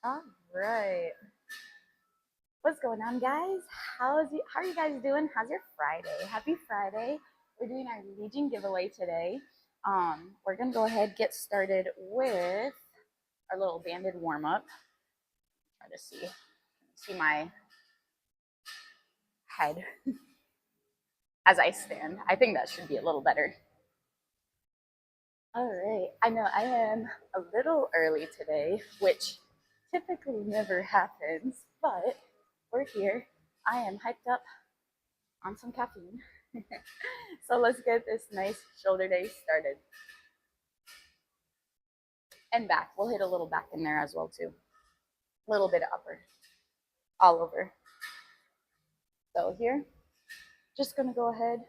All right. What's going on, guys? How are you guys doing? How's your Friday? Happy Friday. We're doing our Legion giveaway today. We're gonna go ahead and get started with our little banded warm-up. Try to see my head as I stand. I think that should be a little better. All right. I know I am a little early today, which typically never happens, but we're here. I am hyped up on some caffeine. So let's get this nice shoulder day started. And back. We'll hit a little back in there as well too. A little bit of upper. All over. So here, just gonna go ahead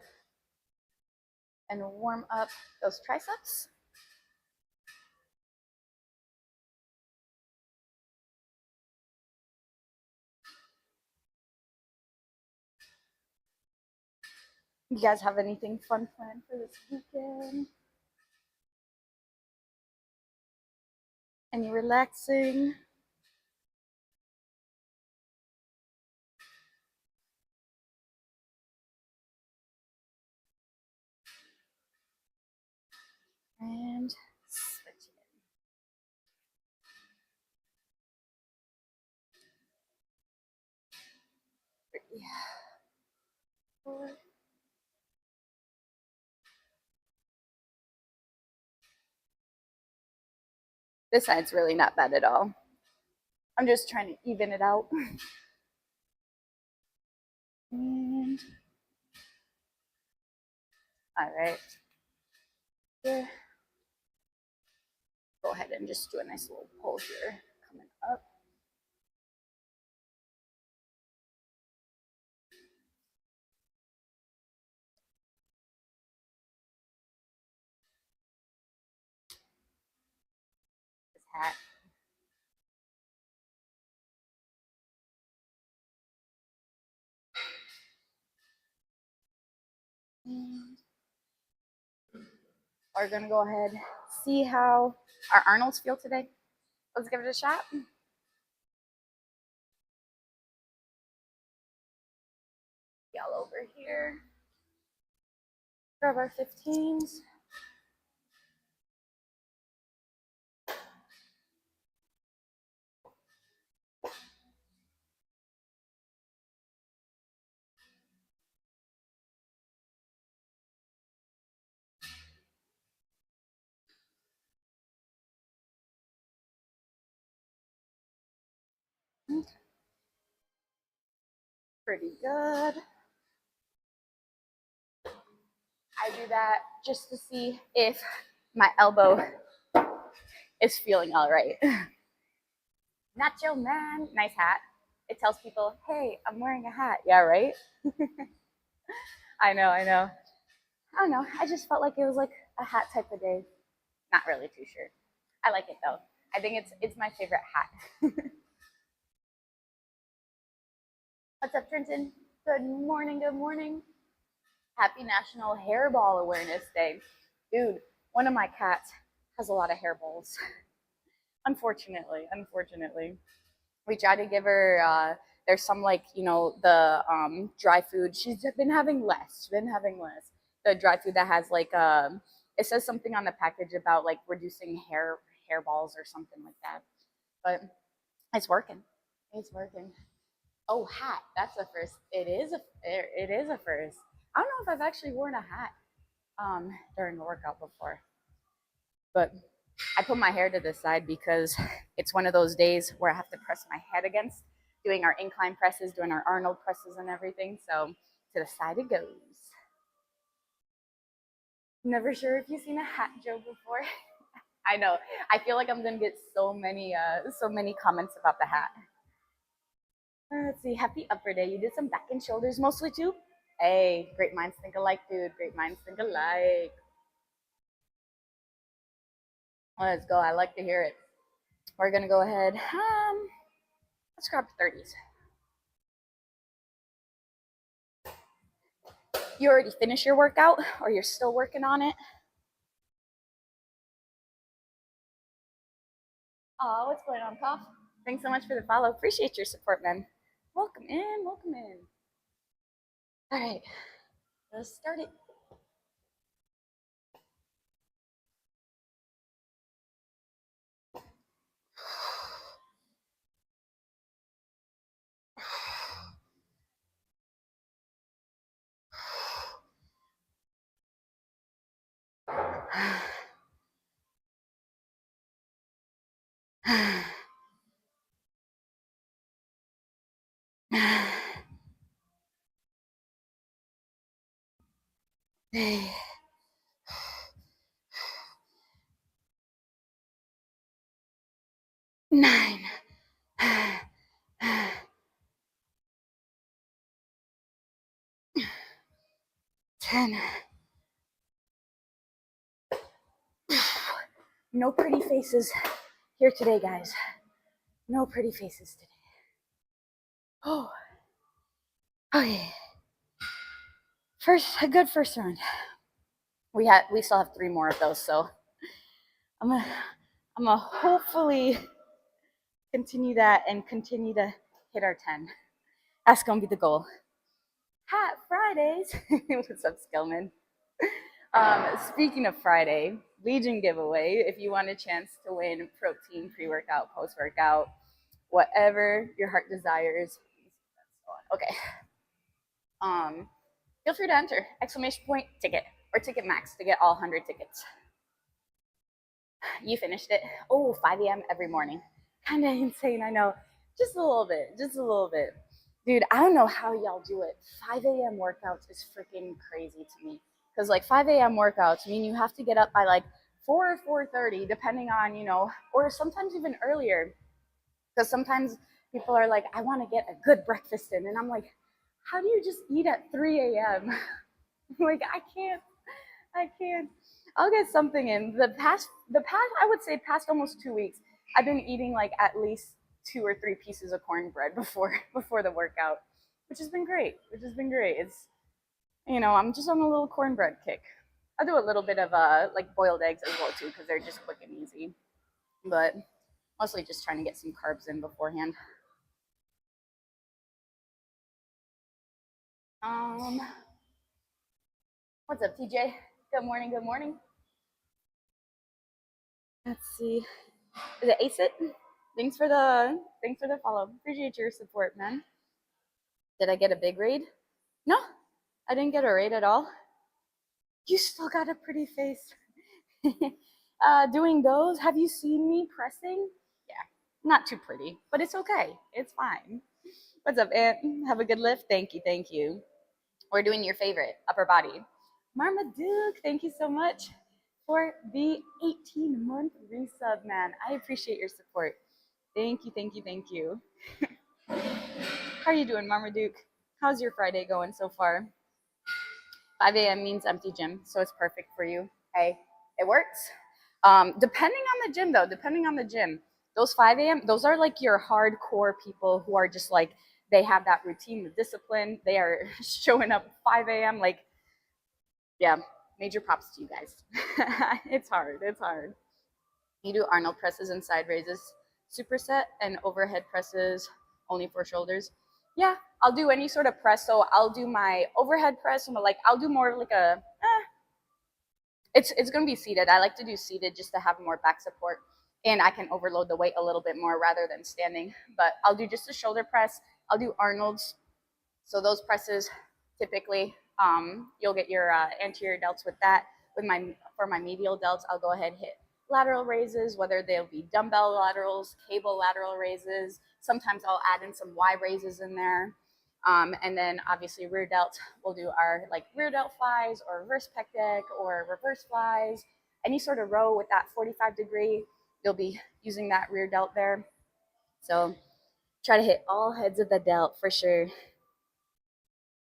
and warm up those triceps. You guys have anything fun planned for this weekend? Any relaxing? And switch it. 3, 4. This side's really not bad at all. I'm just trying to even it out. And all right. Here. Go ahead and just do a nice little pull here, coming up. This hat. And we're gonna go ahead, see how our Arnolds feel today. Let's give it a shot. Y'all over here. Grab our 15s. Okay. Pretty good. I do that just to see if my elbow is feeling all right. Nacho man, nice hat. It tells people, hey, I'm wearing a hat. Yeah, right? I know, I know. I don't know. I just felt like it was like a hat type of day. Not really too sure. I like it though. I think it's my favorite hat. What's up, Trenton? Good morning, good morning. Happy National Hairball Awareness Day. Dude, one of my cats has a lot of hairballs. Unfortunately. We try to give her there's some like, the dry food. She's been having less. The dry food that has like it says something on the package about like reducing hairballs or something like that. But it's working. It's working. Oh, hat. That's a first. It is a first. I don't know if I've actually worn a hat during a workout before, but I put my hair to the side because it's one of those days where I have to press my head against doing our incline presses, doing our Arnold presses and everything. So to the side it goes. Never sure if you've seen a hat joke before. I know. I feel like I'm gonna get so many comments about the hat. Let's see. Happy upper day. You did some back and shoulders mostly too. Hey, great minds think alike, dude. Great minds think alike. Let's go. I like to hear it. We're gonna go ahead. Let's grab 30s. You already finished your workout, or you're still working on it? Oh, what's going on, Cough? Thanks so much for the follow. Appreciate your support, man. Welcome in, welcome in. All right, let's start it. Nine. 10. No pretty faces here today, guys. No pretty faces today. Oh, okay. A good first round. We still have 3 more of those, so I'm gonna hopefully continue that and continue to hit our 10. That's gonna be the goal. Hat Fridays. What's up, Skillman? Speaking of Friday, Legion giveaway. If you want a chance to win protein, pre-workout, post-workout, whatever your heart desires. Okay. Feel free to enter exclamation point ticket or ticket max to get all 100 tickets. You finished it. Oh, 5 a.m. every morning. Kind of insane, I know. Just a little bit. Just a little bit. Dude, I don't know how y'all do it. 5 a.m. workouts is freaking crazy to me. Because like 5 a.m. workouts mean you have to get up by like 4 or 4:30, depending on, or sometimes even earlier. Because sometimes people are like, I want to get a good breakfast in. And I'm like, how do you just eat at 3 a.m.? Like, I can't. I'll get something in. The past, I would say past almost 2 weeks, I've been eating like at least 2 or 3 pieces of cornbread before the workout, which has been great. It's, I'm just on a little cornbread kick. I do a little bit of like boiled eggs as well too, because they're just quick and easy. But mostly just trying to get some carbs in beforehand. What's up, TJ? Good morning. Good morning. Let's see. Is it ACIT? Thanks for the follow. Appreciate your support, man. Did I get a big raid? No, I didn't get a raid at all. You still got a pretty face. Doing those, have you seen me pressing? Yeah, not too pretty, but it's okay. It's fine. What's up, Aunt? Have a good lift. Thank you. We're doing your favorite upper body. Marmaduke, thank you so much for the 18-month resub, man. I appreciate your support. Thank you. How are you doing, Marmaduke? How's your Friday going so far? 5 a.m. means empty gym, so it's perfect for you. Hey, it works. Depending on the gym, those 5 a.m., those are like your hardcore people who are just like, they have that routine, the discipline. They are showing up 5 a.m. Like, yeah, major props to you guys. It's hard. You do Arnold presses and side raises, superset, and overhead presses only for shoulders. Yeah, I'll do any sort of press. So I'll do my overhead press, and I'll do more like a. It's gonna be seated. I like to do seated just to have more back support, and I can overload the weight a little bit more rather than standing. But I'll do just a shoulder press. I'll do Arnold's. So those presses, typically, you'll get your anterior delts with that. For my medial delts, I'll go ahead and hit lateral raises, whether they'll be dumbbell laterals, cable lateral raises. Sometimes I'll add in some Y raises in there. And then obviously rear delt, we'll do our like rear delt flies or reverse pec deck or reverse flies. Any sort of row with that 45-degree, you'll be using that rear delt there. So try to hit all heads of the delt for sure.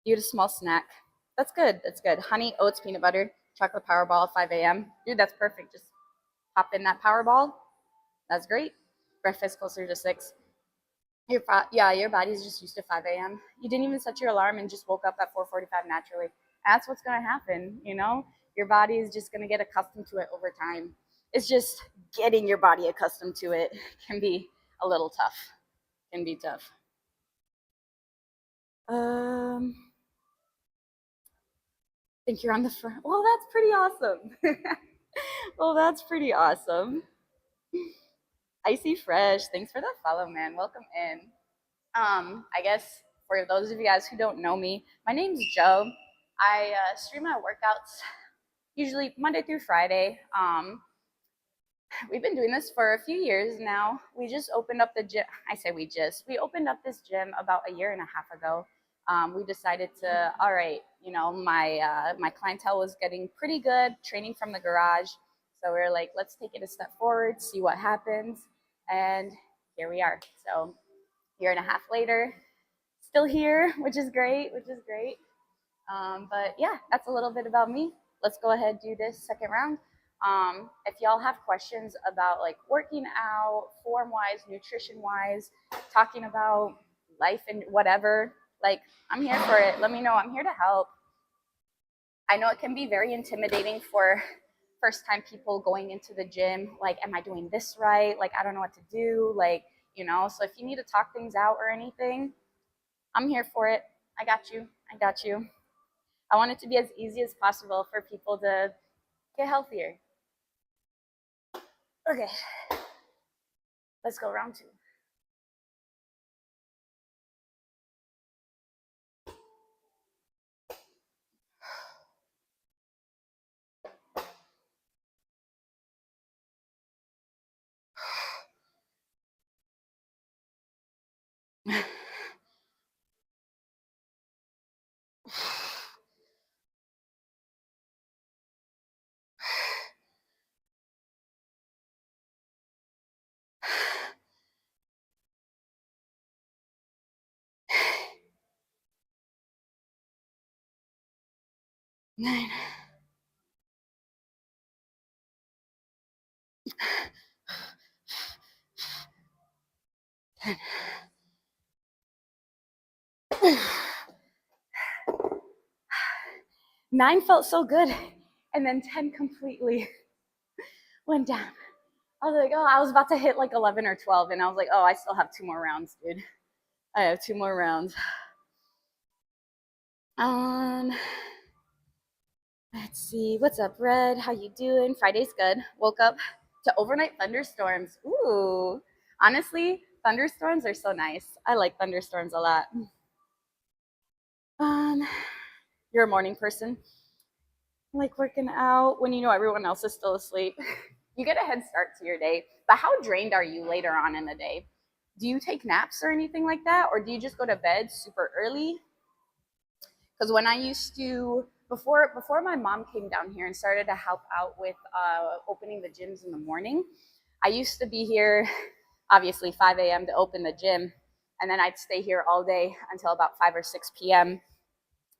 Eat a small snack. That's good. Honey, oats, peanut butter, chocolate Powerball, 5 a.m. Dude, that's perfect. Just pop in that Powerball. That's great. Breakfast closer to 6. Your body's just used to 5 a.m. You didn't even set your alarm and just woke up at 4:45 naturally. That's what's going to happen, Your body is just going to get accustomed to it over time. It's just getting your body accustomed to it can be a little tough. Can be tough. I think you're on the front. Well, that's pretty awesome. Well, that's pretty awesome. Icy Fresh, thanks for the follow, man. Welcome in. I guess for those of you guys who don't know me, my name's Joe. I stream my workouts usually Monday through Friday. We've been doing this for a few years now. We just opened up the gym. I say we opened up this gym about a year and a half ago. We decided to, all right, my clientele was getting pretty good training from the garage. So we are like, let's take it a step forward, see what happens. And here we are. So year and a half later, still here, which is great, but yeah, that's a little bit about me. Let's go ahead and do this second round. If y'all have questions about like working out, form wise, nutrition wise, talking about life and whatever, like I'm here for it. Let me know. I'm here to help. I know it can be very intimidating for first time people going into the gym. Like, am I doing this right? Like, I don't know what to do. Like, so if you need to talk things out or anything, I'm here for it. I got you. I got you. I want it to be as easy as possible for people to get healthier. Okay, let's go round two. Nine. 10. 9 felt so good, and then 10 completely went down. I was like, oh, I was about to hit like 11 or 12, and I was like, oh, I still have 2 more rounds, dude. I have 2 more rounds. Let's see. What's up, Red? How you doing? Friday's good. Woke up to overnight thunderstorms. Ooh. Honestly, thunderstorms are so nice. I like thunderstorms a lot. You're a morning person. I like working out when you know everyone else is still asleep. You get a head start to your day. But how drained are you later on in the day? Do you take naps or anything like that? Or do you just go to bed super early? Because when I used to, before my mom came down here and started to help out with opening the gyms in the morning, I used to be here, obviously 5 a.m. to open the gym, and then I'd stay here all day until about 5 or 6 p.m.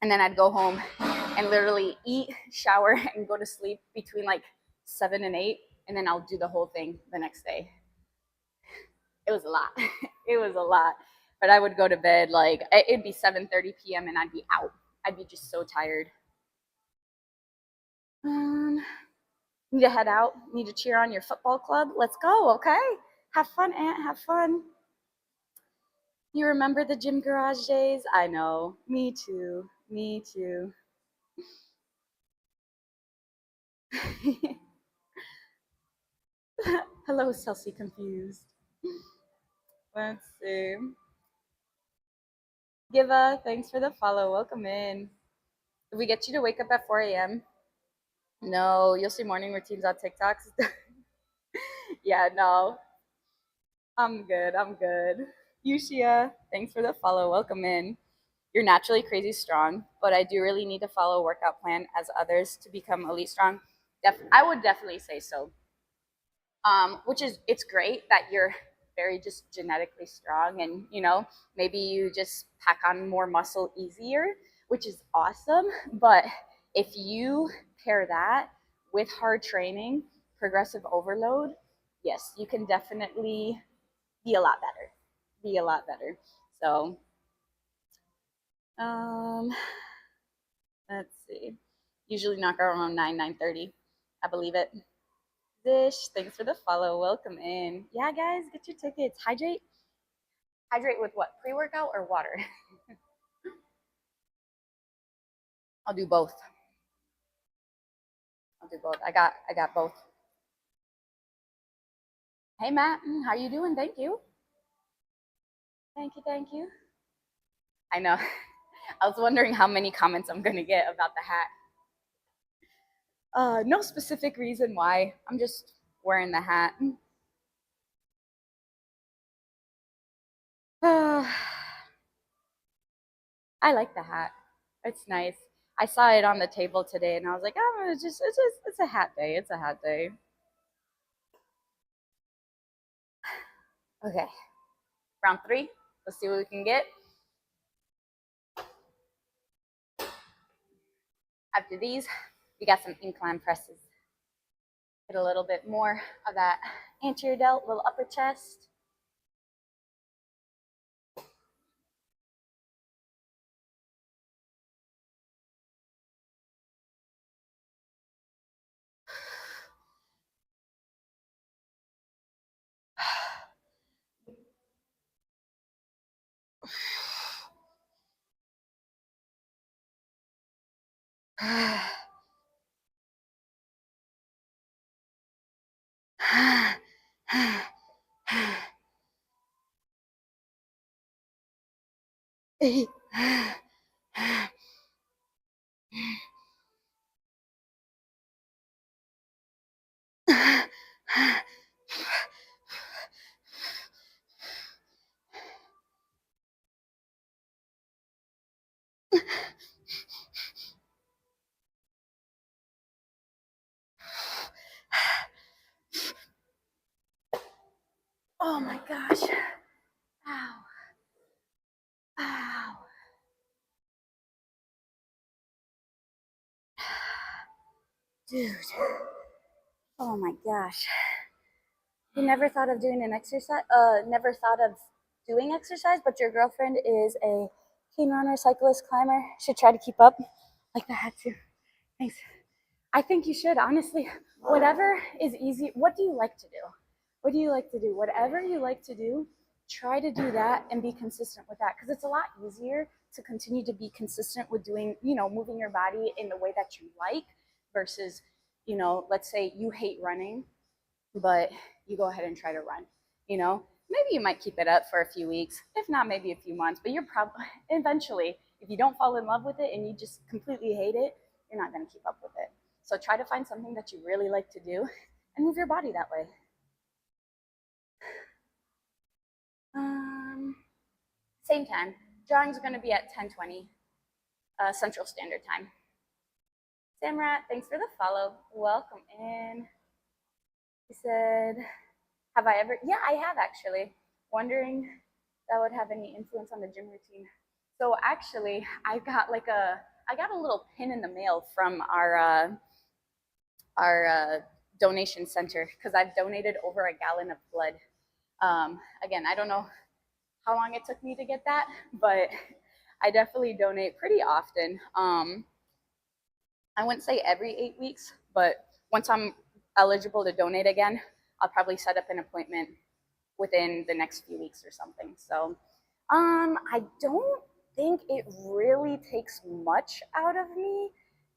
And then I'd go home and literally eat, shower, and go to sleep between like 7 and 8, and then I'll do the whole thing the next day. It was a lot. It was a lot. But I would go to bed like it'd be 7:30 p.m. and I'd be out. I'd be just so tired. Need to head out. Need to cheer on your football club. Let's go, okay? Have fun, Aunt. Have fun. You remember the gym garage days? I know. Me too. Me too. Hello, Chelsea Confused. Let's see. Giva, thanks for the follow. Welcome in. Did we get you to wake up at 4 a.m.? No, you'll see morning routines on TikToks. Yeah, no. I'm good. I'm good. Yushia, thanks for the follow. Welcome in. You're naturally crazy strong, but I do really need to follow a workout plan as others to become elite strong. I would definitely say so. Which is, it's great that you're very just genetically strong and, maybe you just pack on more muscle easier, which is awesome. But if you pair that with hard training, progressive overload, yes, you can definitely be a lot better. Be a lot better. So, let's see. Usually knock around 9:30. I believe it. Dish, thanks for the follow. Welcome in. Yeah, guys, get your tickets. Hydrate. Hydrate with what? Pre-workout or water? I'll do both. I'll do both. I got both. Hey Matt, how you doing? Thank you. Thank you, thank you. I know. I was wondering how many comments I'm gonna get about the hat. No specific reason why. I'm just wearing the hat. I like the hat. It's nice. I saw it on the table today and I was like, oh, it's a hat day. It's a hat day. Okay. Round 3. Let's see what we can get. After these, we got some incline presses. Get a little bit more of that anterior delt, little upper chest. Oh my gosh. Ow. Ow. Dude. Oh my gosh. You never thought of doing an exercise? Never thought of doing exercise, but your girlfriend is a keen runner, cyclist, climber. Should try to keep up. Like that too. Thanks. I think you should, honestly. Whatever is easy. What do you like to do? What do you like to do? Whatever you like to do, try to do that and be consistent with that, because it's a lot easier to continue to be consistent with doing, moving your body in the way that you like versus, let's say you hate running, but you go ahead and try to run, maybe you might keep it up for a few weeks, if not maybe a few months, but you're probably eventually, if you don't fall in love with it and you just completely hate it, you're not going to keep up with it. So try to find something that you really like to do and move your body that way. Um, Same time. Drawing's going to be at 10:20 Central Standard Time. Samrat, thanks for the follow. Welcome in. He said, have I ever? Yeah, I have actually. Wondering if that would have any influence on the gym routine. So actually, I got a little pin in the mail from our donation center because I've donated over a gallon of blood. Again, I don't know how long it took me to get that, but I definitely donate pretty often. I wouldn't say every 8 weeks, but once I'm eligible to donate again, I'll probably set up an appointment within the next few weeks or something. So I don't think it really takes much out of me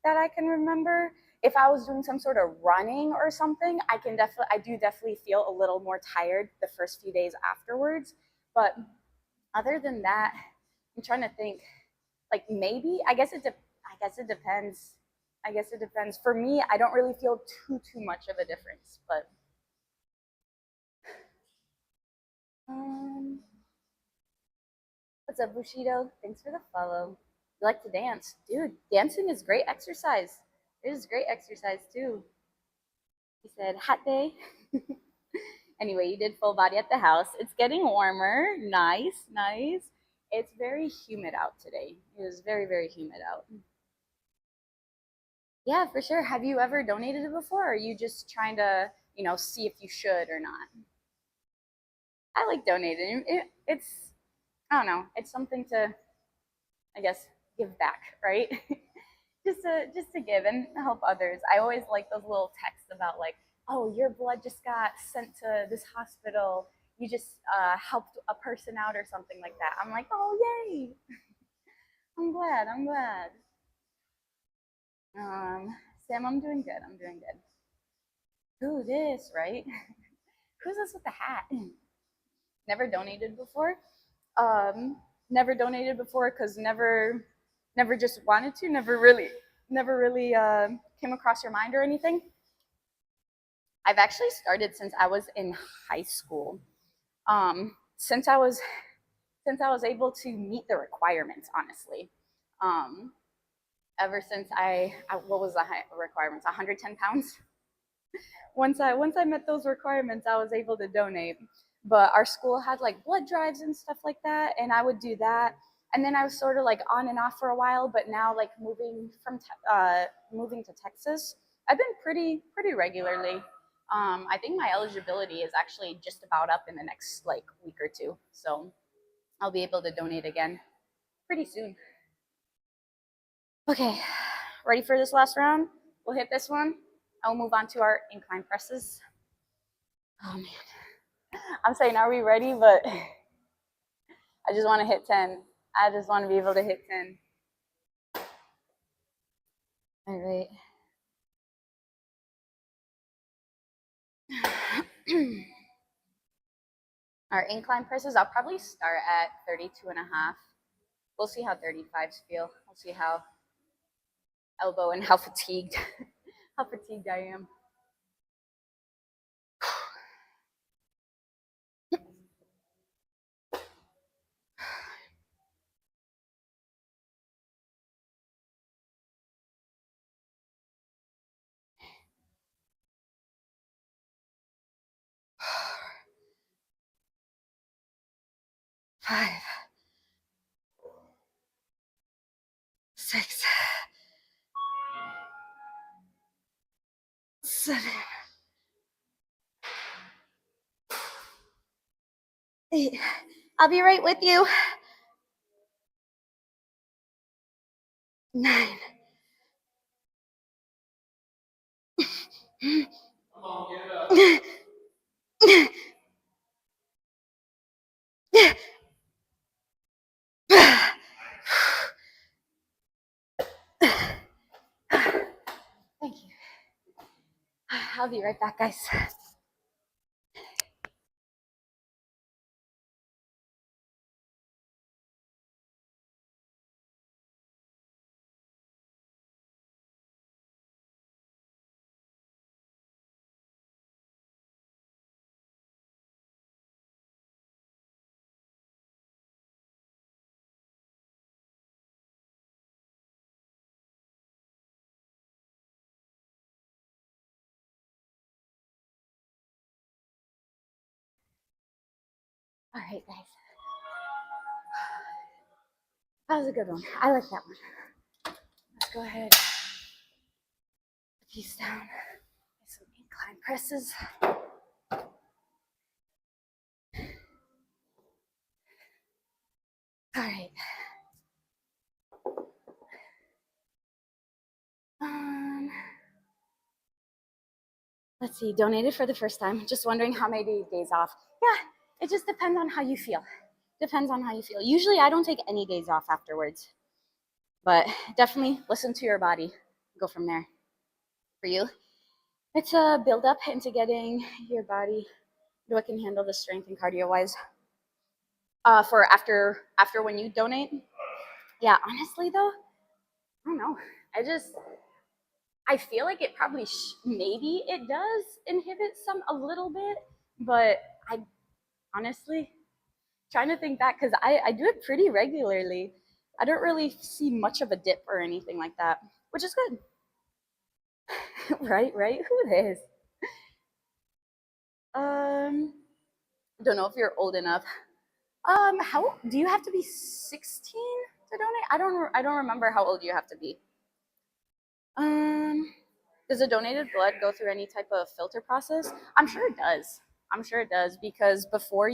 that I can remember. If I was doing some sort of running or something, I do definitely feel a little more tired the first few days afterwards. But other than that, I'm trying to think. Like maybe, I guess it depends. I guess it depends. For me, I don't really feel too much of a difference. But um, what's up, Bushido? Thanks for the follow. You like to dance, dude? Dancing is great exercise. It is great exercise too. He said, "Hot day." Anyway, you did full body at the house. It's getting warmer. Nice, nice. It's very humid out today. It was very, very humid out. Yeah, for sure. Have you ever donated it before? Or are you just trying to, see if you should or not? I like donating. It's, I don't know, it's something to, I guess, give back, right? just to give and help others. I always like those little texts about like, oh, your blood just got sent to this hospital. you just helped a person out or something like that. I'm like, oh yay! I'm glad. I'm glad. Um, Sam, I'm doing good. I'm doing good. Who this, right? Who's this with the hat? Never donated before. Um, Never donated before because never just wanted to. Never really came across your mind or anything. I've actually started since I was in high school. Since I was able to meet the requirements, honestly. Um, Ever since what was the requirements? 110 pounds. Once I met those requirements, I was able to donate. But our school had like blood drives and stuff like that, and I would do that. And then I was sort of like on and off for a while, but now like moving to Texas, I've been pretty regularly. I think my eligibility is actually just about up in the next like week or two, so I'll be able to donate again pretty soon. Okay, ready for this last round? We'll hit this one. I'll move on to our incline presses. Oh man. I'm saying, are we ready? But I just want to hit 10. I just want to be able to hit 10. All right. Our incline presses, I'll probably start at 32 and a half. We'll see how 35s feel. We'll see how elbow and how fatigued, how fatigued I am. 5, 6, 7, 8. I'll be right with you. 9. Come on, get it up. Thank you. I'll be right back, guys. All right, guys. That was a good one. I like that one. Let's go ahead. Put these down. Some incline presses. All right. Let's see. Donated for the first time. Just wondering how many days off. Yeah, it just depends on how you feel. Depends on how you feel. Usually, I don't take any days off afterwards, but definitely listen to your body. Go from there. For you, it's a build up into getting your body what can handle the strength and cardio wise. For after when you donate. Yeah, honestly though, I don't know. I feel like it probably maybe it does inhibit some a little bit, but I honestly trying to think back because I do it pretty regularly. I don't really see much of a dip or anything like that, which is good. Right, right. Who is? Um, don't know if you're old enough. How do you have to be 16 to donate? I don't remember how old you have to be. Um, does the donated blood go through any type of filter process? I'm sure it does. I'm sure it does because before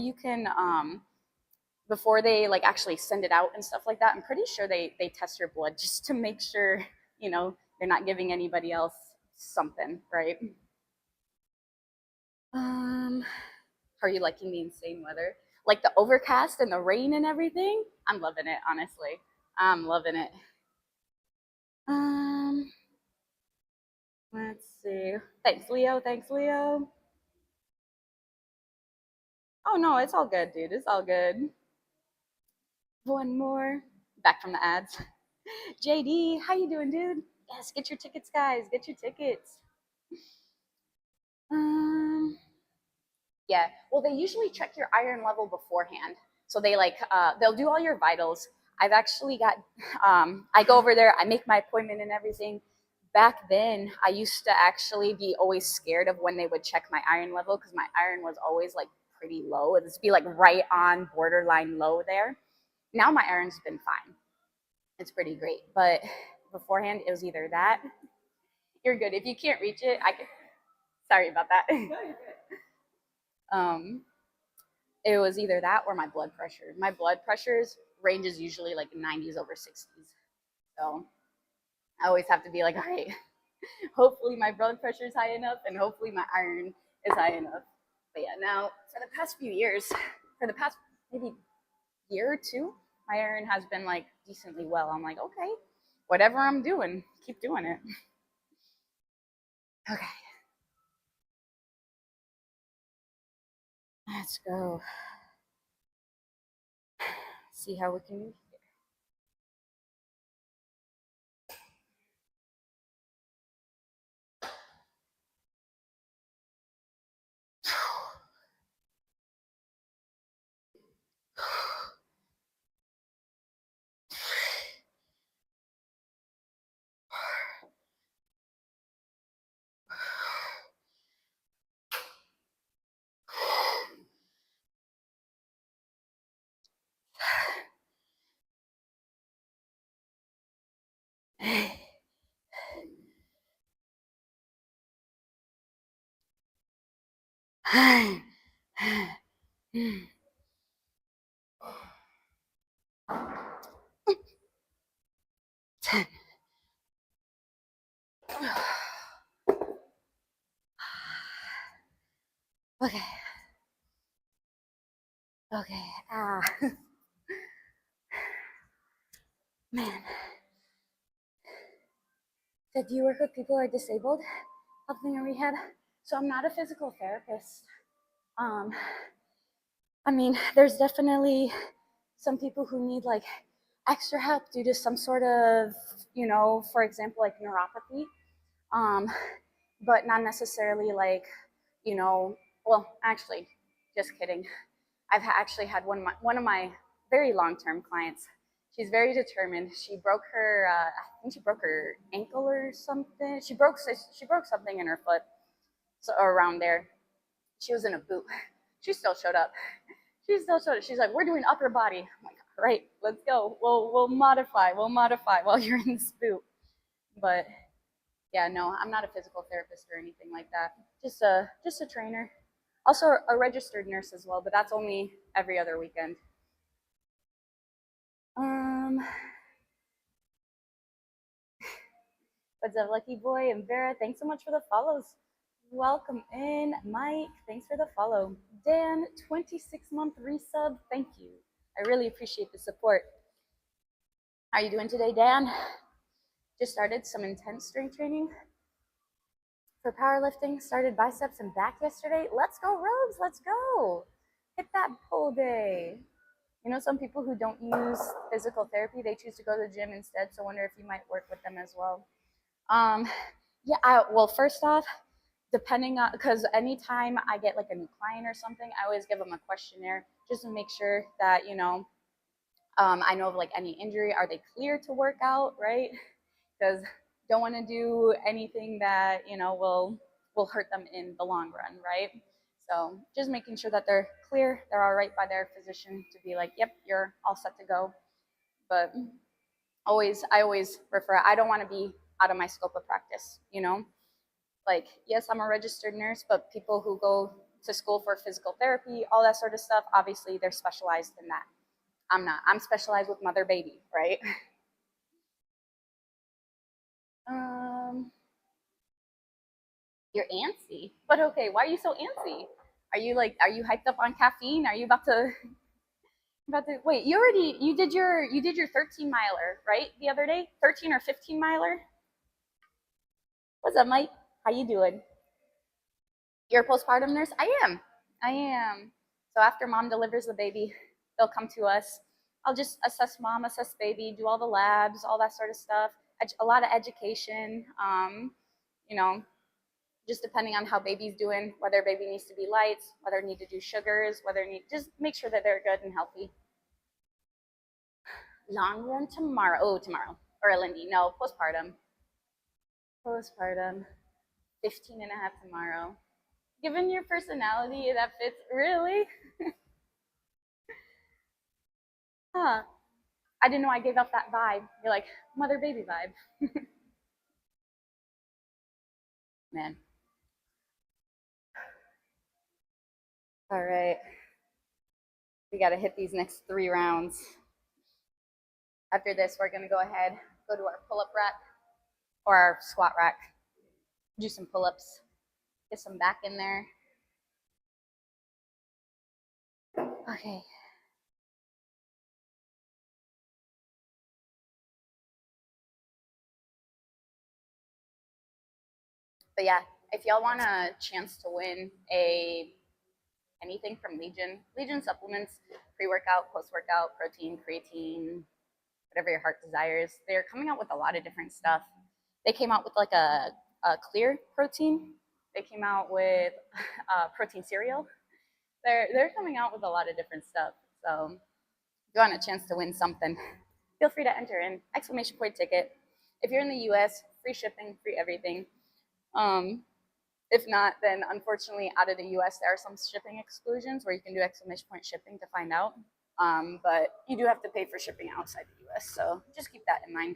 they like actually send it out and stuff like that, I'm pretty sure they test your blood just to make sure, they're not giving anybody else something, right? Um Are you liking the insane weather? Like the overcast and the rain and everything? I'm loving it, honestly. I'm loving it. Um, let's see. Thanks, Leo. Thanks, Leo. Oh no, it's all good, dude. It's all good. One more. Back from the ads. JD, how you doing, dude? Yes, get your tickets, guys. Get your tickets. Um, yeah. Well, they usually check your iron level beforehand. So they they'll do all your vitals. I've actually got I go over there, I make my appointment and everything. Back then, I used to actually be always scared of when they would check my iron level because my iron was always like pretty low. It'd be like right on borderline low there. Now my iron's been fine. It's pretty great. But beforehand, it was either that. You're good. If you can't reach it, I can. Sorry about that. um, it was either that or my blood pressure. My blood pressure's range is usually like 90s over 60s. So I always have to be like, all right, hopefully my blood pressure is high enough and hopefully my iron is high enough. But yeah, now for the past few years, for the past maybe year or two, my iron has been like decently well. I'm like, okay, whatever I'm doing, keep doing it. Okay, let's go. See how we can move here. Okay. Okay. Man. So do you work with people who are disabled, helping in rehab? So I'm not a physical therapist. Um, I mean, there's definitely some people who need like extra help due to some sort of, for example, like neuropathy. Um, but not necessarily like, you know, well, actually, just kidding. I've actually had one of my very long term clients. She's very determined. She broke her, I think she broke her ankle or something. She broke something in her foot, so around there. She was in a boot. She still showed up. She still showed up. She's like, "We're doing upper body." I'm like, "All right, let's go. We'll modify. We'll modify while you're in this boot." But yeah, no, I'm not a physical therapist or anything like that. Just a trainer. Also a registered nurse as well, but that's only every other weekend. Um, what's up, Lucky Boy and Vera? Thanks so much for the follows. Welcome in, Mike. Thanks for the follow. Dan, 26-month resub. Thank you. I really appreciate the support. How are you doing today, Dan? Just started some intense strength training for powerlifting. Started biceps and back yesterday. Let's go, Robes. Let's go. Hit that pull day. Some people who don't use physical therapy, they choose to go to the gym instead. So I wonder if you might work with them as well. Yeah, well, first off, depending on, because anytime I get like a new client or something, I always give them a questionnaire just to make sure that, I know of like any injury. Are they clear to work out, right? Because don't want to do anything that, will hurt them in the long run, right? So just making sure that they're clear, they're all right by their physician to be like, yep, you're all set to go. But I always refer, I don't want to be out of my scope of practice, Like, yes, I'm a registered nurse, but people who go to school for physical therapy, all that sort of stuff, obviously they're specialized in that. I'm not. I'm specialized with mother baby, right? Um, you're antsy. But okay, why are you so antsy? are you hyped up on caffeine? Are you about to wait, you did your 13 miler, right? The other day? 13 or 15 miler? What's up, Mike? How you doing? You're a postpartum nurse? I am. I am. So after mom delivers the baby, they'll come to us. I'll just assess mom, assess baby, do all the labs, all that sort of stuff. A lot of education. You know, just depending on how baby's doing, whether baby needs to be lights, whether need to do sugars, just make sure that they're good and healthy. Long run tomorrow. Oh, tomorrow. Or Lindy. No, postpartum. Postpartum. 15 and a half tomorrow. Given your personality, that fits really? Huh. I didn't know I gave off that vibe. You're like, mother baby vibe. Man. All right. We got to hit these next 3 rounds. After this, we're going to go ahead, go to our pull up rack or our squat rack, do some pull ups, get some back in there. Okay. But yeah, if y'all want a chance to win anything from Legion supplements, pre-workout, post-workout, protein, creatine, whatever your heart desires, they're coming out with a lot of different stuff. They came out with like a clear protein. They came out with protein cereal. They're coming out with a lot of different stuff. So if you want a chance to win something, feel free to enter in exclamation point ticket. If you're in the US, free shipping, free everything. If not, then unfortunately out of the US, there are some shipping exclusions where you can do exclamation point shipping to find out. But you do have to pay for shipping outside the US. So just keep that in mind.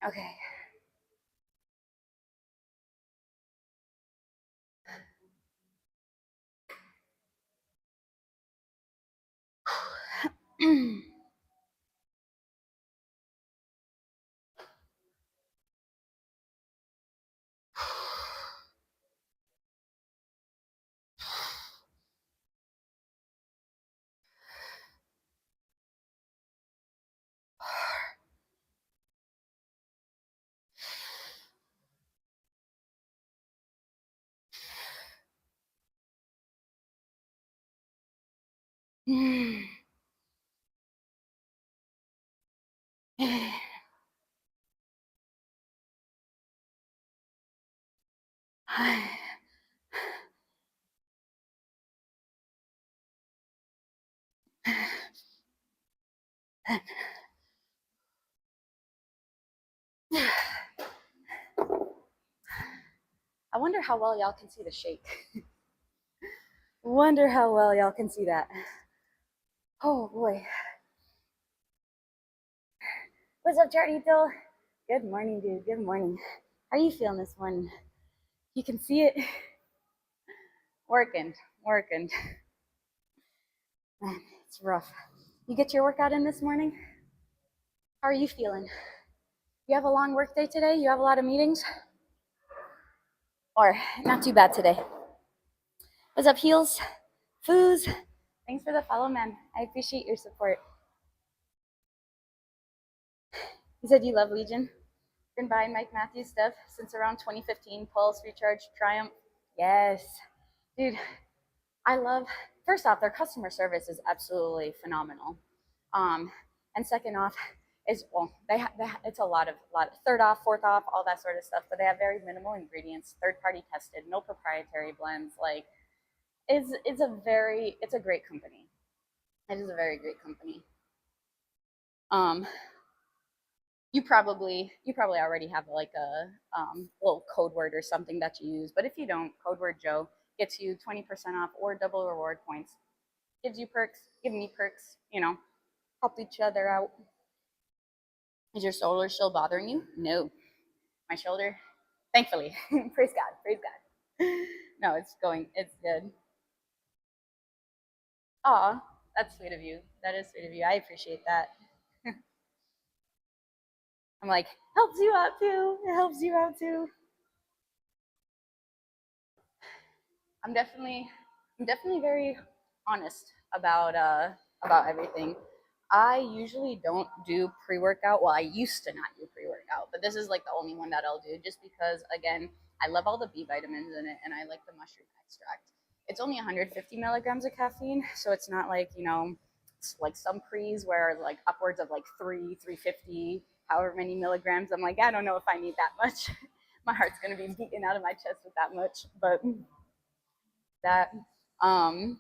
Okay. I wonder how well y'all can see the shake. Wonder how well y'all can see that. Oh boy. What's up, Charito? Good morning, dude. Good morning. How are you feeling this morning? You can see it. Working. Man, it's rough. You get your workout in this morning? How are you feeling? You have a long work day today? You have a lot of meetings? Or not too bad today? What's up, Heels? Foos? Thanks for the follow, man. I appreciate your support. You said you love Legion? Been buying Mike Matthews stuff since around 2015. Pulse, Recharge, Triumph. Yes. Dude, first off, their customer service is absolutely phenomenal. And second off, it's a lot of third off, fourth off, all that sort of stuff. But they have very minimal ingredients, third party tested, no proprietary blends. Like, it's a great company. It is a very great company. You probably already have like a little code word or something that you use. But if you don't, code word Joe gets you 20% off or double reward points. Gives you perks, give me perks, help each other out. Is your shoulder still bothering you? No. My shoulder? Thankfully. Praise God. No, it's good. Aw, that's sweet of you. That is sweet of you. I appreciate that. I'm like, helps you out too. It helps you out too. I'm definitely very honest about everything. I usually don't do pre-workout. Well, I used to not do pre-workout, but this is like the only one that I'll do just because again, I love all the B vitamins in it and I like the mushroom extract. It's only 150 milligrams of caffeine, so it's not like, it's like some pre's where like upwards of like 350, however many milligrams. I'm like, I don't know if I need that much. My heart's gonna be beating out of my chest with that much, but that um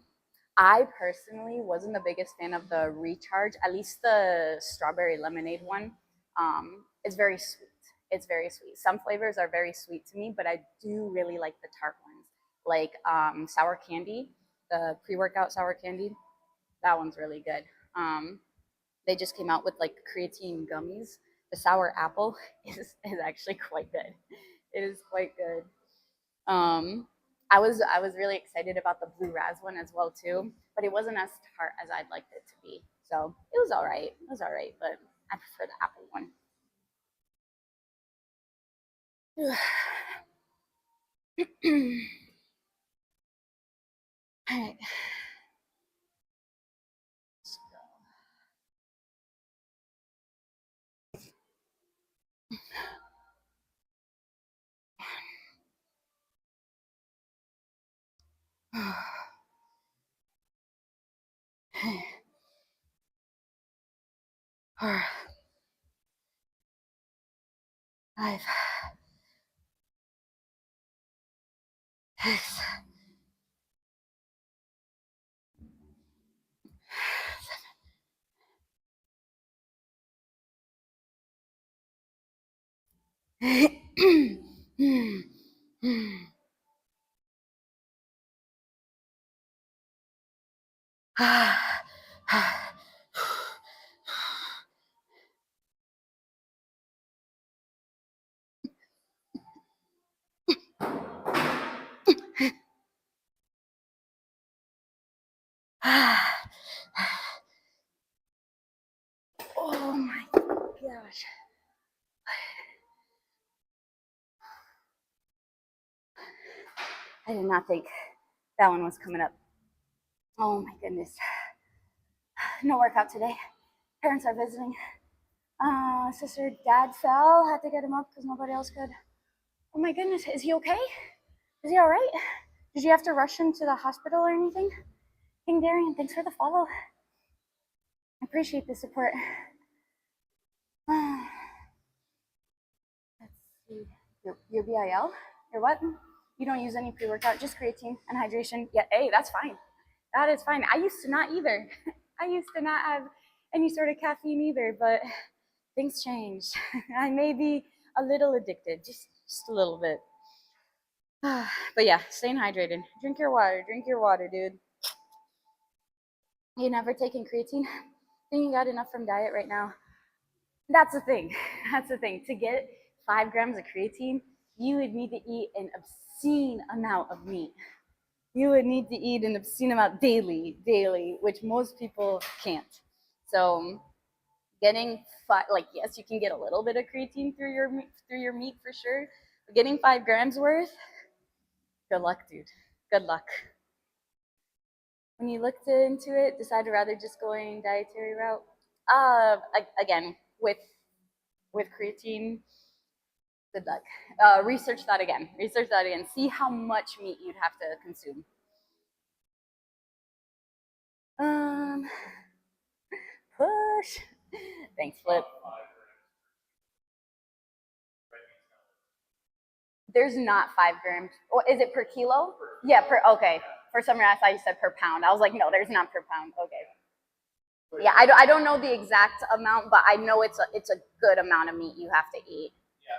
I personally wasn't the biggest fan of the recharge, at least the strawberry lemonade one. It's very sweet. It's very sweet. Some flavors are very sweet to me, but I do really like the tart ones, like sour candy, the pre-workout sour candy. That one's really good. Um, they just came out with like creatine gummies. The sour apple is actually quite good. It is quite good. I was really excited about the blue raz one as well too, but it wasn't as tart as I'd liked it to be. So it was all right. It was all right, but I prefer the apple one. All right. Four, five, six, seven. Oh my gosh. I did not think that one was coming up. Oh my goodness. No workout today. Parents are visiting. Sister, dad fell. Had to get him up because nobody else could. Oh my goodness. Is he okay? Is he all right? Did you have to rush him to the hospital or anything? King Darian, thanks for the follow. I appreciate the support. Let's see. Your BIL? Your what? You don't use any pre-workout, just creatine and hydration. Yeah, hey, that's fine. That is fine. I used to not either. I used to not have any sort of caffeine either, but things changed. I may be a little addicted, just a little bit. But yeah, staying hydrated. Drink your water. Drink your water, dude. You never taken creatine? Think you got enough from diet right now? That's the thing. That's the thing. To get 5 grams of creatine, you would need to eat an obscene amount of meat. You would need to eat an obscene amount daily, which most people can't. So getting like yes, you can get a little bit of creatine through your meat for sure. But getting 5 grams worth, good luck, dude. Good luck. When you looked into it, decided rather just going dietary route. Again, with creatine, good luck. Research that again. Research that again. See how much meat you'd have to consume. Um, push. Thanks, Flip. There's not 5 grams. Or is it per kilo? Yeah, per. Okay. For some reason, I thought you said per pound. I was like, no, there's not per pound. Okay. Yeah, I don't know the exact amount, but I know it's a good amount of meat you have to eat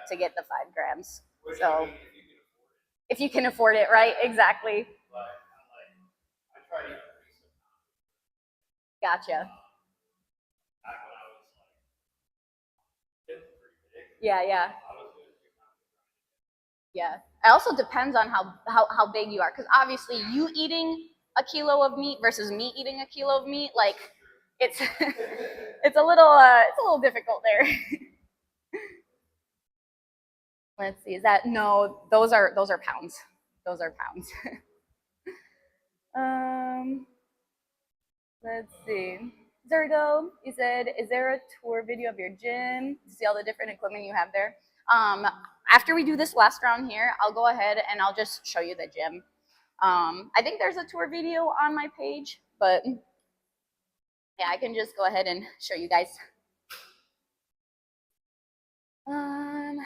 to get the 5 grams. So if you can afford it, right? Exactly. Gotcha. Yeah, yeah. Yeah. It also depends on how big you are, because obviously you eating a kilo of meat versus me eating a kilo of meat, like it's it's a little difficult there. Let's see. Is that no? Those are pounds. Those are pounds. Um, let's see. Zergo, you said, is there a tour video of your gym to see all the different equipment you have there? Um, After we do this last round here, I'll go ahead and I'll just show you the gym. I think there's a tour video on my page, but yeah, I can just go ahead and show you guys. Um,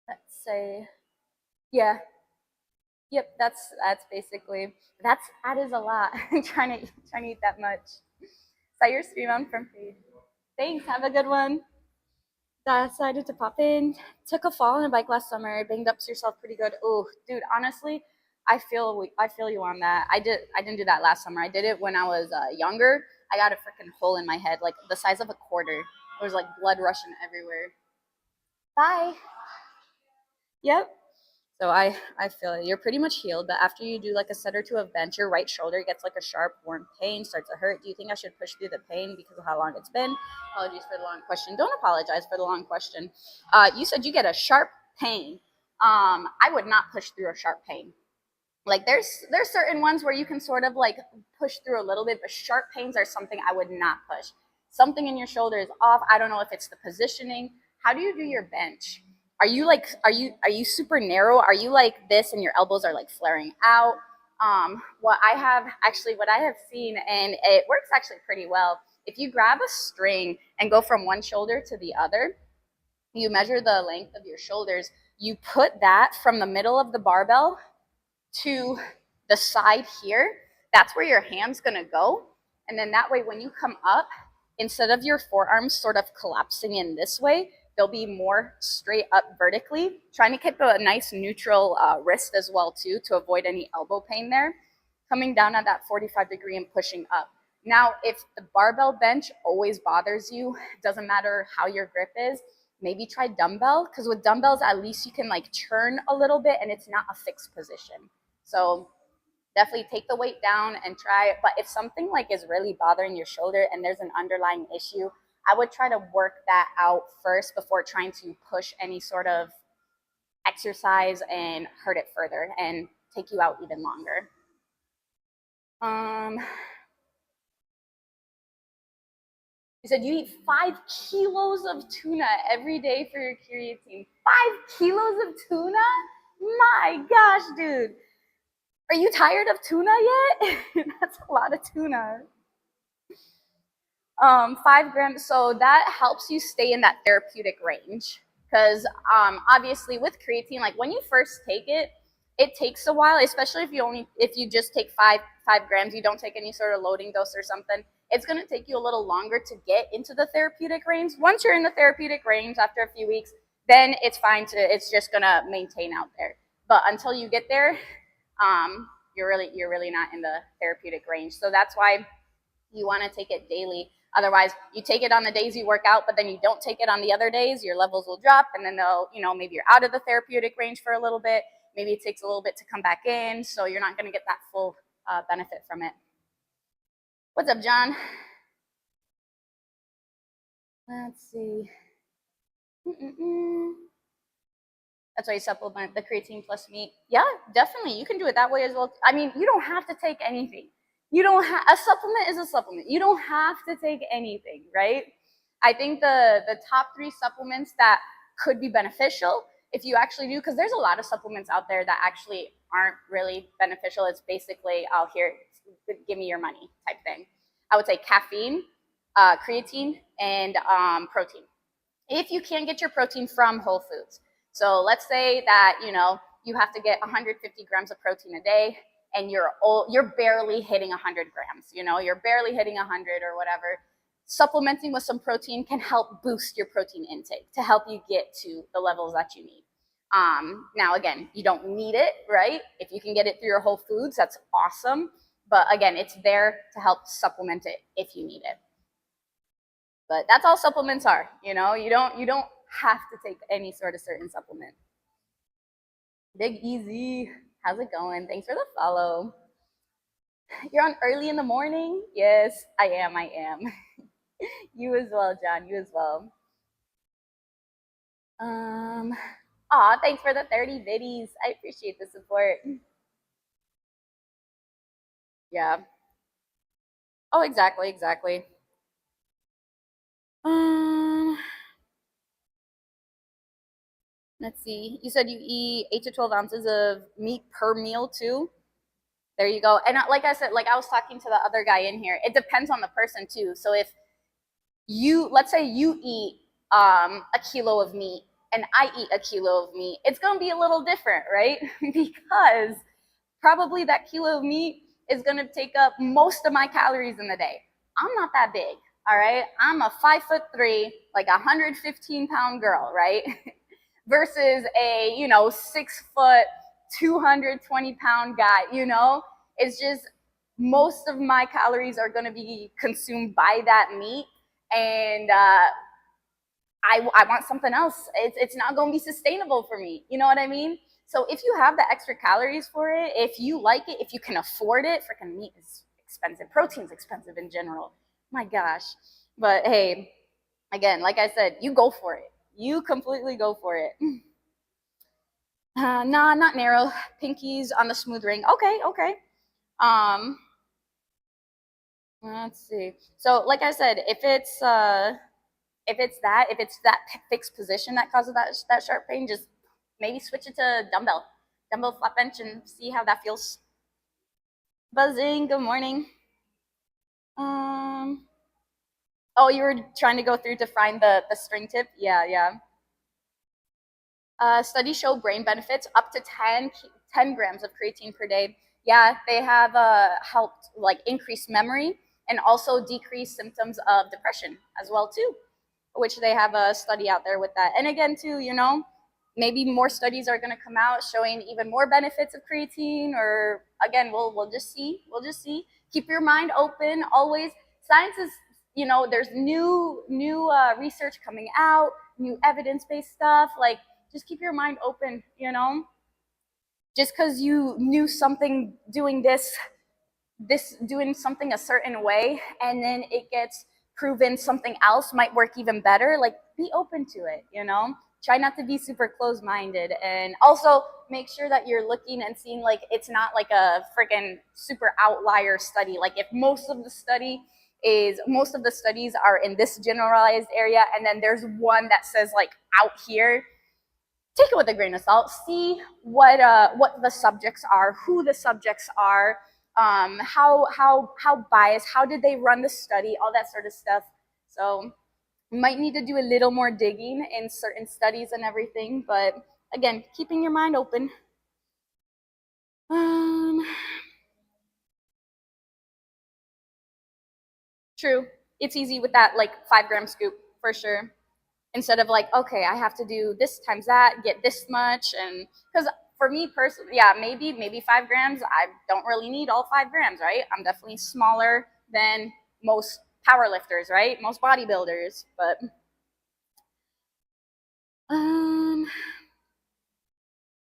let's say, yeah, yep, that's basically that is a lot. trying to eat that much. Saw your stream on front page. Thanks. Have a good one. Decided to pop in. Took a fall on a bike last summer. Banged up yourself pretty good. Oh, dude, honestly, I feel you on that. I didn't do that last summer. I did it when I was younger. I got a freaking hole in my head, like the size of a quarter. There was like blood rushing everywhere. Bye. Yep. So I feel it. You're pretty much healed, but after you do like a set or two of bench, your right shoulder gets like a sharp, warm pain, starts to hurt. Do you think I should push through the pain because of how long it's been? Apologies for the long question. Don't apologize for the long question. You said you get a sharp pain. I would not push through a sharp pain. Like there's certain ones where you can sort of like push through a little bit, but sharp pains are something I would not push. Something in your shoulder is off. I don't know if it's the positioning. How do you do your bench? Are you super narrow? Are you like this and your elbows are like flaring out? What I have seen, and it works actually pretty well. If you grab a string and go from one shoulder to the other, you measure the length of your shoulders. You put that from the middle of the barbell to the side here. That's where your hand's gonna go. And then that way, when you come up, instead of your forearms sort of collapsing in this way, they'll be more straight up vertically, trying to keep a nice neutral wrist as well too, to avoid any elbow pain there. Coming down at that 45-degree and pushing up. Now, if the barbell bench always bothers you, doesn't matter how your grip is, maybe try dumbbell, because with dumbbells, at least you can like turn a little bit and it's not a fixed position. So definitely take the weight down and try it. But if something like is really bothering your shoulder and there's an underlying issue, I would try to work that out first before trying to push any sort of exercise and hurt it further and take you out even longer. You said you eat 5 kilos of tuna every day for your creatine. 5 kilos of tuna? My gosh, dude. Are you tired of tuna yet? That's a lot of tuna. 5 grams. So that helps you stay in that therapeutic range. Because obviously with creatine, like when you first take it, it takes a while, especially if you just take 5 grams, you don't take any sort of loading dose or something. It's going to take you a little longer to get into the therapeutic range. Once you're in the therapeutic range after a few weeks, then it's fine it's just going to maintain out there. But until you get there, you're really not in the therapeutic range. So that's why you want to take it daily. Otherwise, you take it on the days you work out, but then you don't take it on the other days, your levels will drop, and then maybe you're out of the therapeutic range for a little bit. Maybe it takes a little bit to come back in, so you're not going to get that full benefit from it. What's up, John? Let's see. That's why you supplement the creatine plus meat. Yeah, definitely. You can do it that way as well. I mean, you don't have to take anything. A supplement is a supplement. You don't have to take anything, right? I think the top 3 supplements that could be beneficial if you actually do, because there's a lot of supplements out there that actually aren't really beneficial. It's basically, oh, here, give me your money type thing. I would say caffeine, creatine, and protein. If you can get your protein from Whole Foods. So let's say that, you have to get 150 grams of protein a day and you're barely hitting 100 grams, you're barely hitting 100 or whatever. Supplementing with some protein can help boost your protein intake to help you get to the levels that you need. Now, again, you don't need it, right? If you can get it through your Whole Foods, that's awesome. But again, it's there to help supplement it if you need it. But that's all supplements are, you don't have to take any sort of certain supplement. Big Easy, how's it going? Thanks for the follow. You're on early in the morning? Yes, I am. You as well, John, you as well. Aw, thanks for the 30 biddies. I appreciate the support. Yeah. Oh, exactly, exactly. Um, let's see. You said you eat 8 to 12 ounces of meat per meal too. There you go. And like I said, like I was talking to the other guy in here, it depends on the person too. So if you, let's say you eat a kilo of meat and I eat a kilo of meat, it's going to be a little different, right? Because probably that kilo of meat is going to take up most of my calories in the day. I'm not that big, all right? I'm a 5'3", like 115-pound girl, right? Versus a, 6 foot, 220-pound guy, It's just most of my calories are going to be consumed by that meat. And I want something else. It's not going to be sustainable for me. You know what I mean? So if you have the extra calories for it, if you like it, if you can afford it, freaking meat is expensive. Protein's expensive in general. My gosh. But hey, again, like I said, you go for it. You completely go for it. Nah, not narrow. Pinkies on the smooth ring. Okay, okay. Um, let's see. So, like I said, if it's that fixed position that causes that sharp pain, just maybe switch it to dumbbell flat bench, and see how that feels. Buzzing. Good morning. Um. Oh, you were trying to go through to find the string tip. Yeah, yeah. Studies show brain benefits up to 10 grams of creatine per day. Yeah, they have helped like increase memory and also decrease symptoms of depression as well too, which they have a study out there with that. And again too, maybe more studies are going to come out showing even more benefits of creatine, or again, we'll just see. We'll just see. Keep your mind open always. Science is, there's new research coming out, new evidence-based stuff. Like, just keep your mind open. Just because you knew something doing this doing something a certain way, and then it gets proven something else might work even better, like, be open to it. Try not to be super closed-minded, and also make sure that you're looking and seeing, like, it's not like a freaking super outlier study. Like, if most of the studies are in this generalized area, and then there's one that says like out here, take it with a grain of salt. See what the subjects are, who the subjects are, how biased, how did they run the study, all that sort of stuff. So you might need to do a little more digging in certain studies and everything, but again, keeping your mind open. Um, True. It's easy with that like 5 gram scoop for sure. Instead of like, okay, I have to do this times that, get this much. And because for me personally, yeah, maybe 5 grams. I don't really need all 5 grams, right? I'm definitely smaller than most power lifters, right? Most bodybuilders. But um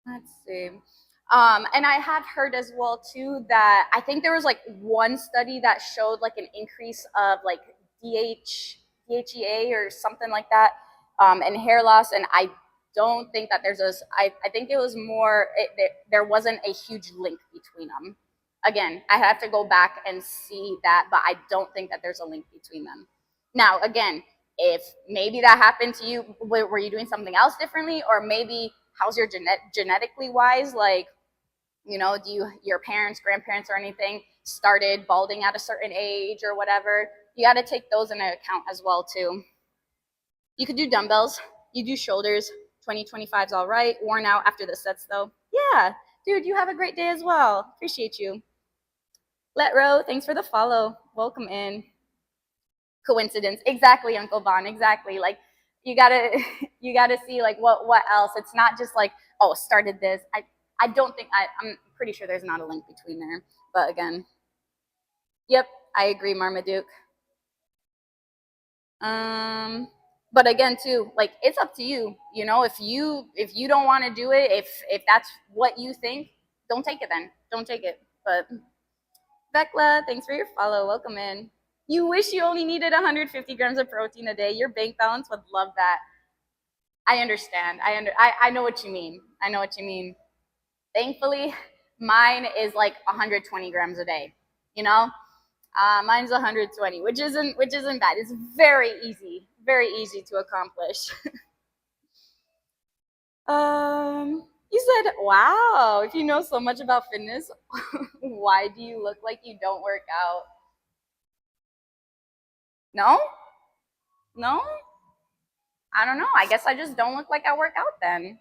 let's see. And I have heard as well too that I think there was like one study that showed like an increase of like DHEA or something like that, and hair loss. And I don't think that I think it was more, there wasn't a huge link between them. Again, I have to go back and see that, but I don't think that there's a link between them. Now, again, if maybe that happened to you, were you doing something else differently, or maybe how's your genetically wise, like, do your parents, grandparents, or anything started balding at a certain age or whatever? You got to take those into account as well too. You could do dumbbells, you do shoulders. 2025 is all right. Worn out after the sets though. Yeah, dude, you have a great day as well. Appreciate you. Let Row, thanks for the follow. Welcome in. Coincidence, exactly, Uncle Bon, exactly. Like, you gotta you gotta see like what else. It's not just like, oh, started this. I don't think, I'm pretty sure there's not a link between there. But again, yep, I agree, Marmaduke. um but again too, like, it's up to you. If you don't want to do it, if that's what you think, don't take it then. Don't take it. But Bekla, thanks for your follow. Welcome in. You wish you only needed 150 grams of protein a day. Your bank balance would love that. I understand. I know what you mean. I know what you mean. Thankfully, mine is like 120 grams a day. You know, mine's 120, which isn't bad. It's very easy to accomplish. You said, "Wow, if you know so much about fitness, why do you look like you don't work out?" No, no, I don't know. I guess I just don't look like I work out then.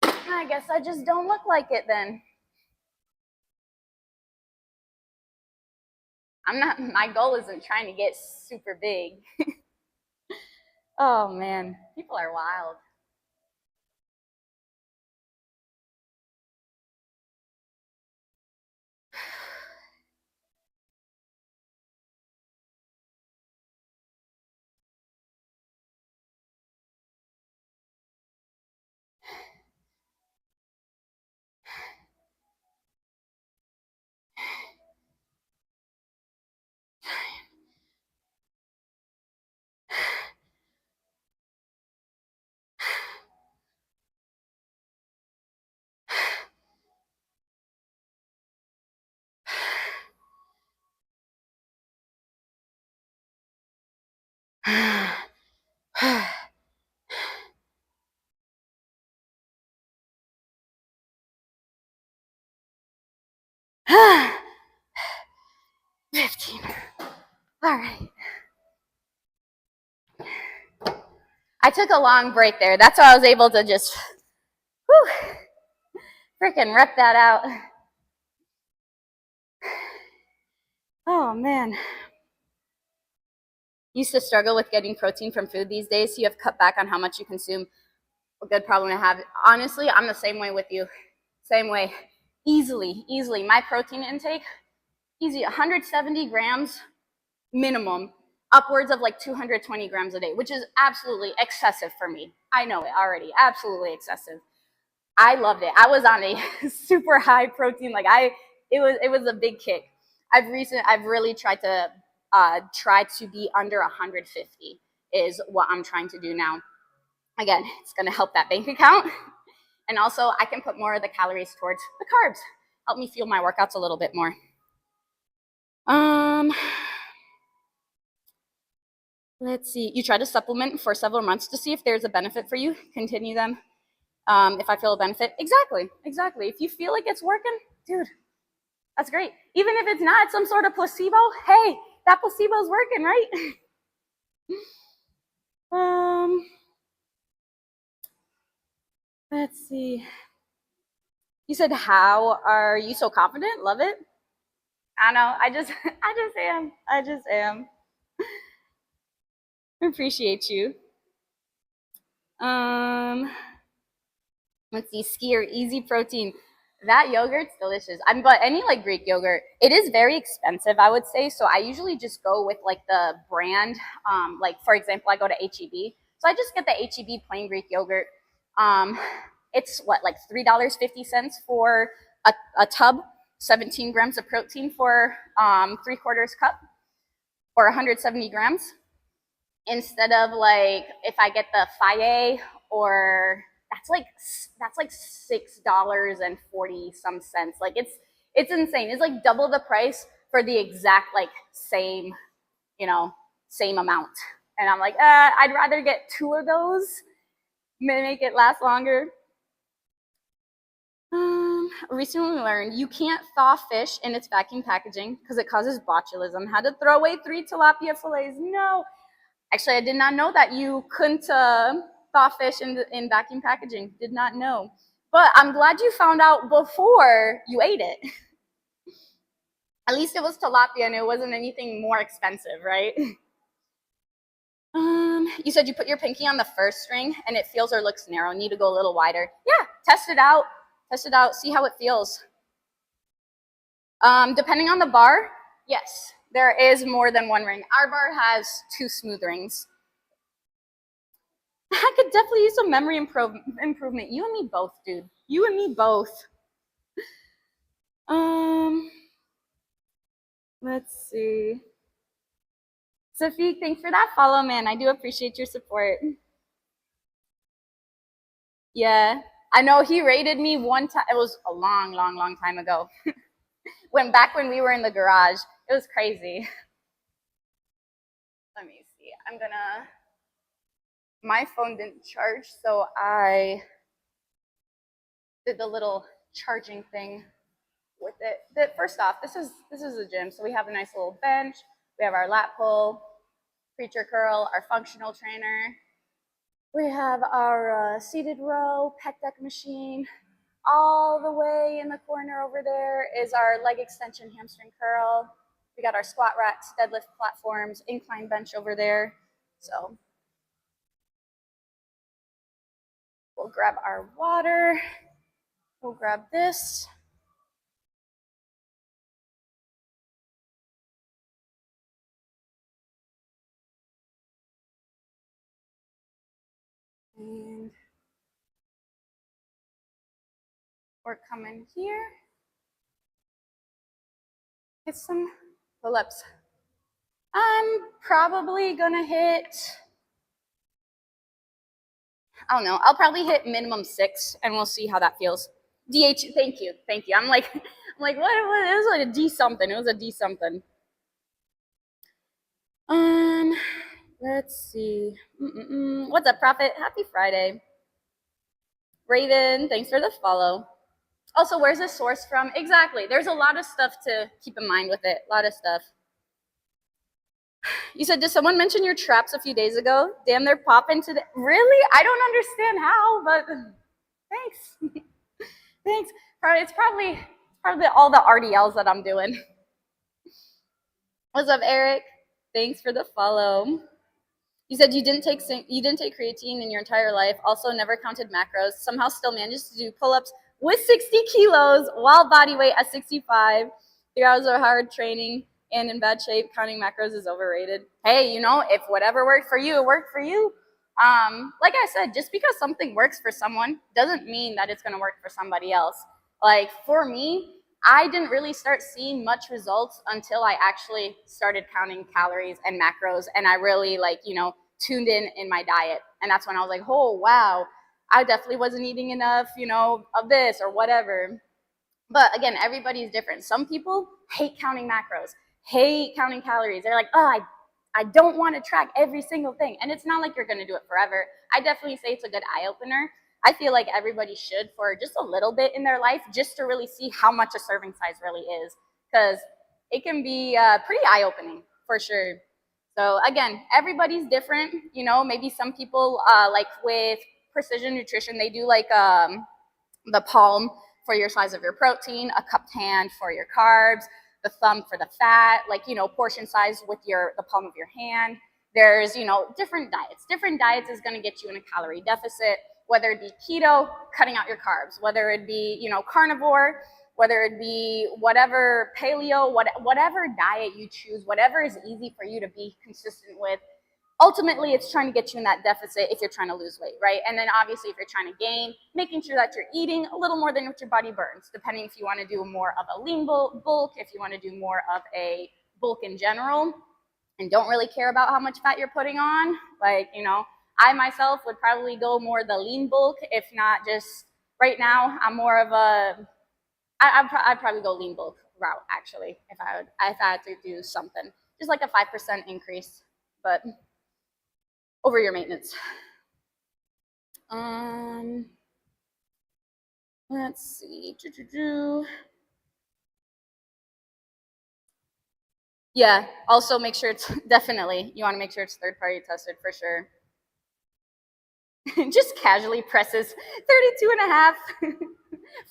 I guess I just don't look like it then. I'm not. My goal isn't trying to get super big. Oh man, people are wild. Fifteen. All right. I took a long break there. That's why I was able to just whew, freaking rep that out. Oh man. Used to struggle with getting protein from food these days, so you have cut back on how much you consume. A good problem to have. Honestly, I'm the same way with you. Same way. Easily. My protein intake, easy, 170 grams minimum, upwards of like 220 grams a day, which is absolutely excessive for me. I know it already, absolutely excessive. I loved it. I was on a super high protein, it was a big kick. I've really tried to try to be under 150 is what I'm trying to do now. Again, it's going to help that bank account, and also I can put more of the calories towards the carbs. Help me fuel my workouts a little bit more. Um, let's see. You try to supplement for several months to see if there's a benefit for you. Continue them. If I feel a benefit, exactly. If you feel like it's working, dude, that's great. Even if it's not some sort of placebo, hey, that placebo's working, right? um, let's see. You said, "How are you so confident?" Love it. I know. I just am. Appreciate you. Um, let's see. Skier, easy protein. That yogurt's delicious. But any like Greek yogurt, it is very expensive, I would say. So I usually just go with like the brand. Like for example, I go to HEB, so I just get the HEB plain Greek yogurt. Um, it's what, like $3.50 for a tub, 17 grams of protein for 3/4 cup or 170 grams. Instead of like if I get the Faye, or that's like $6.40 Like it's insane. It's like double the price for the exact like you know, same amount. And I'm like, I'd rather get two of those, make it last longer. Recently learned you can't thaw fish in its vacuum packaging because it causes botulism. Had to throw away 3 tilapia fillets. No, actually, I did not know that you couldn't thaw fish in vacuum packaging. Did not know. But I'm glad you found out before you ate it. At least it was tilapia and it wasn't anything more expensive, right? You said you put your pinky on the first string and it feels or looks narrow. Need to go a little wider. Yeah, test it out. Test it out. See how it feels. Depending on the bar, yes, there is more than one ring. Our bar has 2 smooth rings. I could definitely use some memory improvement. You and me both, dude. You and me both. Um, let's see. Sophie, thanks for that follow, man. I do appreciate your support. Yeah. I know he rated me one time. It was a long, long, long time ago. When we were in the garage. It was crazy. Let me see. My phone didn't charge, so I did the little charging thing with it. First off, this is a gym, so we have a nice little bench. We have our lat pull, preacher curl, our functional trainer. We have our seated row, pec deck machine. All the way in the corner over there is our leg extension hamstring curl. We got our squat racks, deadlift platforms, incline bench over there. So we'll grab our water. We'll grab this. And we're coming here. Hit some pull-ups. I'm probably gonna hit, I don't know, I'll probably hit minimum 6 and we'll see how that feels. DH, thank you. I'm like, what? It was like a D something. It was a D something. Let's see. What's up, Prophet? Happy Friday. Raven, thanks for the follow. Also, where's the source from? Exactly. There's a lot of stuff to keep in mind with it. A lot of stuff. You said, did someone mention your traps a few days ago? Damn, they're popping today. Really? I don't understand how, but thanks. Thanks. It's probably all the RDLs that I'm doing. What's up, Eric? Thanks for the follow. You said you didn't take creatine in your entire life. Also, never counted macros. Somehow, still managed to do pull-ups with 60 kilos while body weight at 65. 3 hours of hard training and in bad shape. Counting macros is overrated. Hey, if whatever worked for you, it worked for you. Like I said, just because something works for someone doesn't mean that it's going to work for somebody else. Like for me, I didn't really start seeing much results until I actually started counting calories and macros, and I really tuned in my diet. And that's when I was like, oh, wow, I definitely wasn't eating enough, of this or whatever. But again, everybody's different. Some people hate counting macros, hate counting calories. They're like, oh, I don't want to track every single thing. And it's not like you're going to do it forever. I definitely say it's a good eye opener. I feel like everybody should for just a little bit in their life, just to really see how much a serving size really is, because it can be pretty eye-opening for sure. So again, everybody's different. Maybe some people like with Precision Nutrition, they do like the palm for your size of your protein, a cupped hand for your carbs, the thumb for the fat, portion size with the palm of your hand. There's, different diets. Different diets is going to get you in a calorie deficit, whether it be keto, cutting out your carbs, whether it be, carnivore, whether it be whatever paleo, whatever diet you choose, whatever is easy for you to be consistent with. Ultimately, it's trying to get you in that deficit if you're trying to lose weight, right? And then obviously, if you're trying to gain, making sure that you're eating a little more than what your body burns, depending if you want to do more of a lean bulk, if you want to do more of a bulk in general, and don't really care about how much fat you're putting on. I myself would probably go more the lean bulk, if not just right now. I'm more of I'd probably go lean bulk route, actually, if I had to do something. Just like a 5% increase, but over your maintenance. Let's see. Yeah, also make sure it's definitely, you want to make sure it's third-party tested for sure. Just casually presses 32 and a half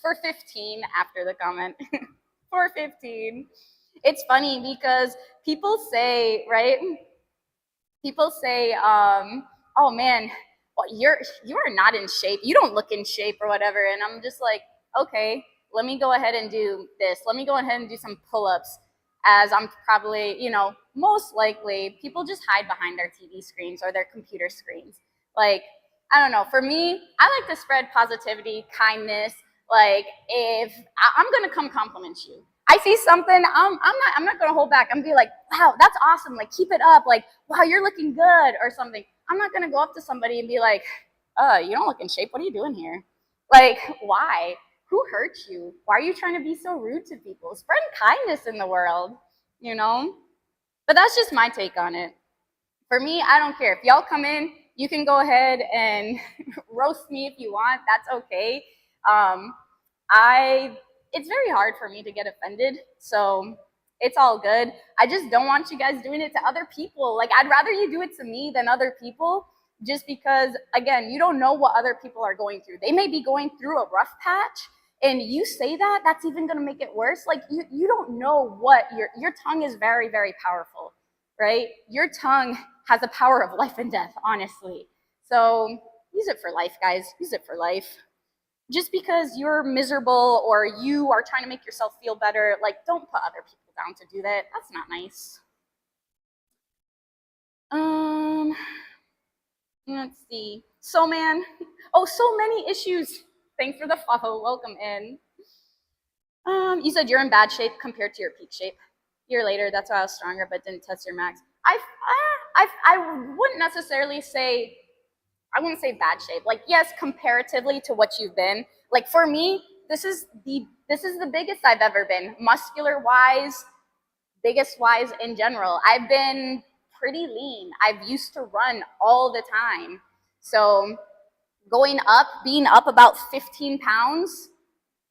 for 15 after the comment. For 15. It's funny because people say, right? People say, oh man, well, you are not in shape. You don't look in shape or whatever. And I'm just like, okay, let me go ahead and do this. Let me go ahead and do some pull-ups, as I'm probably, most likely people just hide behind their TV screens or their computer screens. Like, I don't know. For me, I like to spread positivity, kindness. Like, if I'm going to come compliment you, I see something, I'm not gonna hold back. I'm gonna be like, wow, that's awesome. Like, keep it up. Like, wow, you're looking good or something. I'm not gonna go up to somebody and be like, you don't look in shape. What are you doing here? Like, why? Who hurt you? Why are you trying to be so rude to people? Spread kindness in the world, you know? But that's just my take on it. For me, I don't care. If y'all come in, you can go ahead and roast me if you want. That's okay. Um, I it's very hard for me to get offended, so it's all good. I just don't want you guys doing it to other people. Like, I'd rather you do it to me than other people, just because again, you don't know what other people are going through. They may be going through a rough patch, and you say that, that's even going to make it worse. Like, you don't know what your tongue is very, very powerful, right? Your tongue has the power of life and death, honestly. So use it for life, guys. Use it for life. Just because you're miserable or you are trying to make yourself feel better, like, don't put other people down to do that. That's not nice. Um, let's see. So, man, oh, so many issues. Thanks for the follow. Welcome in. You said you're in bad shape compared to your peak shape. Year later, that's why I was stronger, but didn't test your max. I wouldn't necessarily say, I wouldn't say bad shape. Like, yes, comparatively to what you've been. Like, for me, this is the biggest I've ever been, muscular wise, biggest wise in general. I've been pretty lean. I've used to run all the time. So going up, being up about 15 pounds,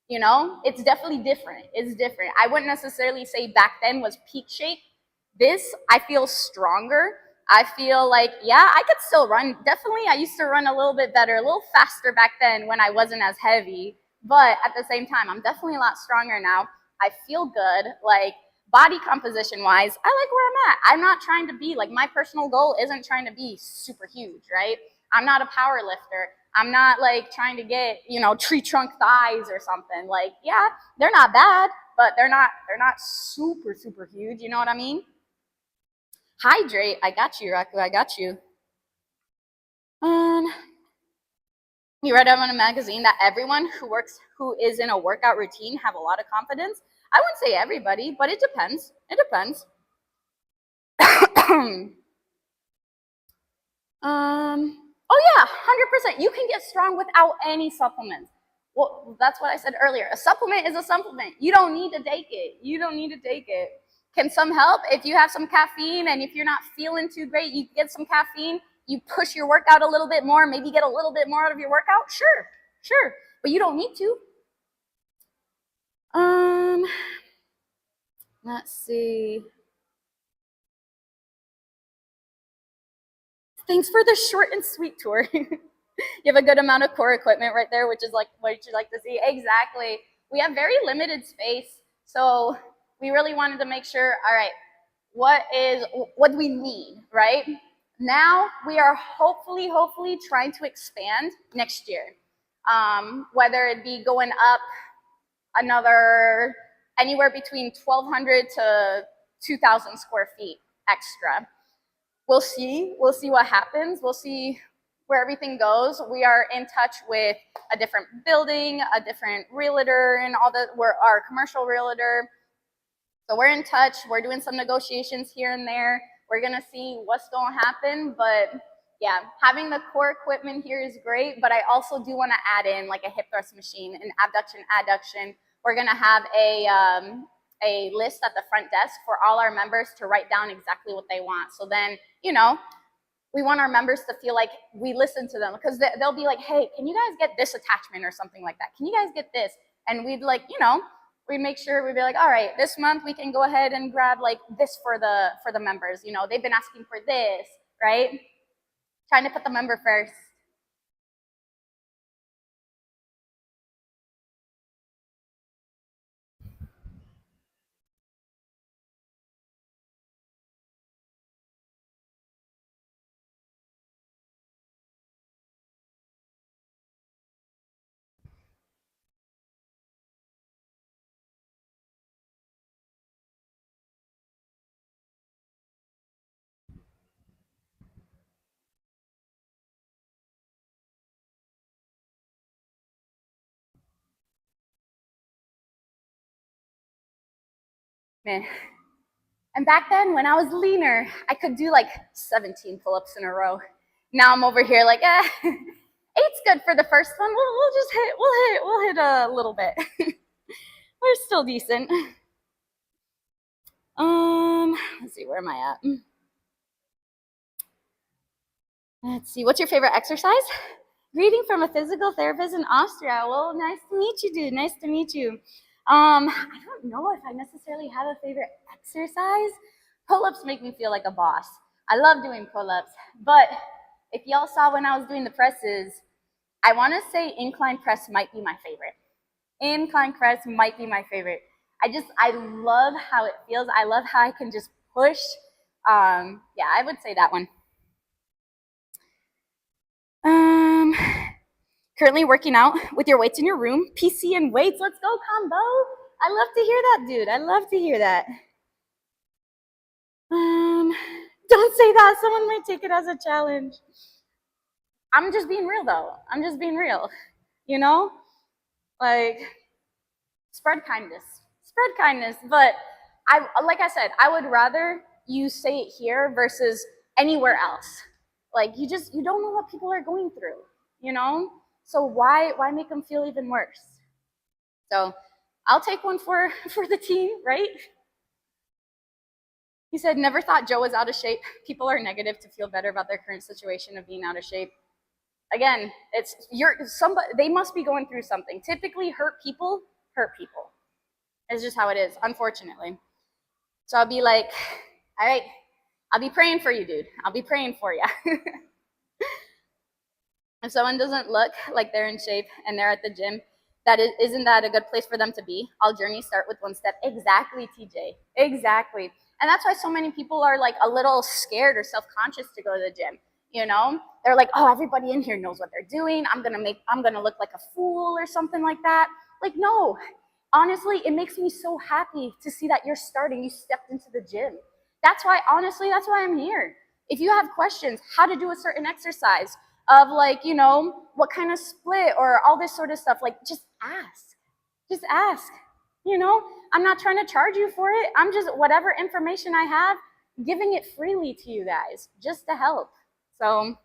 it's definitely different. It's different. I wouldn't necessarily say back then was peak shape. This, I feel stronger. I feel like, yeah, I could still run. Definitely, I used to run a little bit better, a little faster back then when I wasn't as heavy. But at the same time, I'm definitely a lot stronger now. I feel good. Like, body composition wise, I like where I'm at. I'm not trying to be, like, my personal goal isn't trying to be super huge, right? I'm not a power lifter. I'm not like trying to get, tree trunk thighs or something. Like, yeah, they're not bad, but they're not super, super huge. You know what I mean? Hydrate. I got you, Raku. I got you. Um, you read on a magazine that everyone who is in a workout routine have a lot of confidence. I wouldn't say everybody, but it depends. It depends. Oh yeah, 100%. You can get strong without any supplements. Well, that's what I said earlier. A supplement is a supplement. You don't need to take it. You don't need to take it. Can some help? If you have some caffeine and if you're not feeling too great, you get some caffeine, you push your workout a little bit more, maybe get a little bit more out of your workout. Sure, sure. But you don't need to. Um, let's see. Thanks for the short and sweet tour. You have a good amount of core equipment right there, which is like what you like to see. Exactly. We have very limited space, so we really wanted to make sure, all right, what do we need, right? Now we are hopefully trying to expand next year. Whether it be going up another anywhere between 1,200 to 2,000 square feet extra. We'll see. We'll see what happens. We'll see where everything goes. We are in touch with a different building, a different realtor, and we're our commercial realtor. So we're in touch. We're doing some negotiations here and there. We're gonna see what's gonna happen, but yeah, having the core equipment here is great. But I also do want to add in like a hip thrust machine, an abduction, adduction. We're gonna have a list at the front desk for all our members to write down exactly what they want. So then, we want our members to feel like we listen to them, because they'll be like, hey, can you guys get this attachment or something like that? Can you guys get this? And we'd like, we'd make sure we'd be like, all right, this month we can go ahead and grab like this for the members. They've been asking for this, right? Trying to put the member first. Man. And back then, when I was leaner, I could do like 17 pull-ups in a row. Now I'm over here like, eight's good for the first one. We'll hit a little bit. We're still decent. Let's see, where am I at? Let's see, what's your favorite exercise? Greeting from a physical therapist in Austria. Well, nice to meet you, dude. Nice to meet you. I don't know if I necessarily have a favorite exercise. Pull-ups make me feel like a boss. I love doing pull-ups, but if y'all saw when I was doing the presses, I want to say incline press might be my favorite. Incline press might be my favorite. I love how it feels. I love how I can just push. Yeah, I would say that one. Currently working out with your weights in your room. PC and weights. Let's go, combo. I love to hear that, dude. I love to hear that. Don't say that. Someone might take it as a challenge. I'm just being real, though. I'm just being real. You know? Like, spread kindness. Spread kindness. But like I said, I would rather you say it here versus anywhere else. Like, you don't know what people are going through, you know? So why make them feel even worse? So I'll take one for the team, right? He said, never thought Joe was out of shape. People are negative to feel better about their current situation of being out of shape. Again, they must be going through something. Typically hurt people. It's just how it is, unfortunately. So I'll be like, all right, I'll be praying for you, dude. I'll be praying for you. If someone doesn't look like they're in shape and they're at the gym, isn't that a good place for them to be? All journeys start with one step. Exactly, TJ. Exactly. And that's why so many people are like a little scared or self-conscious to go to the gym. You know, they're like, oh, everybody in here knows what they're doing. I'm gonna look like a fool or something like that. Like, no. Honestly, it makes me so happy to see that you're starting. You stepped into the gym. That's why I'm here. If you have questions, how to do a certain exercise, of like, you know, what kind of split or all this sort of stuff, like just ask, you know, I'm not trying to charge you for it. I'm just, whatever information I have, giving it freely to you guys just to help. So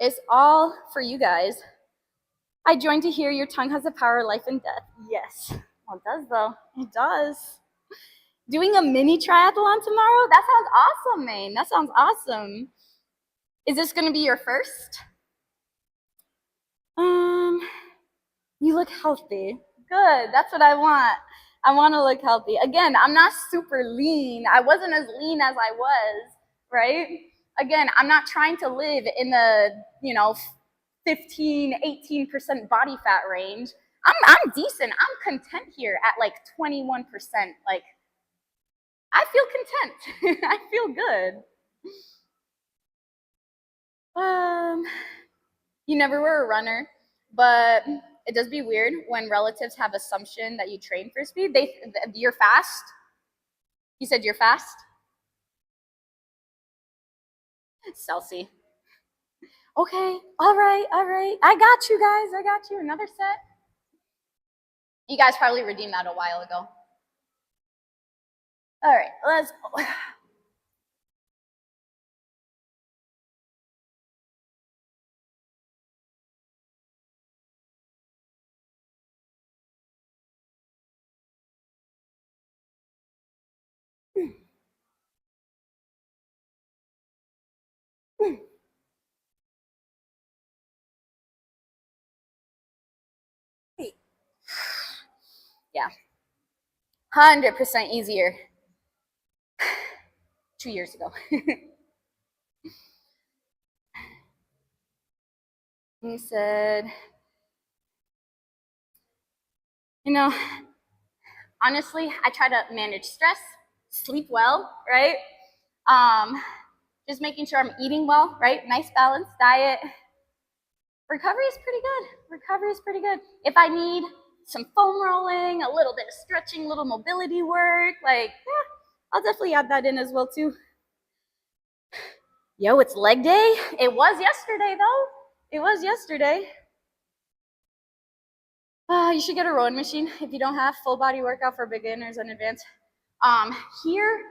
it's all for you guys. I joined to hear your tongue has the power of life and death. Yes. Well, it does though. It does. Doing a mini triathlon tomorrow? That sounds awesome, man. That sounds awesome. Is this going to be your first? You look healthy. Good. That's what I want. I want to look healthy. Again, I'm not super lean. I wasn't as lean as I was, right? Again, I'm not trying to live in the, 15, 18% body fat range. I'm decent. I'm content here at like 21%. Like, I feel content. I feel good. You never were a runner, but it does be weird when relatives have assumption that you train for speed. You're fast. You said you're fast. Celsi. Okay. All right. I got you guys. I got you. Another set. You guys probably redeemed that a while ago. All right. Let's go. Yeah. 100% easier 2 years ago. He said, honestly, I try to manage stress, sleep well, right? Just making sure I'm eating well, right? Nice balanced diet. Recovery is pretty good. If I need some foam rolling, a little bit of stretching, little mobility work, like, yeah, I'll definitely add that in as well too. Yo, it's leg day. It was yesterday though. It was yesterday. You should get a rowing machine if you don't have full body workout for beginners and advanced. Um, Here,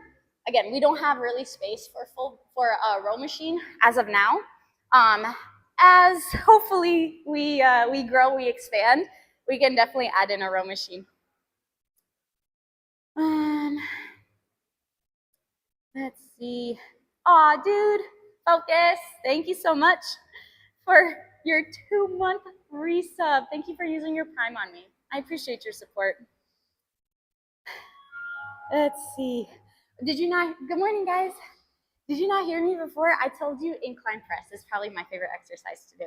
again, we don't have really space for a row machine as of now. As hopefully we grow, we expand, we can definitely add in a row machine. Um, let's see. Aw, dude, focus. Thank you so much for your 2-month resub. Thank you for using your Prime on me. I appreciate your support. Let's see. Did you not? Good morning, guys. Did you not hear me before? I told you incline press is probably my favorite exercise to do.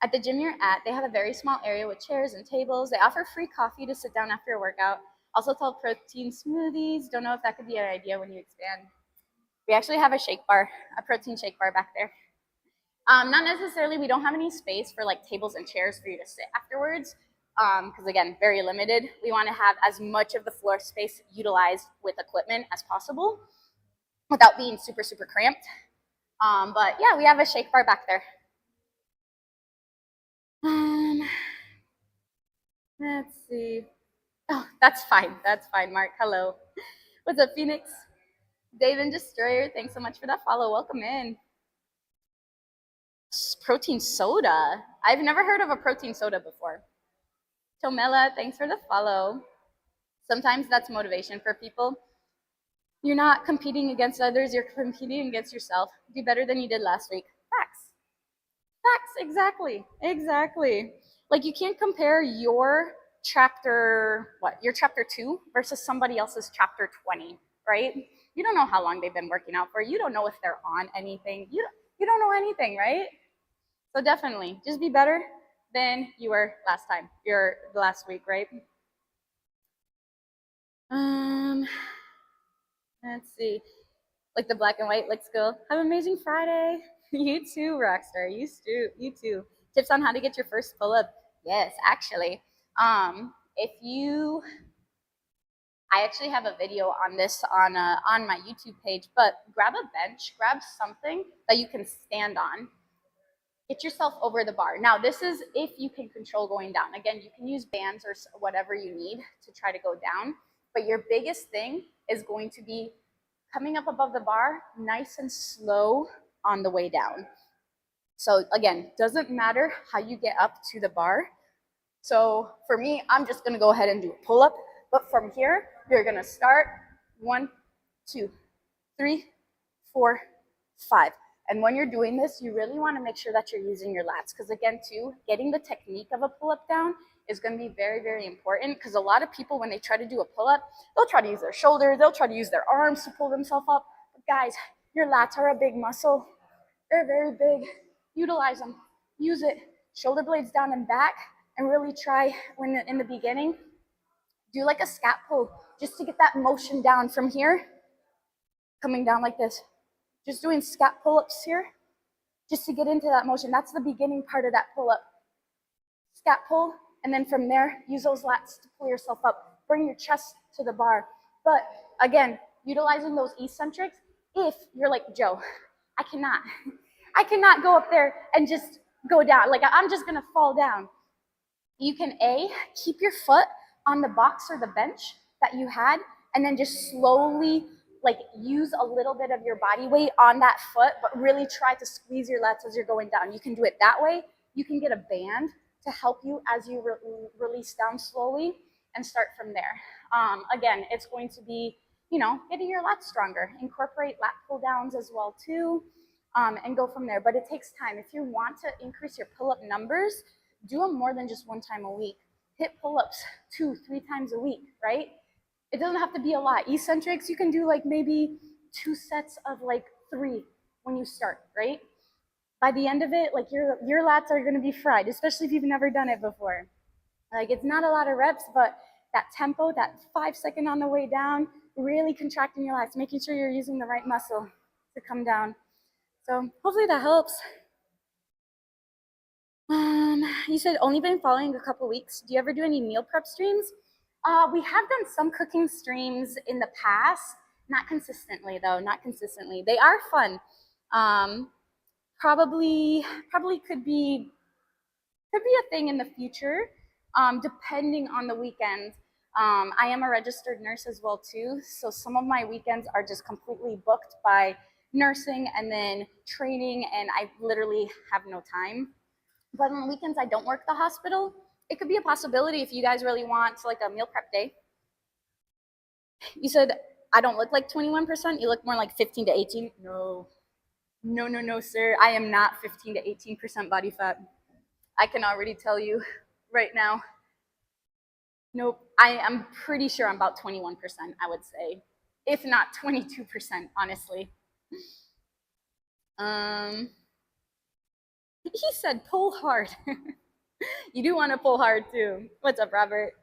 At the gym you're at, they have a very small area with chairs and tables. They offer free coffee to sit down after a workout. Also sell protein smoothies. Don't know if that could be an idea when you expand. We actually have a shake bar, a protein shake bar back there. Not necessarily, we don't have any space for like tables and chairs for you to sit afterwards. Because again, very limited. We want to have as much of the floor space utilized with equipment as possible without being super, super cramped. But yeah, we have a shake bar back there. Let's see. Oh, that's fine. That's fine, Mark. Hello. What's up, Phoenix? Dave and Destroyer, thanks so much for that follow. Welcome in. Protein soda. I've never heard of a protein soda before. Tomela, thanks for the follow. Sometimes that's motivation for people. You're not competing against others, you're competing against yourself. Do better than you did last week. Facts. Facts, exactly. Exactly. Like you can't compare your your chapter 2 versus somebody else's chapter 20, right? You don't know how long they've been working out for. You don't know if they're on anything. You don't know anything, right? So definitely, just be better than you were last time. Your last week, right? Let's see. Like the black and white looks cool. Have an amazing Friday. You too, Rockstar. You too. You too. Tips on how to get your first pull up. Yes, actually. If you, I actually have a video on this on my YouTube page. But grab a bench, grab something that you can stand on. Get yourself over the bar. Now, this is if you can control going down. Again, you can use bands or whatever you need to try to go down. But your biggest thing is going to be coming up above the bar, nice and slow on the way down. So again, doesn't matter how you get up to the bar. So for me, I'm just gonna go ahead and do a pull up. But from here, you're gonna start 1, 2, 3, 4, 5. And when you're doing this, you really want to make sure that you're using your lats. Because again, too, getting the technique of a pull-up down is going to be very, very important. Because a lot of people, when they try to do a pull-up, they'll try to use their shoulders, they'll try to use their arms to pull themselves up. But guys, your lats are a big muscle. They're very big. Utilize them. Use it. Shoulder blades down and back. And really try, when in the beginning, do like a scat pull, just to get that motion down from here, coming down like this. Just doing scat pull-ups here, just to get into that motion. That's the beginning part of that pull-up. Scat pull, and then from there, use those lats to pull yourself up. Bring your chest to the bar. But again, utilizing those eccentrics, if you're like, Joe, I cannot go up there and just go down. Like, I'm just gonna fall down. You can keep your foot on the box or the bench that you had, and then just slowly like use a little bit of your body weight on that foot, but really try to squeeze your lats as you're going down. You can do it that way. You can get a band to help you as you release down slowly and start from there. Again, it's going to be, getting your lats stronger. Incorporate lat pull downs as well too, and go from there. But it takes time. If you want to increase your pull-up numbers, do them more than just one time a week. Hit pull-ups 2, 3 times a week, right? It doesn't have to be a lot. Eccentrics, you can do like maybe 2 sets of like 3 when you start, right? By the end of it, like your lats are gonna be fried, especially if you've never done it before. Like it's not a lot of reps, but that tempo, that 5-second on the way down, really contracting your lats, making sure you're using the right muscle to come down. So hopefully that helps. You said only been following a couple weeks. Do you ever do any meal prep streams? We have done some cooking streams in the past, not consistently though, not consistently. They are fun. Probably could be a thing in the future, depending on the weekend. I am a registered nurse as well too, so some of my weekends are just completely booked by nursing and then training, and I literally have no time. But on weekends, I don't work the hospital. It could be a possibility if you guys really want like a meal prep day. You said I don't look like 21%. You look more like 15 to 18. No, no, no, no, sir. I am not 15 to 18% body fat. I can already tell you right now. Nope. I am pretty sure I'm about 21%, I would say. If not 22%, honestly. Um, he said pull hard. You do want to pull hard too. What's up, Robert?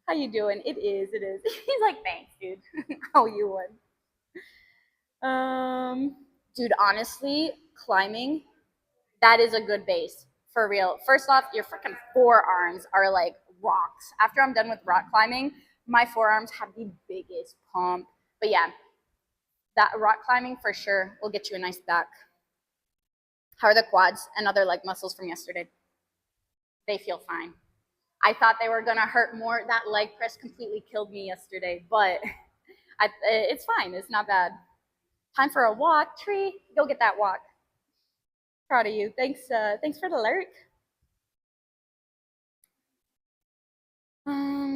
How you doing? It is, it is. He's like, thanks, dude. Oh, you would. Dude, honestly, climbing, that is a good base. For real. First off, your freaking forearms are like rocks. After I'm done with rock climbing, my forearms have the biggest pump. But yeah, that rock climbing for sure will get you a nice back. How are the quads and other leg muscles from yesterday? They feel fine. I thought they were gonna hurt more. That leg press completely killed me yesterday, but it's fine. It's not bad. Time for a walk, Tree. Go get that walk. Proud of you. Thanks for the lurk.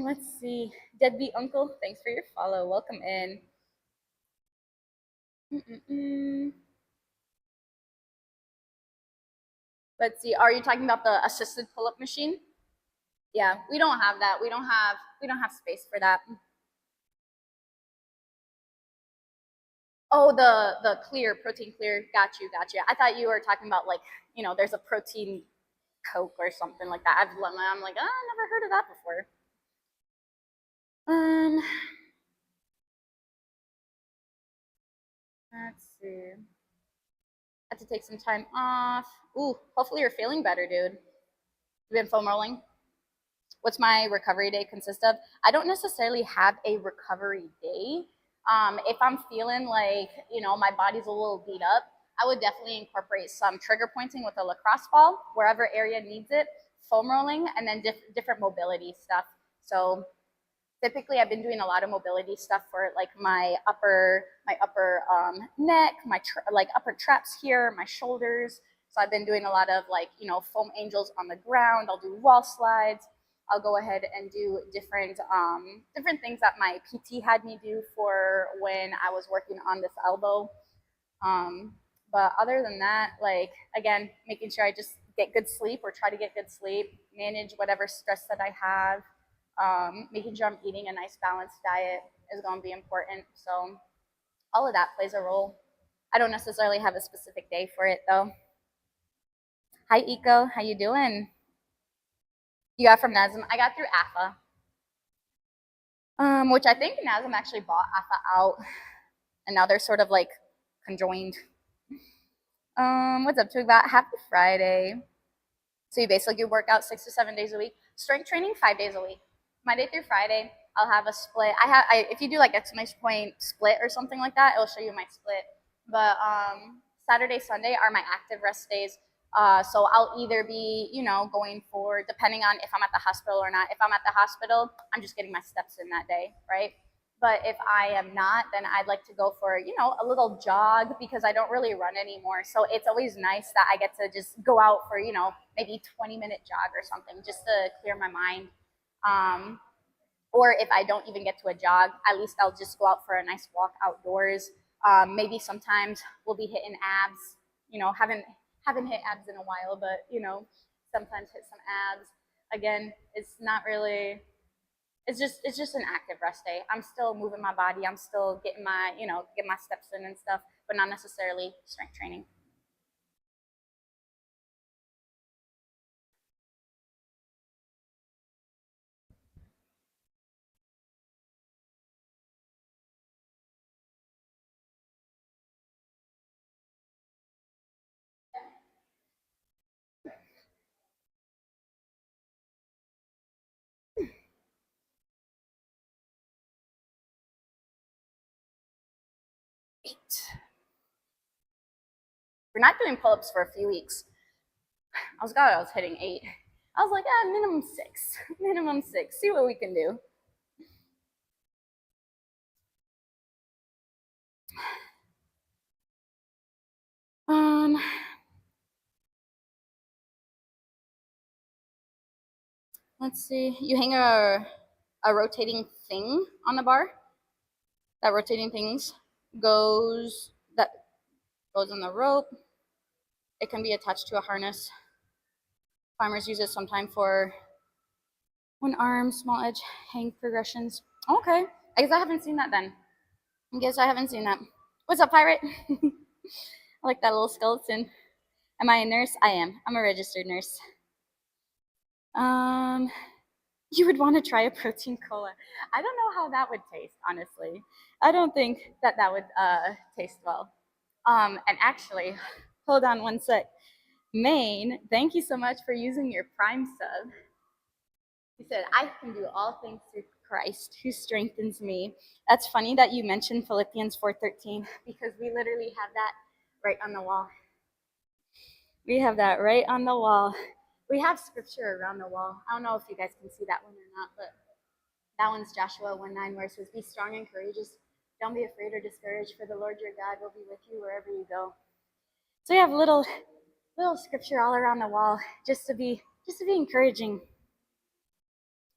Let's see. Deadbeat uncle, thanks for your follow. Welcome in. Mm-mm-mm. Let's see. Are you talking about the assisted pull-up machine? Yeah, we don't have that. We don't have space for that. Oh, the clear protein clear. Got you, got you. I thought you were talking about like there's a protein Coke or something like that. I'm like, oh, I never heard of that before. Um, let's see. I have to take some time off. Ooh, hopefully you're feeling better, dude. You been foam rolling? What's my recovery day consist of? I don't necessarily have a recovery day. If I'm feeling like, my body's a little beat up, I would definitely incorporate some trigger pointing with a lacrosse ball, wherever area needs it, foam rolling, and then different mobility stuff. So typically I've been doing a lot of mobility stuff for like my upper neck, like upper traps here, my shoulders. So I've been doing a lot of like, foam angels on the ground. I'll do wall slides. I'll go ahead and do different things that my PT had me do for when I was working on this elbow. Um, but other than that, like again, making sure I just get good sleep or try to get good sleep, manage whatever stress that I have. Making sure I'm eating a nice balanced diet is going to be important. So all of that plays a role. I don't necessarily have a specific day for it though. Hi Eco, how you doing? You got from Nazim? I got through AFA, which I think Nazim actually bought AFA out, and now they're sort of like conjoined. What's up, Tugbat? Happy Friday. So you basically work out 6 to 7 days a week. Strength training 5 days a week. Monday through Friday, I'll have a split. If you do like exclamation point split or something like that, it'll show you my split. But Saturday, Sunday are my active rest days. So I'll either be, going for, depending on if I'm at the hospital or not. If I'm at the hospital, I'm just getting my steps in that day, right? But if I am not, then I'd like to go for, a little jog because I don't really run anymore. So it's always nice that I get to just go out for, maybe 20-minute jog or something just to clear my mind. Or if I don't even get to a jog, at least I'll just go out for a nice walk outdoors. Maybe sometimes we'll be hitting abs. Haven't hit abs in a while, but sometimes hit some abs. Again, it's not really. It's just an active rest day. I'm still moving my body. I'm still getting my steps in and stuff, but not necessarily strength training. We're not doing pull-ups for a few weeks. I was hitting 8. I was like, minimum 6, minimum 6. See what we can do. Um, let's see. You hang a rotating thing on the bar. That rotating things goes that goes on the rope. It can be attached to a harness. Climbers use it sometimes for one arm, small edge, hang progressions. Okay. I guess I haven't seen that then. I guess I haven't seen that. What's up, pirate? I like that little skeleton. Am I a nurse? I am. I'm a registered nurse. Um, you would want to try a protein cola. I don't know how that would taste, honestly. I don't think that that would taste well. And actually, hold on one sec. Maine, thank you so much for using your Prime sub. He said, I can do all things through Christ who strengthens me. That's funny that you mentioned Philippians 4:13 because we literally have that right on the wall. We have that right on the wall. We have scripture around the wall. I don't know if you guys can see that one or not, but that one's Joshua 1:9 where it says, be strong and courageous. Don't be afraid or discouraged, for the Lord your God will be with you wherever you go. So we have little scripture all around the wall just to be encouraging.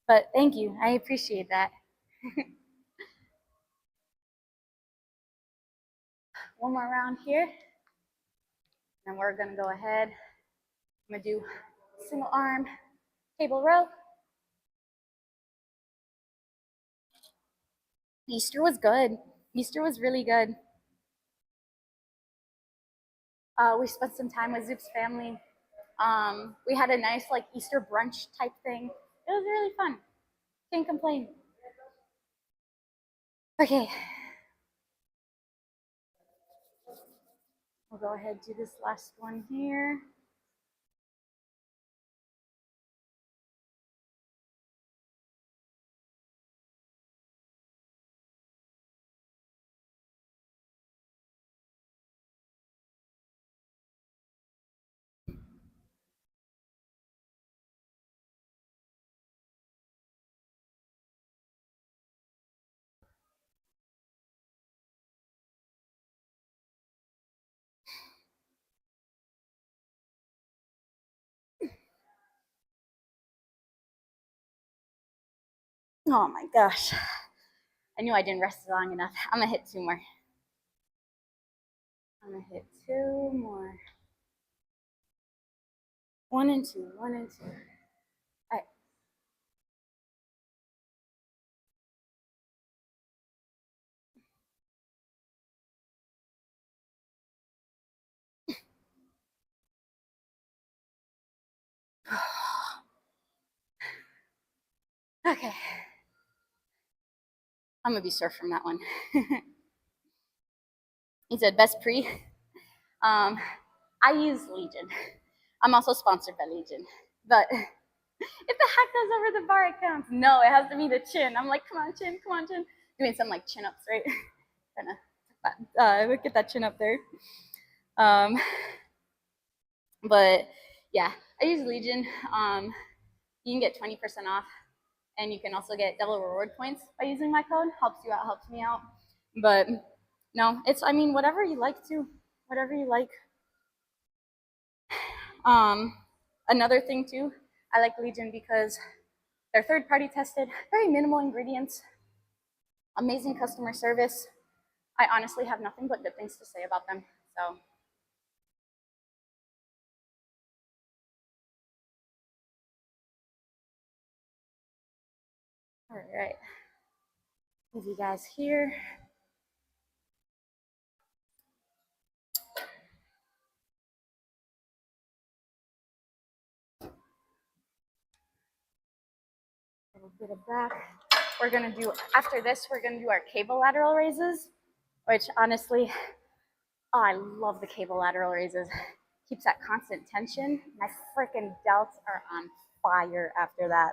But thank you. I appreciate that. One more round here. And we're gonna go ahead. I'm gonna do single arm cable row. Easter was good. Easter was really good. We spent some time with Zoop's family. We had a nice like Easter brunch type thing. It was really fun. Can't complain. Okay. We'll go ahead and do this last one here. Oh my gosh. I knew I didn't rest long enough. I'm gonna hit two more. I'm gonna hit two more. One and two, one and two. All right. Okay. I'm gonna be sore from that one. He said best pre. I use Legion. I'm also sponsored by Legion, but if the hack goes over the bar, it counts. No, it has to be the chin. I'm like, come on, chin, come on, chin. Doing some like chin ups, right? Trying to get that chin up there. But yeah, I use Legion. You can get 20% off, and you can also get double reward points by using my code. Helps you out, helps me out. But no, it's, I mean, whatever you like to, whatever you like. Another thing too, I like Legion because they're third party tested, very minimal ingredients, amazing customer service. I honestly have nothing but good things to say about them. So all right, move you guys here. A little bit of back. We're gonna do, after this, we're gonna do our cable lateral raises, which honestly, oh, I love the cable lateral raises. Keeps that constant tension. My freaking delts are on fire after that.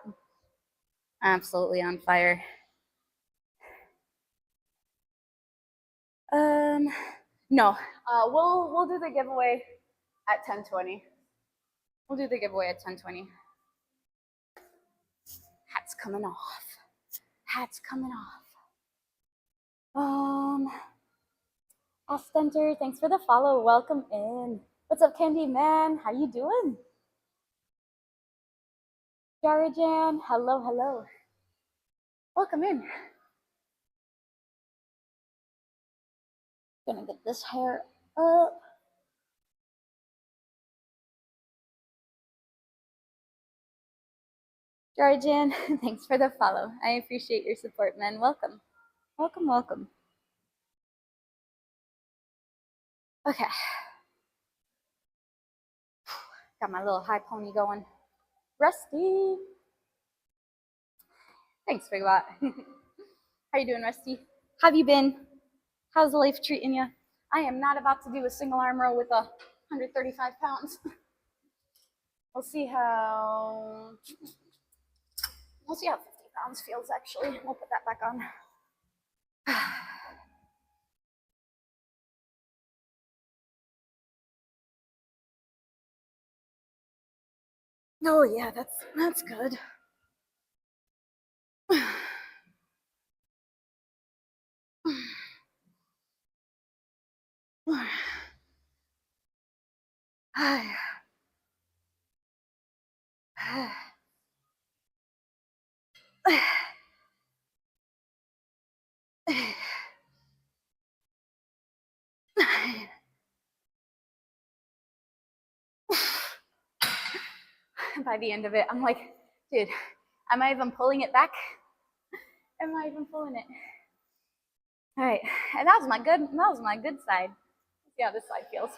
Absolutely on fire. No, we'll do the giveaway at 10:20. We'll do the giveaway at 10:20. Hat's coming off. Hat's coming off. Ostenter, thanks for the follow. Welcome in. What's up, Candy Man? How you doing? Jarajan, hello, hello. Welcome in. Gonna get this hair up. Jarajan, thanks for the follow. I appreciate your support, man. Welcome. Welcome, welcome. Okay. Got my little high pony going. Rusty. Thanks, Big Bot. How you doing, Rusty? How have you been? How's life treating you? I am not about to do a single arm row with 135 pounds. We'll see how 50 pounds feels actually. We'll put that back on. Oh yeah, that's good. By the end of it, I'm like, dude, am I even pulling it back? Am I even pulling it? All right, and that was my good side. Let's see how this side feels.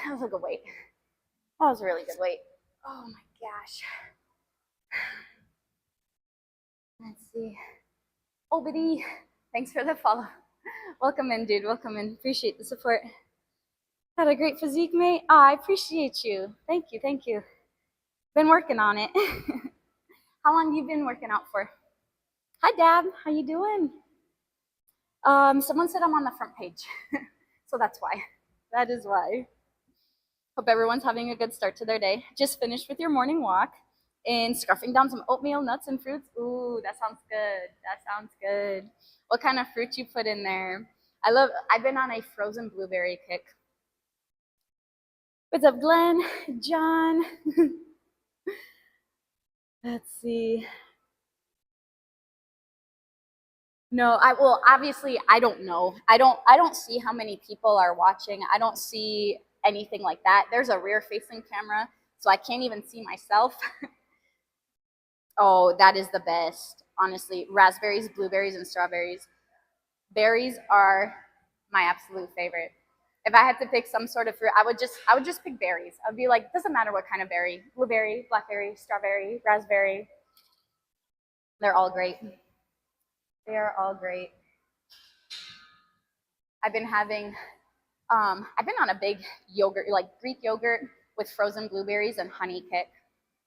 That was a good weight. That was a really good weight. Oh my gosh. Let's see. Obidi, thanks for the follow. Welcome in, dude. Welcome in. Appreciate the support. Had a great physique, mate. Oh, I appreciate you. Thank you. Thank you. Been working on it. How long you been working out for? Hi, Dad. How you doing? Someone said I'm on the front page, so that's why. That is why. Hope everyone's having a good start to their day. Just finished with your morning walk and scarfing down some oatmeal, nuts, and fruits. Ooh, that sounds good. That sounds good. What kind of fruit you put in there? I've been on a frozen blueberry kick. What's up, Glenn? John? Let's see. No, obviously I don't know. I don't see how many people are watching. I don't see anything like that. There's a rear facing camera, so I can't even see myself. Oh, that is the best. Honestly, raspberries, blueberries, and strawberries. Berries are my absolute favorite. If I had to pick some sort of fruit, I would just pick berries. I'd be like, doesn't matter what kind of berry. Blueberry, blackberry, strawberry, raspberry. They're all great. They are all great. I've been having I've been on a big yogurt, like Greek yogurt with frozen blueberries and honey kick.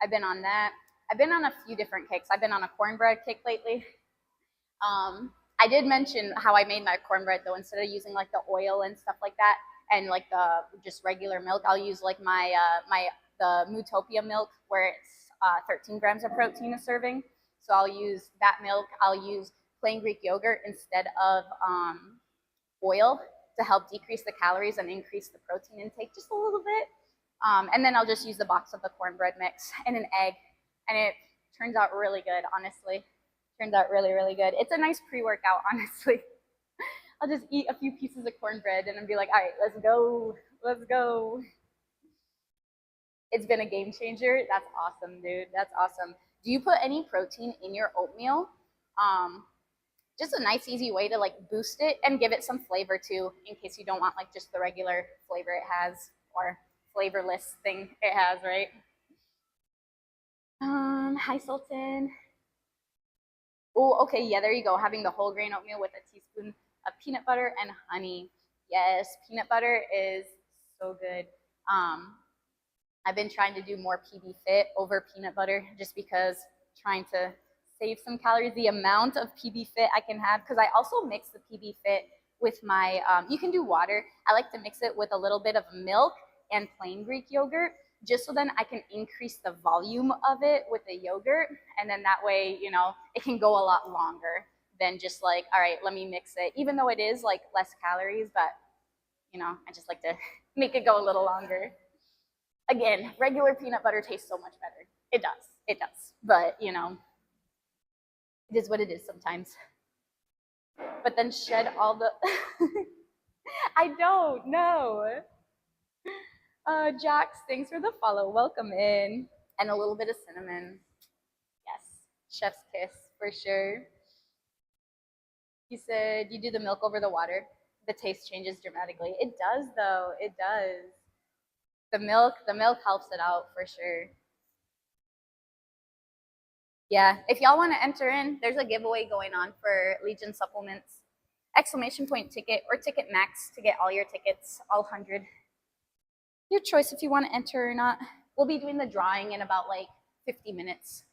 I've been on that. I've been on a few different cakes. I've been on a cornbread kick lately. I did mention how I made my cornbread though. Instead of using like the oil and stuff like that, and like the just regular milk, I'll use like the Mootopia milk where it's 13 grams of protein a serving. So I'll use that milk. I'll use plain Greek yogurt instead of oil to help decrease the calories and increase the protein intake just a little bit. And then I'll just use the box of the cornbread mix and an egg, and it turns out really good, honestly. Turns out really, really good. It's a nice pre-workout, honestly. I'll just eat a few pieces of cornbread and I'll be like, all right, let's go. Let's go. It's been a game changer. That's awesome, dude. That's awesome. Do you put any protein in your oatmeal? Just a nice, easy way to like boost it and give it some flavor too, in case you don't want like just the regular flavor it has or flavorless thing it has, right? Hi, Sultan. Oh, okay, yeah, there you go. Having the whole grain oatmeal with a teaspoon of peanut butter and honey. Yes, peanut butter is so good. Um, I've been trying to do more PB Fit over peanut butter just because trying to save some calories, the amount of PB Fit I can have, because I also mix the PB Fit with my, you can do water. I like to mix it with a little bit of milk and plain Greek yogurt, just so then I can increase the volume of it with the yogurt. And then that way, it can go a lot longer than just like, all right, let me mix it. Even though it is like less calories, but I just like to make it go a little longer. Again, regular peanut butter tastes so much better. It does. It does. But, it is what it is sometimes. But then shed all the. I don't know. Jax, thanks for the follow. Welcome in. And a little bit of cinnamon. Yes. Chef's kiss for sure. You said you do the milk over the water. The taste changes dramatically. It does, though. It does. The milk helps it out for sure. Yeah, if y'all want to enter in, there's a giveaway going on for Legion supplements. Exclamation point ticket or ticket max to get all your tickets, all 100. Your choice if you want to enter or not. We'll be doing the drawing in about like 50 minutes.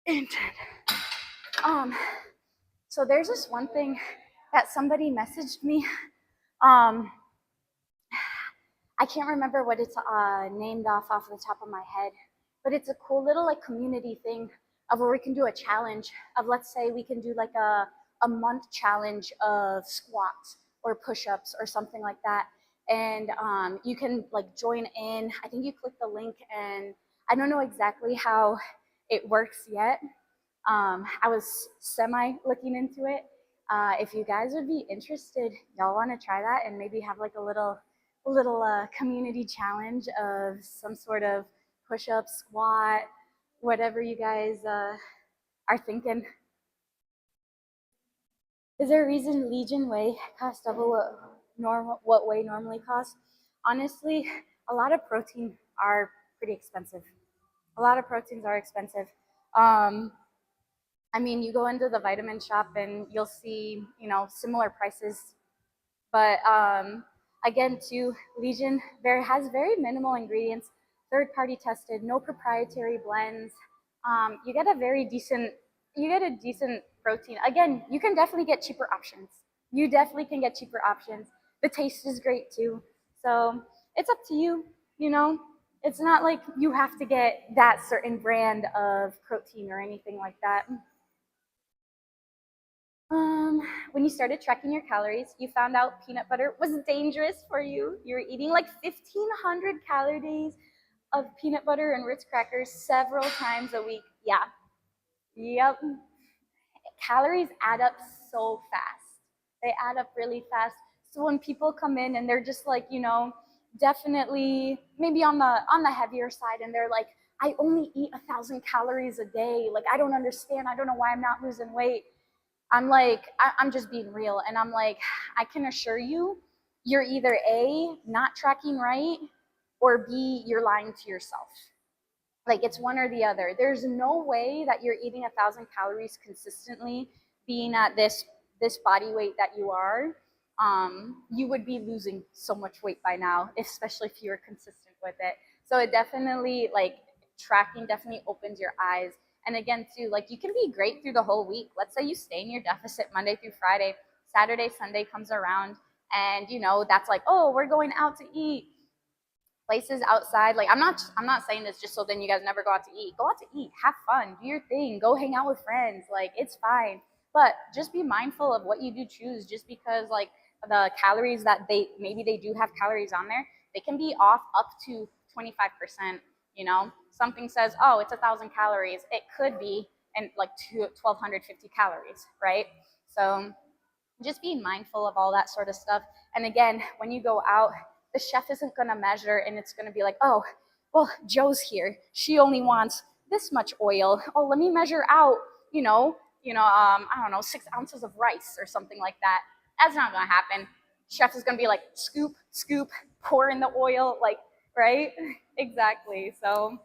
And so there's this one thing that somebody messaged me. I can't remember what it's named off the top of my head, but it's a cool little like community thing of where we can do a challenge of, let's say we can do like a month challenge of squats or push-ups or something like that. And you can like join in. I think you click the link, and I don't know exactly how it works yet. I was semi looking into it. If you guys would be interested, y'all want to try that and maybe have like a little community challenge of some sort of push-up, squat, whatever you guys are thinking. Is there a reason Legion Whey costs double what whey normally costs? Honestly, a lot of protein are pretty expensive. A lot of proteins are expensive. Um, I mean, you go into the vitamin shop and you'll see, similar prices. But again, too, Legion has very minimal ingredients, third-party tested, no proprietary blends. You get a decent protein. Again, you can definitely get cheaper options. You definitely can get cheaper options. The taste is great too. So it's up to you. You know, it's not like you have to get that certain brand of protein or anything like that. When you started tracking your calories, you found out peanut butter was dangerous for you. You were eating like 1,500 calories of peanut butter and Ritz crackers several times a week. Yeah. Yep. Calories add up so fast. They add up really fast. So when people come in and they're just like, definitely maybe on the heavier side, and they're like, I only eat 1,000 calories a day. Like, I don't understand. I don't know why I'm not losing weight. I'm like, I'm just being real. And I'm like, I can assure you, you're either A, not tracking right, or B, you're lying to yourself. Like, it's one or the other. There's no way that you're eating 1,000 calories consistently, being at this body weight that you are. You would be losing so much weight by now, especially if you're consistent with it. So it definitely, like, tracking definitely opens your eyes. And again, too, like you can be great through the whole week. Let's say you stay in your deficit Monday through Friday, Saturday, Sunday comes around, and that's like, oh, we're going out to eat. Places outside, like I'm not saying this just so then you guys never go out to eat. Go out to eat, have fun, do your thing, go hang out with friends. Like it's fine, but just be mindful of what you do choose. Just because like the calories that they do have calories on there, they can be off up to 25%. Something says, oh, it's 1,000 calories, it could be and like 1,250 calories, right? So just being mindful of all that sort of stuff. And again, when you go out, the chef isn't going to measure and it's going to be like, oh, well, Joe's here, she only wants this much oil, oh, let me measure out, I don't know, 6 ounces of rice or something like that. That's not going to happen. Chef is going to be like, scoop, scoop, pour in the oil, like, right? Exactly. So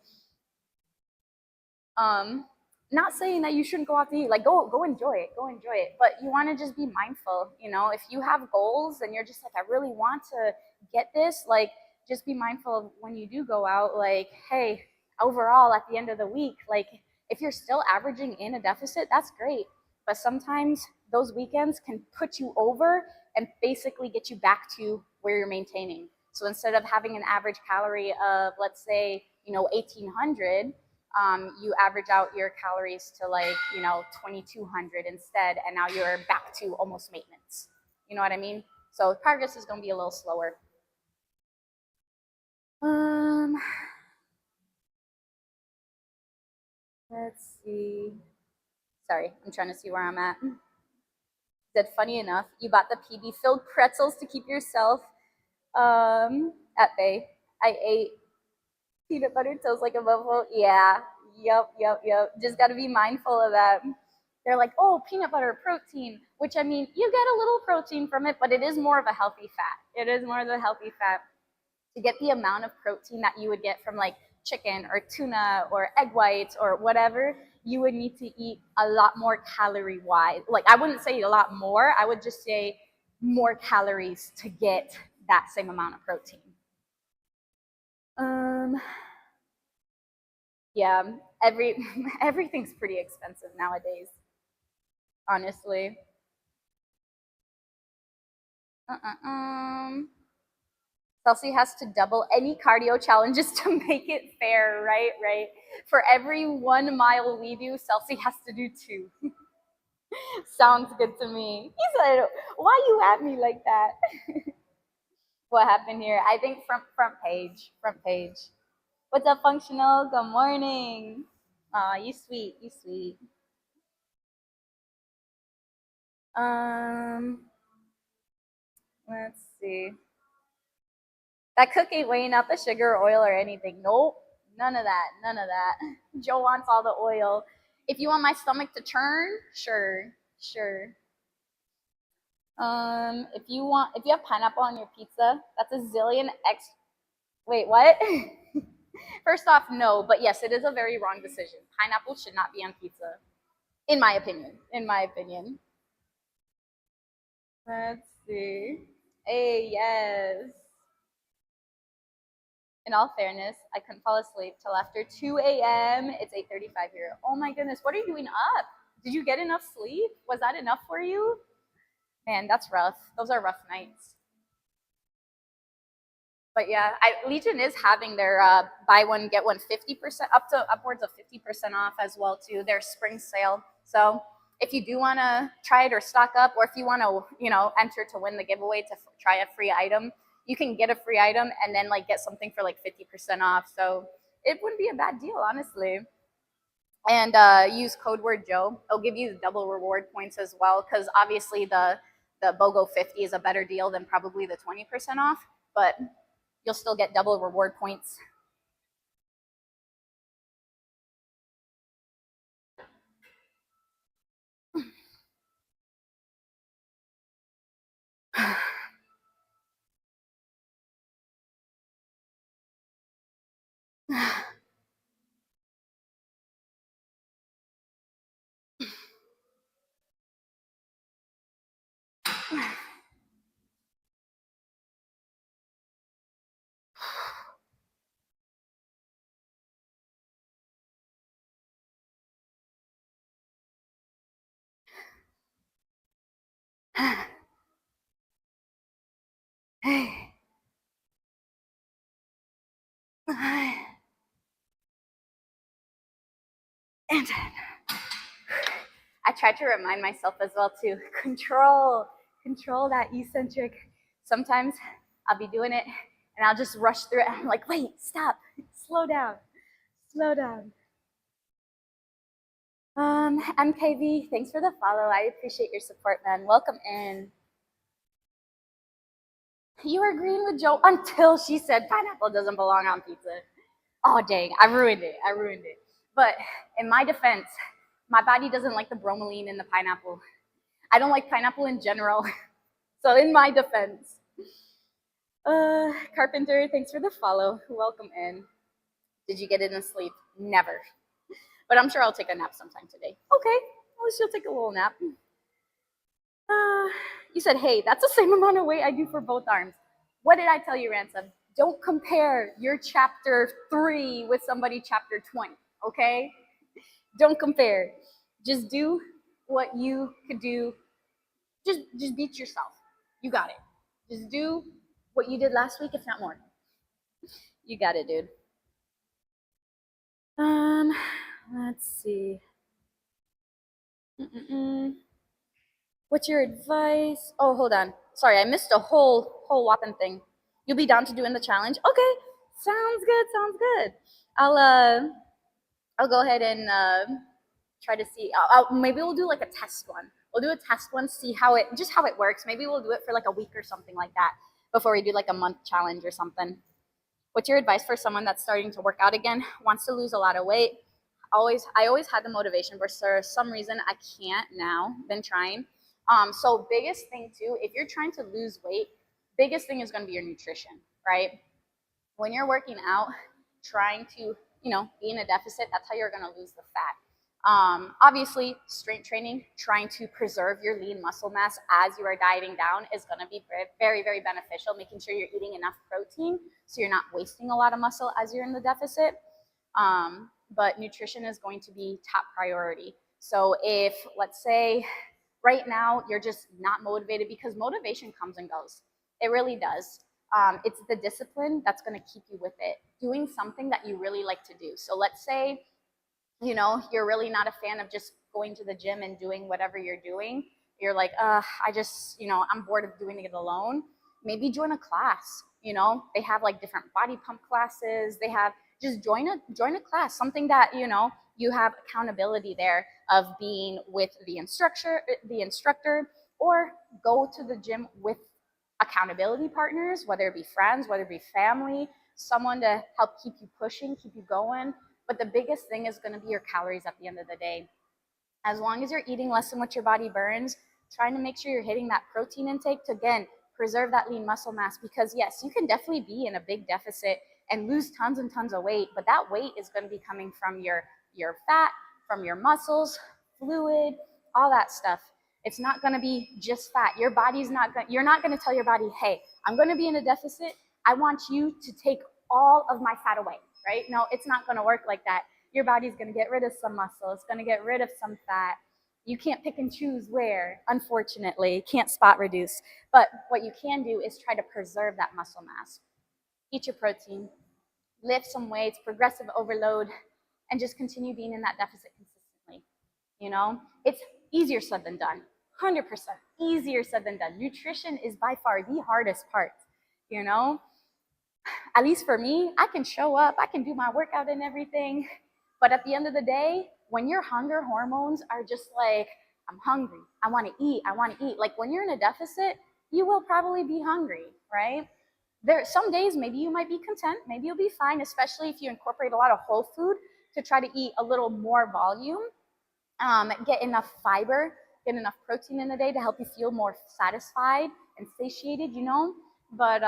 um not saying that you shouldn't go out to eat. Like go enjoy it, but you want to just be mindful. If you have goals and you're just like, I really want to get this, like just be mindful of when you do go out, like, hey, overall at the end of the week, like if you're still averaging in a deficit, that's great, but sometimes those weekends can put you over and basically get you back to where you're maintaining. So instead of having an average calorie of, let's say, 1800, you average out your calories to like 2200 instead, and now you're back to almost maintenance. You know what I mean? So progress is going to be a little slower. Let's see. Sorry, I'm trying to see where I'm at. Said, funny enough, you bought the PB filled pretzels to keep yourself at bay. I ate peanut butter toast like a buffalo. Yeah. Yep. Just got to be mindful of that. They're like, oh, peanut butter protein, which I mean, you get a little protein from it, but it is more of a healthy fat. It is more of a healthy fat. To get the amount of protein that you would get from like chicken or tuna or egg whites or whatever, you would need to eat a lot more calorie wise. Like I wouldn't say a lot more, I would just say more calories to get that same amount of protein. Yeah, everything's pretty expensive nowadays, honestly. Chelsea has to double any cardio challenges to make it fair, right? Right. For every 1 mile we do, Chelsea has to do 2. Sounds good to me. He said, "Why you at me like that?" What happened here? I think front page. Front page. What's up, functional? Good morning. Aw, you sweet. You sweet. Um, let's see. That cook ain't weighing out the sugar or oil or anything. Nope. None of that. None of that. Joe wants all the oil. If you want my stomach to churn, sure. Sure. If you have pineapple on your pizza, that's a zillion X. Wait, what? First off, no, but yes, it is a very wrong decision. Pineapple should not be on pizza, in my opinion. In my opinion. Let's see. Hey, yes. In all fairness, I couldn't fall asleep till after 2 a.m. It's 8:35 here. Oh my goodness, what are you doing up? Did you get enough sleep? Was that enough for you? Man, that's rough. Those are rough nights. But yeah, Legion is having their buy one get one 50% up to upwards of 50% off as well too. Their spring sale. So if you do want to try it or stock up, or if you want to enter to win the giveaway to try a free item, you can get a free item and then like get something for like 50% off. So it wouldn't be a bad deal, honestly. And use code word Joe. It'll give you double reward points as well, because obviously the BOGO 50 is a better deal than probably the 20% off, but you'll still get double reward points. And I try to remind myself as well to control that eccentric. Sometimes I'll be doing it and I'll just rush through it. I'm like, wait, stop, slow down, slow down. MKV, thanks for the follow. I appreciate your support, man. Welcome in. You were agreeing with Joe until she said pineapple doesn't belong on pizza. Oh, dang, I ruined it. I ruined it. But in my defense, my body doesn't like the bromelain in the pineapple. I don't like pineapple in general. So in my defense, Carpenter, thanks for the follow. Welcome in. Did you get in a sleep? Never. But I'm sure I'll take a nap sometime today. Okay, well, she'll take a little nap. You said, hey, that's the same amount of weight I do for both arms. What did I tell you, Ransom? Don't compare your chapter 3 with somebody chapter 20, okay? Don't compare. Just do what you could do. Just beat yourself. You got it. Just do what you did last week, if not more. You got it, dude. Let's see. What's your advice? Oh, hold on. Sorry, I missed a whole whopping thing. You'll be down to doing the challenge? Okay, sounds good. Sounds good. I'll go ahead and try to see. Maybe we'll do like a test one. We'll do a test one, see how it works. Maybe we'll do it for like a week or something like that before we do like a month challenge or something. What's your advice for someone that's starting to work out again, wants to lose a lot of weight? I always had the motivation, but for some reason I can't now. Been trying. So biggest thing too, if you're trying to lose weight, biggest thing is going to be your nutrition, right? When you're working out, trying to, be in a deficit, that's how you're going to lose the fat. Obviously, strength training, trying to preserve your lean muscle mass as you are dieting down is going to be very, very beneficial, making sure you're eating enough protein so you're not wasting a lot of muscle as you're in the deficit. But nutrition is going to be top priority. So if, let's say, right now you're just not motivated, because motivation comes and goes. It really does. It's the discipline that's going to keep you with it. Doing something that you really like to do. So let's say, you're really not a fan of just going to the gym and doing whatever you're doing. You're like, I'm bored of doing it alone. Maybe join a class. They have like different body pump classes. They have, just join a class, something that, you have accountability there of being with the instructor, or go to the gym with accountability partners, whether it be friends, whether it be family, someone to help keep you pushing, keep you going. But the biggest thing is going to be your calories at the end of the day. As long as you're eating less than what your body burns, trying to make sure you're hitting that protein intake to, again, preserve that lean muscle mass. Because yes, you can definitely be in a big deficit and lose tons and tons of weight, but that weight is going to be coming from your fat, from your muscles, fluid, all that stuff. It's not going to be just fat. Your body's not going, you're not going to tell your body, hey, I'm going to be in a deficit. I want you to take all of my fat away, right? No, it's not going to work like that. Your body's going to get rid of some muscle. It's going to get rid of some fat. You can't pick and choose where, unfortunately. Can't spot reduce. But what you can do is try to preserve that muscle mass. Eat your protein, lift some weights, progressive overload, and just continue being in that deficit consistently. It's easier said than done. 100% easier said than done. Nutrition is by far the hardest part. At least for me, I can show up, I can do my workout and everything. But at the end of the day, when your hunger hormones are just like, I'm hungry, I want to eat. Like when you're in a deficit, you will probably be hungry, right? Some days maybe you might be content, maybe you'll be fine, especially if you incorporate a lot of whole food to try to eat a little more volume, get enough fiber, get enough protein in the day to help you feel more satisfied and satiated, But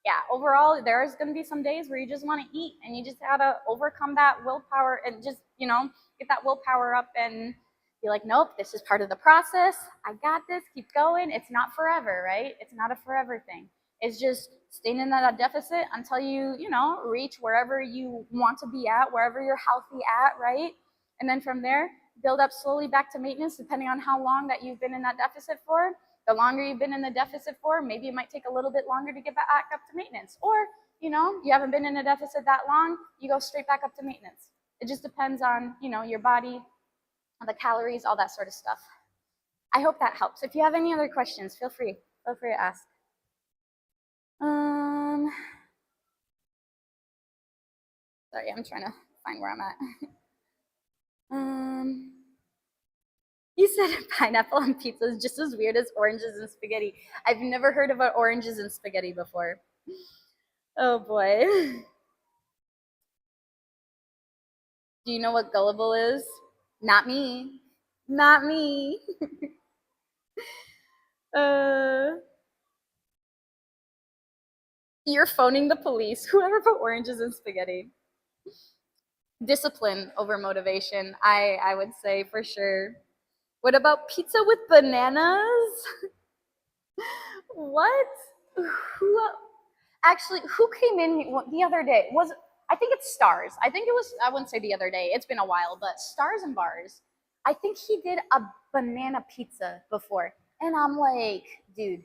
yeah, overall, there's going to be some days where you just want to eat and you just got to overcome that willpower and just, get that willpower up and be like, nope, this is part of the process. I got this. Keep going. It's not forever, right? It's not a forever thing. It's just staying in that deficit until you, reach wherever you want to be at, wherever you're healthy at, right? And then from there, build up slowly back to maintenance depending on how long that you've been in that deficit for. The longer you've been in the deficit for, maybe it might take a little bit longer to get back up to maintenance. Or, you haven't been in a deficit that long, you go straight back up to maintenance. It just depends on, your body, the calories, all that sort of stuff. I hope that helps. If you have any other questions, feel free to ask. Sorry, I'm trying to find where I'm at. You said pineapple on pizza is just as weird as oranges and spaghetti. I've never heard about oranges and spaghetti before. Oh boy. Do you know what gullible is? Not me. Not me. You're phoning the police. Whoever put oranges in spaghetti. Discipline over motivation, I would say for sure. What about pizza with bananas? What? Who came in the other day? I think it's Stars. I wouldn't say the other day. It's been a while, but Stars and Bars. I think he did a banana pizza before. And I'm like, dude,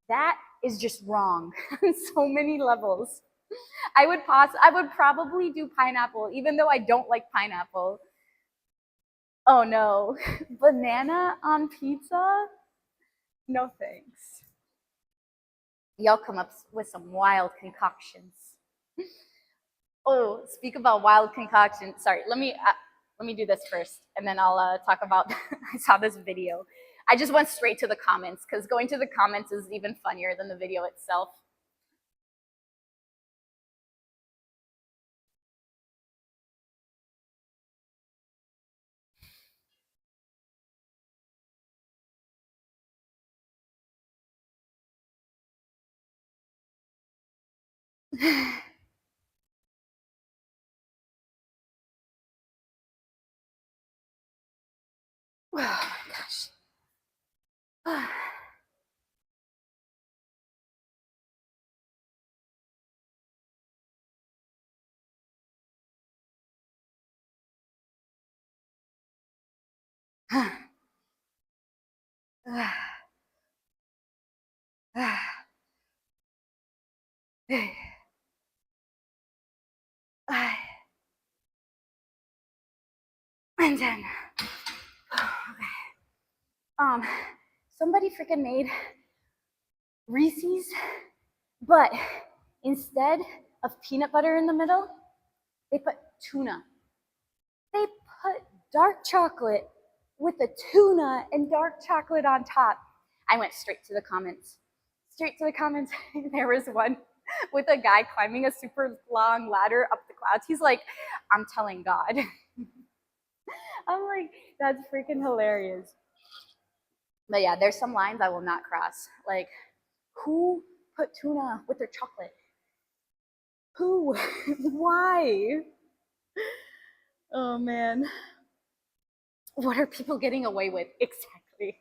that is just wrong on so many levels. I would probably do pineapple, even though I don't like pineapple. Oh no, banana on pizza? No thanks. Y'all come up with some wild concoctions. Oh, speak about wild concoctions. Sorry, let me do this first, and then I'll talk about. I saw this video. I just went straight to the comments because going to the comments is even funnier than the video itself. Oh, gosh. And then, okay. Somebody freaking made Reese's, but instead of peanut butter in the middle, they put tuna. They put dark chocolate with the tuna and dark chocolate on top. I went straight to the comments. There was one with a guy climbing a super long ladder up the clouds. He's like, I'm telling God. I'm like, that's freaking hilarious. But yeah, there's some lines I will not cross. Like, who put tuna with their chocolate? Who? Why? Oh man. What are people getting away with? Exactly.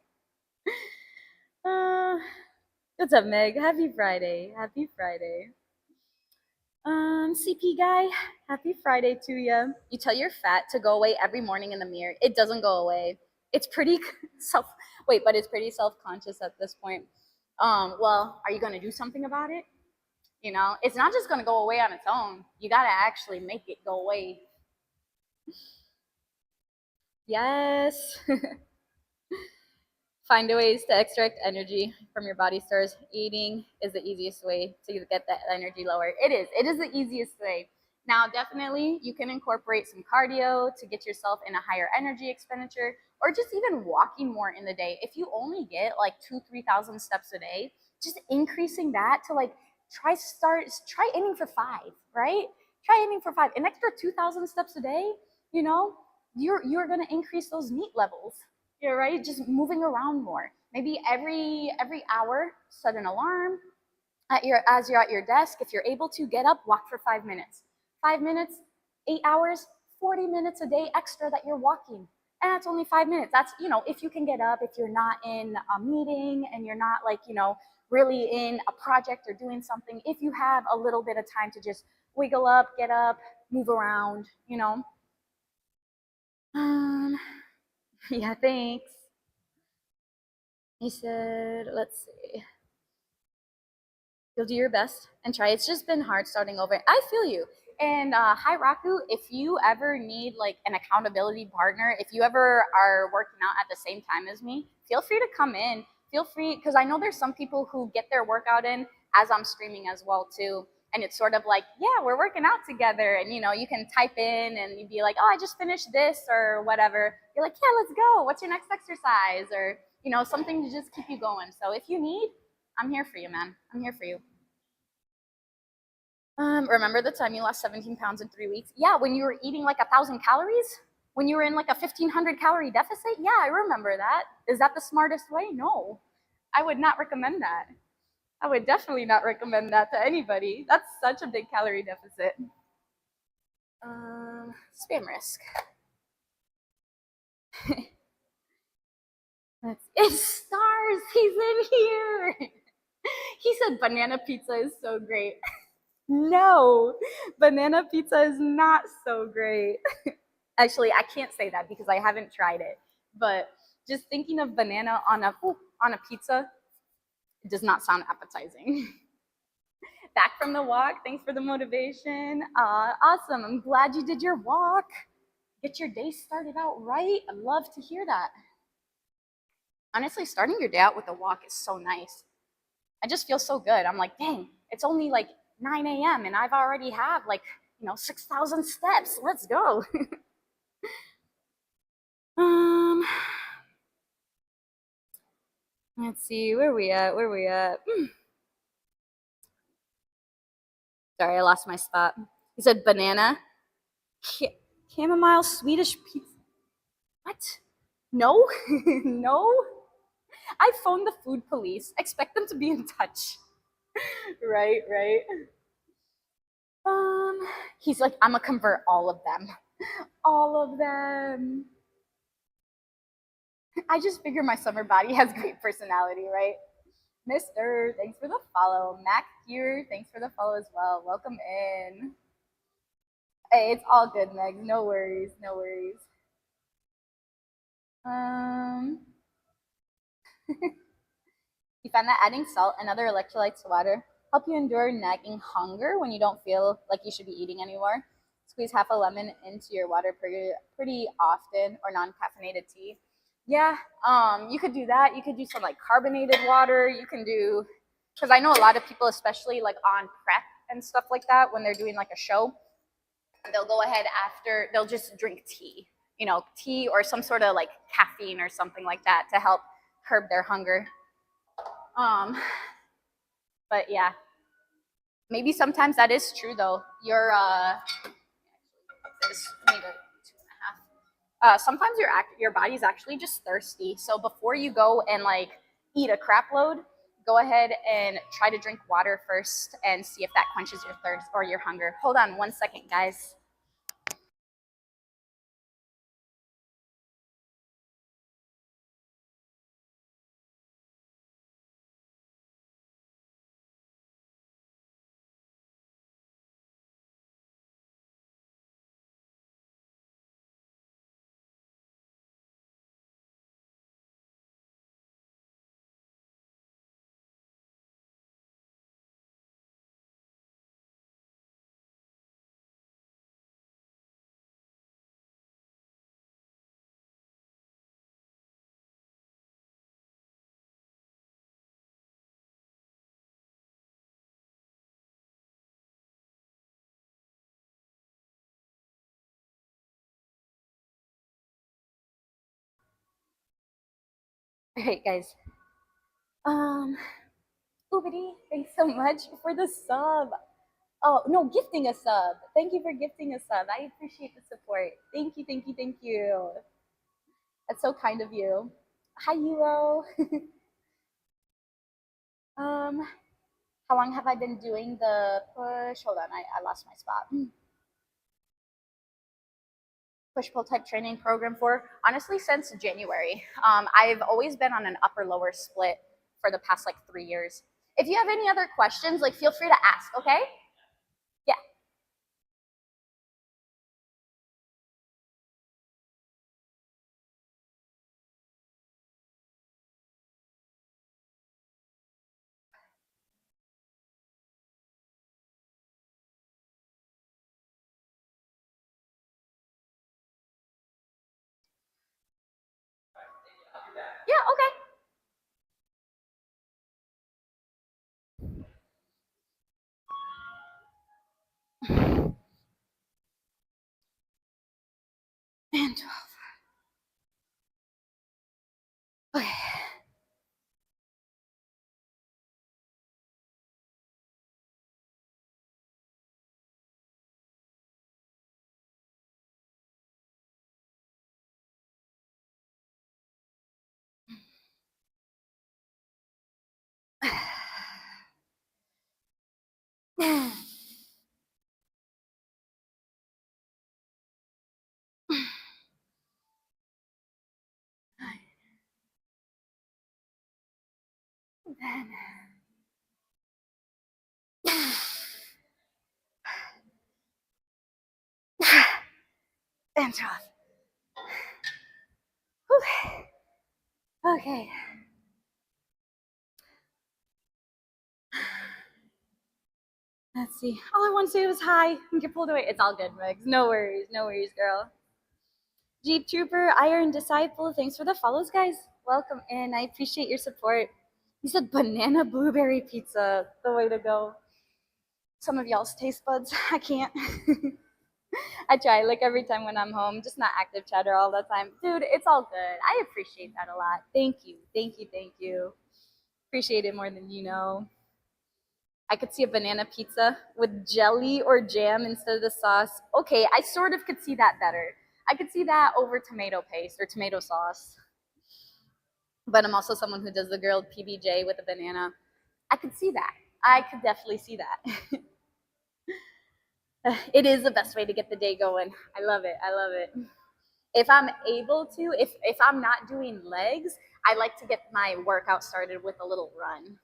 What's up, Meg? Happy Friday. Happy Friday. CP guy, happy Friday to you. You tell your fat to go away every morning in the mirror. It doesn't go away. It's pretty but it's pretty self-conscious at this point. Well, are you gonna do something about it? It's not just gonna go away on its own. You gotta actually make it go away. Yes. Find ways to extract energy from your body stores. Eating is the easiest way to get that energy lower. It is the easiest way. Now, definitely, you can incorporate some cardio to get yourself in a higher energy expenditure, or just even walking more in the day. If you only get like 2,000-3,000 steps a day, just increasing that to like try aiming for 5, right? Try aiming for 5. An extra 2,000 steps a day, you're gonna increase those NEAT levels. You're right, just moving around more. Maybe every hour, set an alarm as you're at your desk. If you're able to, get up, walk for 5 minutes. 5 minutes, 8 hours, 40 minutes a day extra that you're walking. And that's only 5 minutes. That's, if you can get up, if you're not in a meeting and you're not like, really in a project or doing something, if you have a little bit of time to just wiggle up, get up, move around, Yeah, thanks. He said, let's see. You'll do your best and try. It's just been hard starting over. I feel you. And hi Raku, if you ever need like an accountability partner, if you ever are working out at the same time as me, feel free to come in. Feel free because I know there's some people who get their workout in as I'm streaming as well too. And it's sort of like, yeah, we're working out together. And you can type in and you'd be like, oh, I just finished this or whatever. You're like, yeah, let's go. What's your next exercise? Or, something to just keep you going. So if you need, I'm here for you, man. I'm here for you. Remember the time you lost 17 pounds in 3 weeks? Yeah, when you were eating like 1,000 calories? When you were in like a 1,500 calorie deficit? Yeah, I remember that. Is that the smartest way? No. I would not recommend that. I would definitely not recommend that to anybody. That's such a big calorie deficit. Spam risk. It's stars. He's in here. He said banana pizza is so great. No, banana pizza is not so great. Actually, I can't say that because I haven't tried it. But just thinking of banana on a pizza does not sound appetizing. Back from the walk. Thanks for the motivation. Awesome. I'm glad you did your walk. Get your day started out right. I love to hear that. Honestly, starting your day out with a walk is so nice. I just feel so good. I'm like, dang, it's only like 9 a.m. and I've already have like, 6,000 steps. Let's go. um, let's see, where we at? Where we at? Sorry, I lost my spot. He said banana, chamomile, Swedish pizza. What? No, no. I phoned the food police. Expect them to be in touch. Right, right. Um, he's like, I'm gonna convert all of them. All of them. I just figure my summer body has great personality, right? Mister, thanks for the follow. Mac here, thanks for the follow as well. Welcome in. Hey, it's all good, Meg. No worries, no worries. Um, you find that adding salt and other electrolytes to water help you endure nagging hunger when you don't feel like you should be eating anymore. Squeeze half a lemon into your water pretty often, or non-caffeinated tea. Yeah, you could do that. You could do some like carbonated water. You can do, because I know a lot of people, especially like on prep and stuff like that, when they're doing like a show, they'll go ahead after, they'll just drink tea, tea or some sort of like caffeine or something like that to help curb their hunger. Um, but yeah, maybe sometimes that is true though. This maybe 2.5. Sometimes your body's actually just thirsty. So before you go and like eat a crap load, go ahead and try to drink water first and see if that quenches your thirst or your hunger. Hold on 1 second, guys. All right, guys. Um, Oobity, thanks so much for the sub. Oh, no, gifting a sub. Thank you for gifting a sub. I appreciate the support. Thank you, thank you, thank you. That's so kind of you. Hi, Euro. um, how long have I been doing the push? Hold on, I lost my spot. Push pull type training program for? Honestly, since January. I've always been on an upper lower split for the past like 3 years. If you have any other questions, like feel free to ask, okay? Yeah. Yeah, okay. And 12. Okay. Then and 12. Okay. Let's see. All I want to say was hi and get pulled away. It's all good, Megs. No worries. No worries, girl. Jeep Trooper, Iron Disciple, thanks for the follows, guys. Welcome in. I appreciate your support. You said banana blueberry pizza. The way to go. Some of y'all's taste buds. I can't. I try like every time when I'm home, just not active chatter all the time. Dude, it's all good. I appreciate that a lot. Thank you. Thank you. Thank you. Appreciate it more than you know. I could see a banana pizza with jelly or jam instead of the sauce. Okay, I sort of could see that better. I could see that over tomato paste or tomato sauce. But I'm also someone who does the grilled PBJ with a banana. I could see that. I could definitely see that. It is the best way to get the day going. I love it. I love it. If I'm able to, if I'm not doing legs, I like to get my workout started with a little run.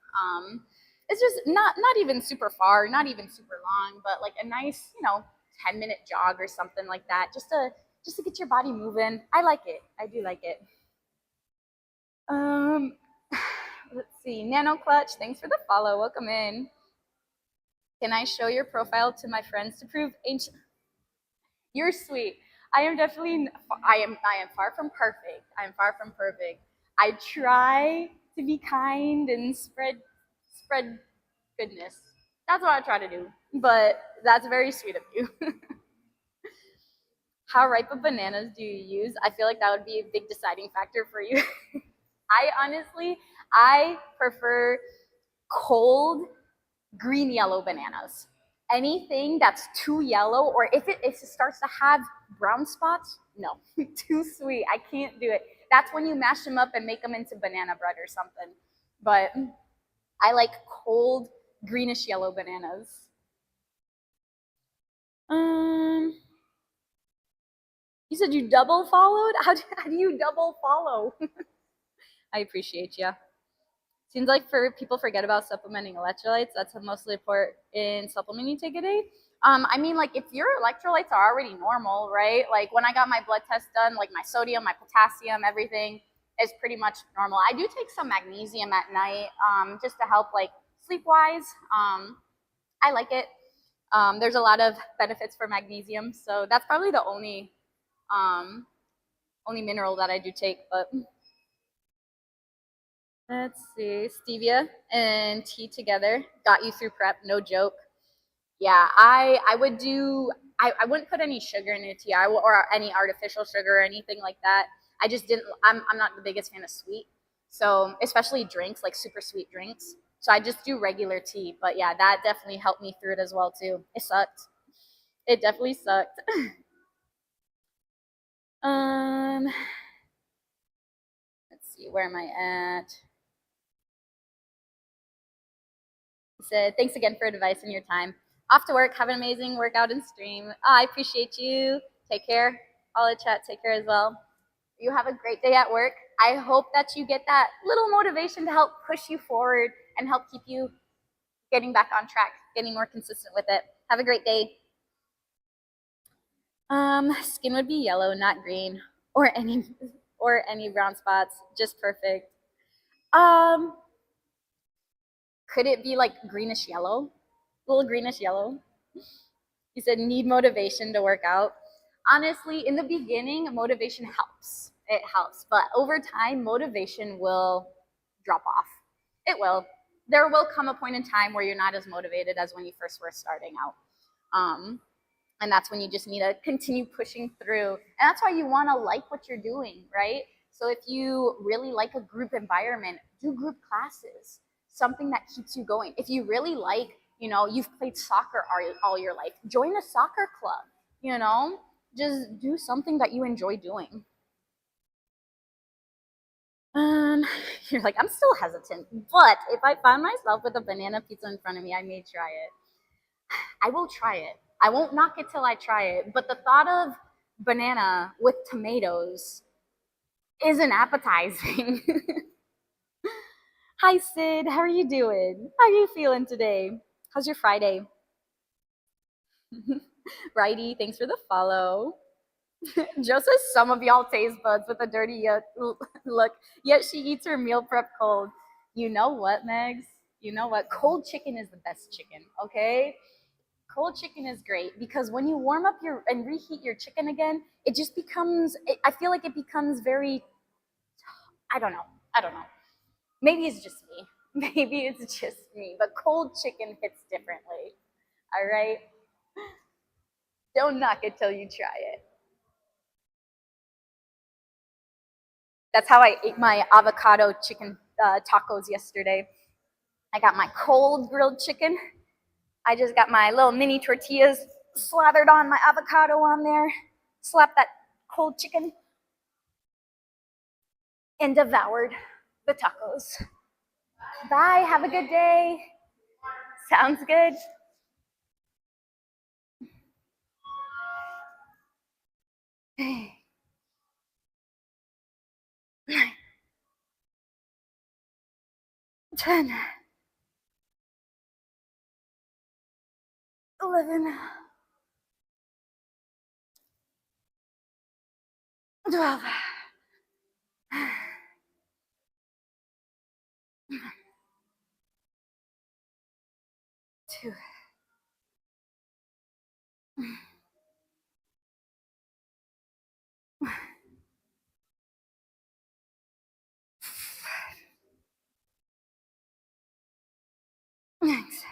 It's just not even super far, not even super long, but like a nice 10-minute jog or something like that, just to get your body moving. I like it. I do like it. Um, let's see. Nano Clutch, thanks for the follow. Welcome in. Can I show your profile to my friends to prove ancient? You're sweet. I am definitely. I am far from perfect. I am far from perfect. I try to be kind and spread goodness. That's what I try to do. But that's very sweet of you. How ripe of bananas do you use? I feel like that would be a big deciding factor for you. I prefer cold green yellow bananas. Anything that's too yellow, or if it starts to have brown spots, no, too sweet. I can't do it. That's when you mash them up and make them into banana bread or something. But I like cold greenish yellow bananas. Um, you said you double followed? How do you double follow? I appreciate you. Seems like people forget about supplementing electrolytes. That's the most important supplement you take a day. I mean, like if your electrolytes are already normal, right? Like when I got my blood test done, like my sodium, my potassium, everything is pretty much normal. I do take some magnesium at night, just to help like sleep wise. I like it. There's a lot of benefits for magnesium, so that's probably the only mineral that I do take. But let's see, stevia and tea together got you through prep. No joke. Yeah, I would do. I wouldn't put any sugar in a tea or any artificial sugar or anything like that. I just didn't. I'm not the biggest fan of sweet, so especially drinks like super sweet drinks. So I just do regular tea. But yeah, that definitely helped me through it as well too. It sucked. It definitely sucked. um, let's see, where am I at? He said, thanks again for advice and your time. Off to work. Have an amazing workout and stream. Oh, I appreciate you. Take care. All the chat, take care as well. You have a great day at work. I hope that you get that little motivation to help push you forward and help keep you getting back on track, getting more consistent with it. Have a great day. Skin would be yellow, not green, or any brown spots. Just perfect. Um, could it be like greenish yellow? A little greenish yellow. He said, need motivation to work out. Honestly, in the beginning, motivation helps. It helps. But over time, motivation will drop off. It will. There will come a point in time where you're not as motivated as when you first were starting out. And that's when you just need to continue pushing through. And that's why you want to like what you're doing, right? So if you really like a group environment, do group classes, something that keeps you going. If you really like, you've played soccer all your life, join a soccer club, just do something that you enjoy doing. You're like, I'm still hesitant, but if I find myself with a banana pizza in front of me, I may try it. I will try it. I won't knock it till I try it. But the thought of banana with tomatoes isn't appetizing. Hi, Sid. How are you doing? How are you feeling today? How's your Friday? Righty, thanks for the follow. Just as some of y'all taste buds with a dirty look, yet she eats her meal prep cold. You know what, Megs? You know what? Cold chicken is the best chicken, okay? Cold chicken is great because when you warm up and reheat your chicken again, it just becomes, I feel like it becomes very, I don't know. Maybe it's just me. Maybe it's just me, but cold chicken hits differently. All right? Don't knock it till you try it. That's how I ate my avocado chicken tacos yesterday. I got my cold grilled chicken. I just got my little mini tortillas slathered on my avocado on there, slapped that cold chicken, and devoured the tacos. Bye. Have a good day. Sounds good. Hey. 9, 10, 11, 12. 2. Thanks.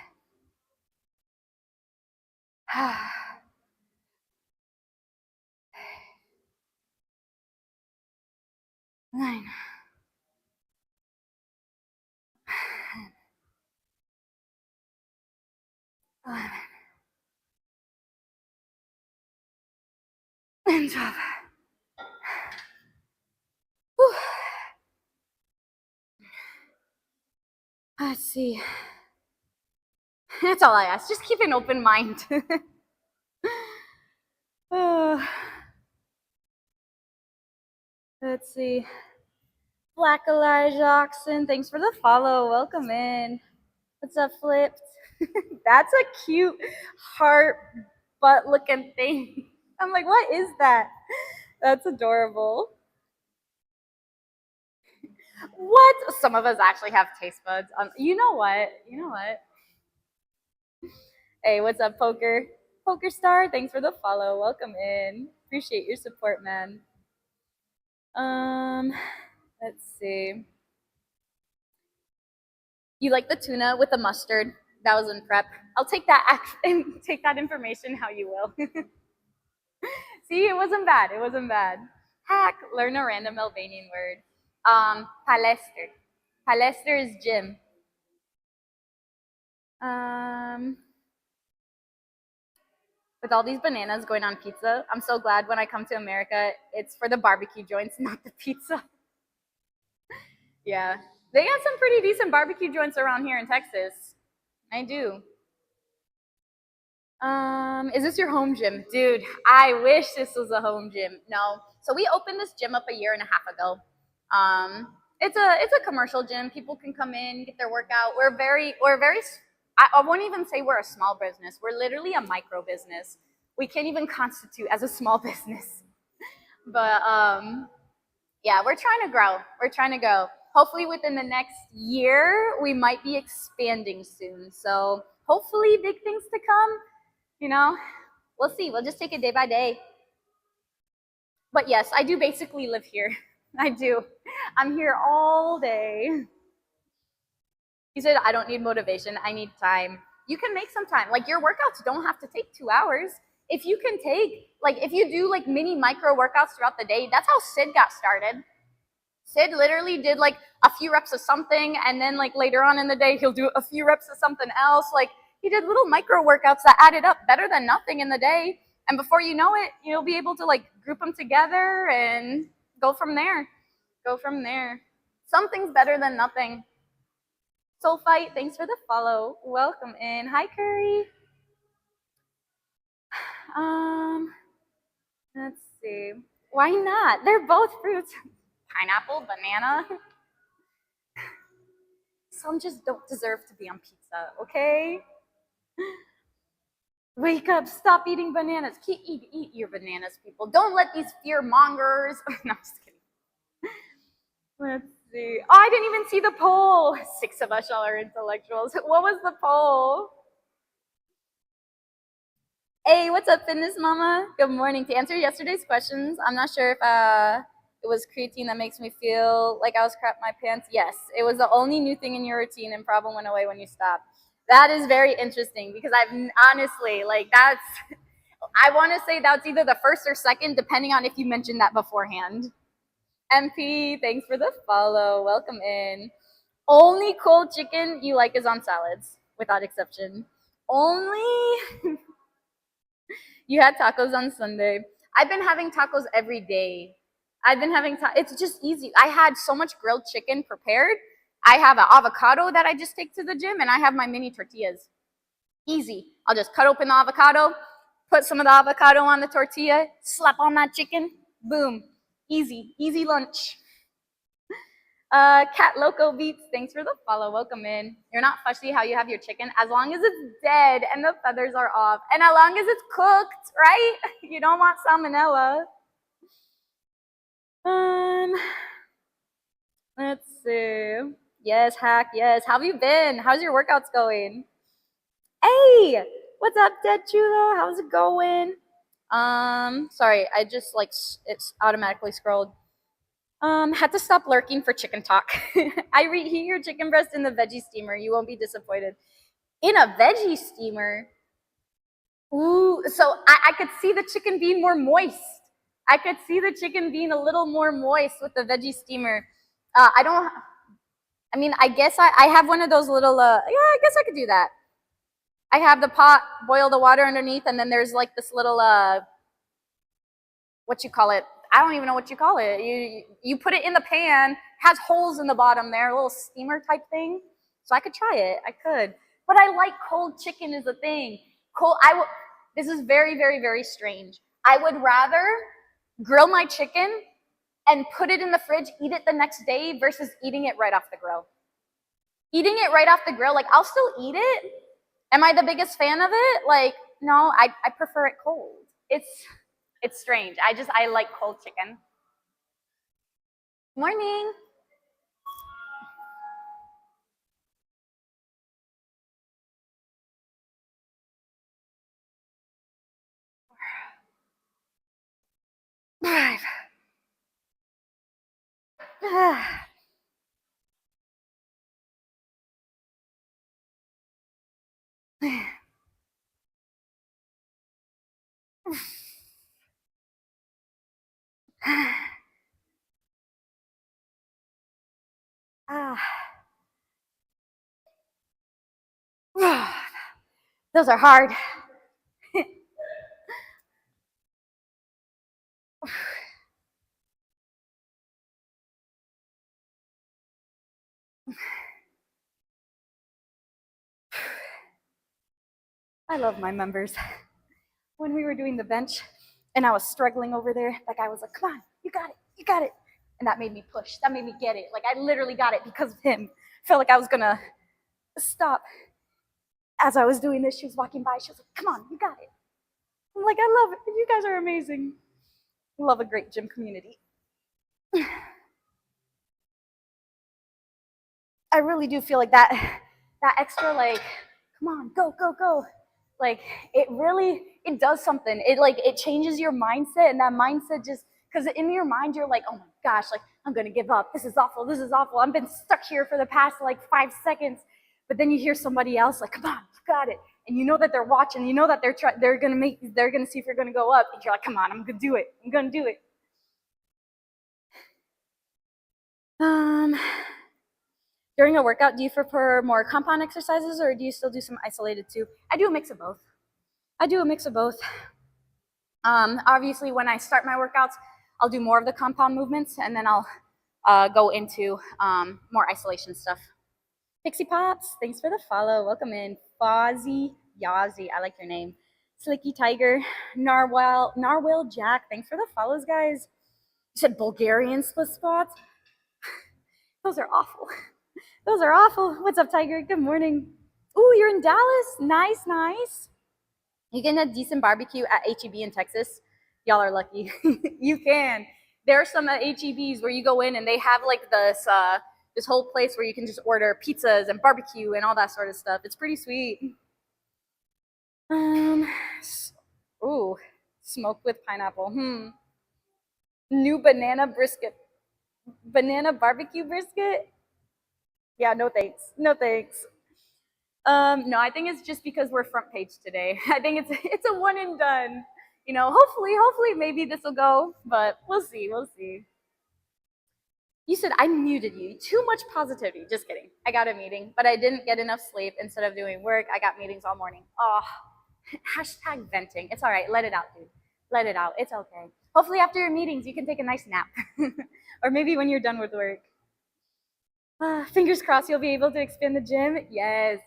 9. 11. And 12. Whew. Let's see. That's all I ask. Just keep an open mind. Let's see. Black Elijah Oxen, thanks for the follow. Welcome in. What's up, Flipped? That's a cute heart butt looking thing. I'm like, what is that? That's adorable. What? Some of us actually have taste buds. You know what? Hey, what's up, Poker? Poker Star, thanks for the follow. Welcome in. Appreciate your support, man. Let's see. You like the tuna with the mustard? That was in prep. I'll take that take that information how you will. See, it wasn't bad. It wasn't bad. Hack, learn a random Albanian word. Palester. Palester is gym. With all these bananas going on pizza, I'm so glad when I come to America, it's for the barbecue joints, not the pizza. Yeah. They got some pretty decent barbecue joints around here in Texas. I do. Is this your home gym? Dude, I wish this was a home gym. No. So we opened this gym up a year and a half ago. It's a commercial gym. People can come in, get their workout. We're very I won't even say we're a small business. We're literally a micro business. We can't even constitute as a small business. But yeah, we're trying to grow. We're trying to go. Hopefully within the next year, we might be expanding soon. So hopefully big things to come. We'll see. We'll just take it day by day. But yes, I do basically live here. I do. I'm here all day. He said, I don't need motivation. I need time. You can make some time. Like your workouts don't have to take 2 hours. If you can take, like, if you do like mini micro workouts throughout the day, that's how Sid got started. Sid literally did like a few reps of something, and then like later on in the day, he'll do a few reps of something else. Like he did little micro workouts that added up better than nothing in the day. And before you know it, you'll be able to like group them together and go from there. Go from there. Something's better than nothing. Soul Fight, thanks for the follow. Welcome in. Hi, Curry. Let's see. Why not? They're both fruits. Pineapple, banana. Some just don't deserve to be on pizza, okay? Wake up, stop eating bananas. Eat your bananas, people. Don't let these fear mongers. No, I'm just kidding. Let's see. Oh, I didn't even see the poll. 6 of us are intellectuals. What was the poll? Hey, what's up, Fitness Mama? Good morning. To answer yesterday's questions, I'm not sure if it was creatine that makes me feel like I was crap my pants. Yes, it was the only new thing in your routine and problem went away when you stopped. That is very interesting because I've honestly, like that's, I want to say that's either the first or second, depending on if you mentioned that beforehand. MP, thanks for the follow. Welcome in. Only cold chicken you like is on salads, without exception. Only you had tacos on Sunday. I've been having tacos every day. I've been having it's just easy. I had so much grilled chicken prepared. I have an avocado that I just take to the gym, and I have my mini tortillas. Easy. I'll just cut open the avocado, put some of the avocado on the tortilla, slap on that chicken, boom. Easy. Easy lunch. Cat Loco Beats, thanks for the follow. Welcome in. You're not fussy how you have your chicken as long as it's dead and the feathers are off, and as long as it's cooked, right? You don't want salmonella. Let's see. Yes, Hack. Yes. How have you been? How's your workouts going? Hey, what's up, Dead Chulo? How's it going? Sorry, I just like it's automatically scrolled. Had to stop lurking for chicken talk. I reheat your chicken breast in the veggie steamer. You won't be disappointed. In a veggie steamer? Ooh, so I could see the chicken being more moist. I could see the chicken being a little more moist with the veggie steamer. I guess I have one of those little, yeah, I guess I could do that. I have the pot, boil the water underneath, and then there's like this little, what you call it? I don't even know what you call it. You put it in the pan, has holes in the bottom there, a little steamer type thing. So I could try it. I could. But I like cold chicken is a thing. This is very, very, very strange. I would rather grill my chicken and put it in the fridge, eat it the next day versus eating it right off the grill. Eating it right off the grill, like I'll still eat it. Am I the biggest fan of it? Like, no, I prefer it cold. It's strange. I like cold chicken. Morning. Five. Those are hard. I love my members. When we were doing the bench and I was struggling over there, that guy was like, come on, you got it, you got it. And that made me push, that made me get it. Like I literally got it because of him. Felt like I was gonna stop. As I was doing this, she was walking by, she was like, come on, you got it. I'm like, I love it, you guys are amazing. I love a great gym community. I really do feel like that extra, like, come on, go, go, go. Like it does something. It changes your mindset, and that mindset just, because in your mind you're like, oh my gosh, like I'm gonna give up. This is awful. This is awful. I've been stuck here for the past like 5 seconds. But then you hear somebody else like, come on, you got it. And you know that they're watching. You know that they're gonna see if you're gonna go up. And you're like, come on, I'm gonna do it. I'm gonna do it. During a workout, do you prefer more compound exercises or do you still do some isolated too? I do a mix of both. Obviously, when I start my workouts, I'll do more of the compound movements and then I'll go into more isolation stuff. Pixie Pops, thanks for the follow. Welcome in. Fozzie Yazzie, I like your name. Slicky Tiger, Narwhal Jack, thanks for the follows, guys. You said Bulgarian split spots? Those are awful. Those are awful. What's up, Tiger? Good morning. Ooh, you're in Dallas. Nice, nice. You can get a decent barbecue at HEB in Texas. Y'all are lucky. You can. There are some HEBs where you go in and they have like this whole place where you can just order pizzas and barbecue and all that sort of stuff. It's pretty sweet. Ooh, smoked with pineapple. New banana brisket. Banana barbecue brisket? Yeah, no thanks. No thanks. No, I think it's just because we're front page today. I think it's a one and done. You know, hopefully maybe this will go, but we'll see. You said I muted you. Too much positivity. Just kidding. I got a meeting, but I didn't get enough sleep. Instead of doing work, I got meetings all morning. Oh, hashtag venting. It's all right. Let it out, dude. Let it out. It's okay. Hopefully after your meetings, you can take a nice nap. Or maybe when you're done with work. Fingers crossed you'll be able to expand the gym. Yes.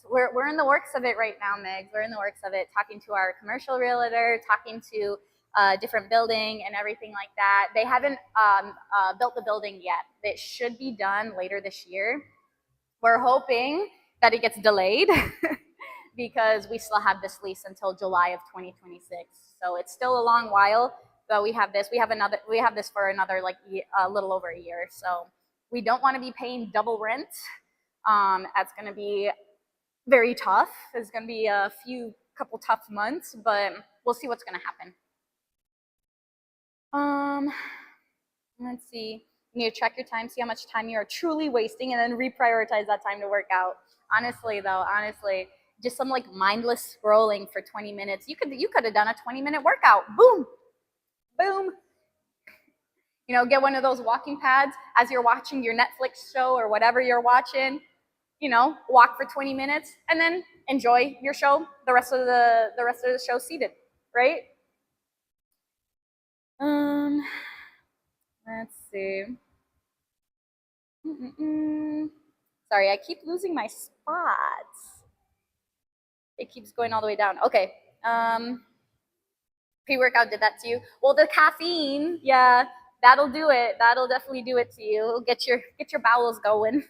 We're in the works of it right now, Megs. We're in the works of it, talking to our commercial realtor, talking to different building and everything like that. They haven't built the building yet. It should be done later this year. We're hoping that it gets delayed because we still have this lease until July of 2026. So it's still a long while, but we have this. We have this for another like a little over a year. So we don't want to be paying double rent. That's going to be very tough. It's going to be a couple tough months, but we'll see what's going to happen. Let's see. You need to check your time, see how much time you are truly wasting, and then reprioritize that time to work out. Honestly, just some like mindless scrolling for 20 minutes. You could have done a 20-minute workout. Boom, boom. You know, get one of those walking pads as you're watching your Netflix show or whatever you're watching. You know, walk for 20 minutes and then enjoy your show. The rest of the show seated, right? Let's see. Sorry, I keep losing my spots. It keeps going all the way down. Okay. Pre-workout did that to you. Well, the caffeine, yeah, that'll do it. That'll definitely do it to you. Get your bowels going.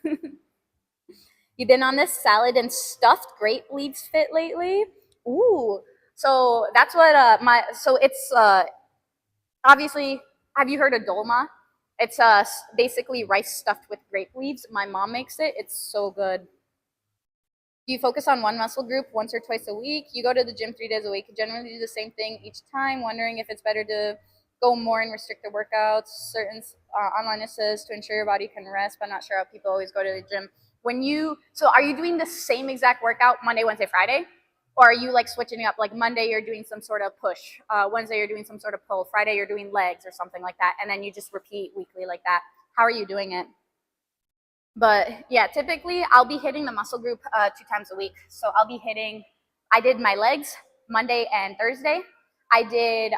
You been on this salad and stuffed grape leaves fit lately? Ooh. So that's what so it's obviously, have you heard of dolma? It's basically rice stuffed with grape leaves. My mom makes it. It's so good. Do you focus on one muscle group once or twice a week? You go to the gym 3 days a week. You generally do the same thing each time, wondering if it's better to go more and restrict the workouts. Certain online says to ensure your body can rest, but not sure how people always go to the gym. So are you doing the same exact workout Monday, Wednesday, Friday? Or are you like switching it up? Like Monday, you're doing some sort of push. Wednesday, you're doing some sort of pull. Friday, you're doing legs or something like that. And then you just repeat weekly like that. How are you doing it? But yeah, typically I'll be hitting the muscle group 2 times a week. So I did my legs Monday and Thursday. I did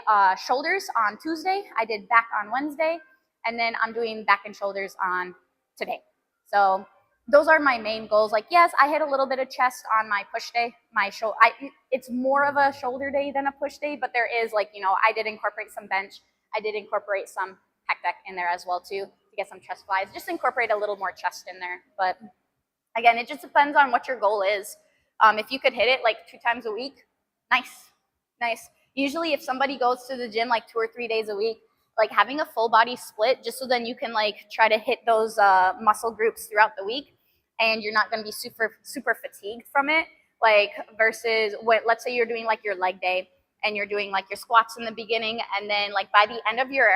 shoulders on Tuesday. I did back on Wednesday. And then I'm doing back and shoulders on today. So those are my main goals. Like, yes, I hit a little bit of chest on my push day. It's more of a shoulder day than a push day, but there is like, I did incorporate some bench. I did incorporate some pec deck in there as well too, to get some chest flies. Just incorporate a little more chest in there. But again, it just depends on what your goal is. If you could hit it like 2 times a week, nice. Usually if somebody goes to the gym like 2 or 3 days a week, like having a full body split, just so then you can like try to hit those muscle groups throughout the week, and you're not going to be super fatigued from it. Like versus let's say you're doing like your leg day and you're doing like your squats in the beginning, and then like by the end of your,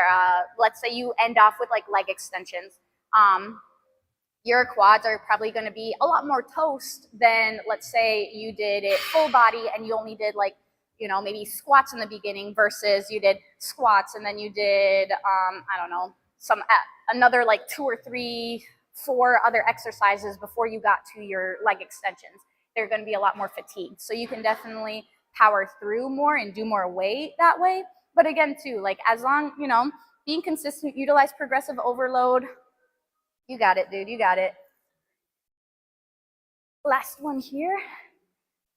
let's say you end off with like leg extensions, your quads are probably going to be a lot more toast than, let's say you did it full body and you only did like, maybe squats in the beginning versus you did squats and then you did, I don't know, another like 2 or 3, 4 other exercises before you got to your leg extensions. They're going to be a lot more fatigued. So you can definitely power through more and do more weight that way. But again, too, like as long, being consistent, utilize progressive overload. You got it, dude. You got it. Last one here.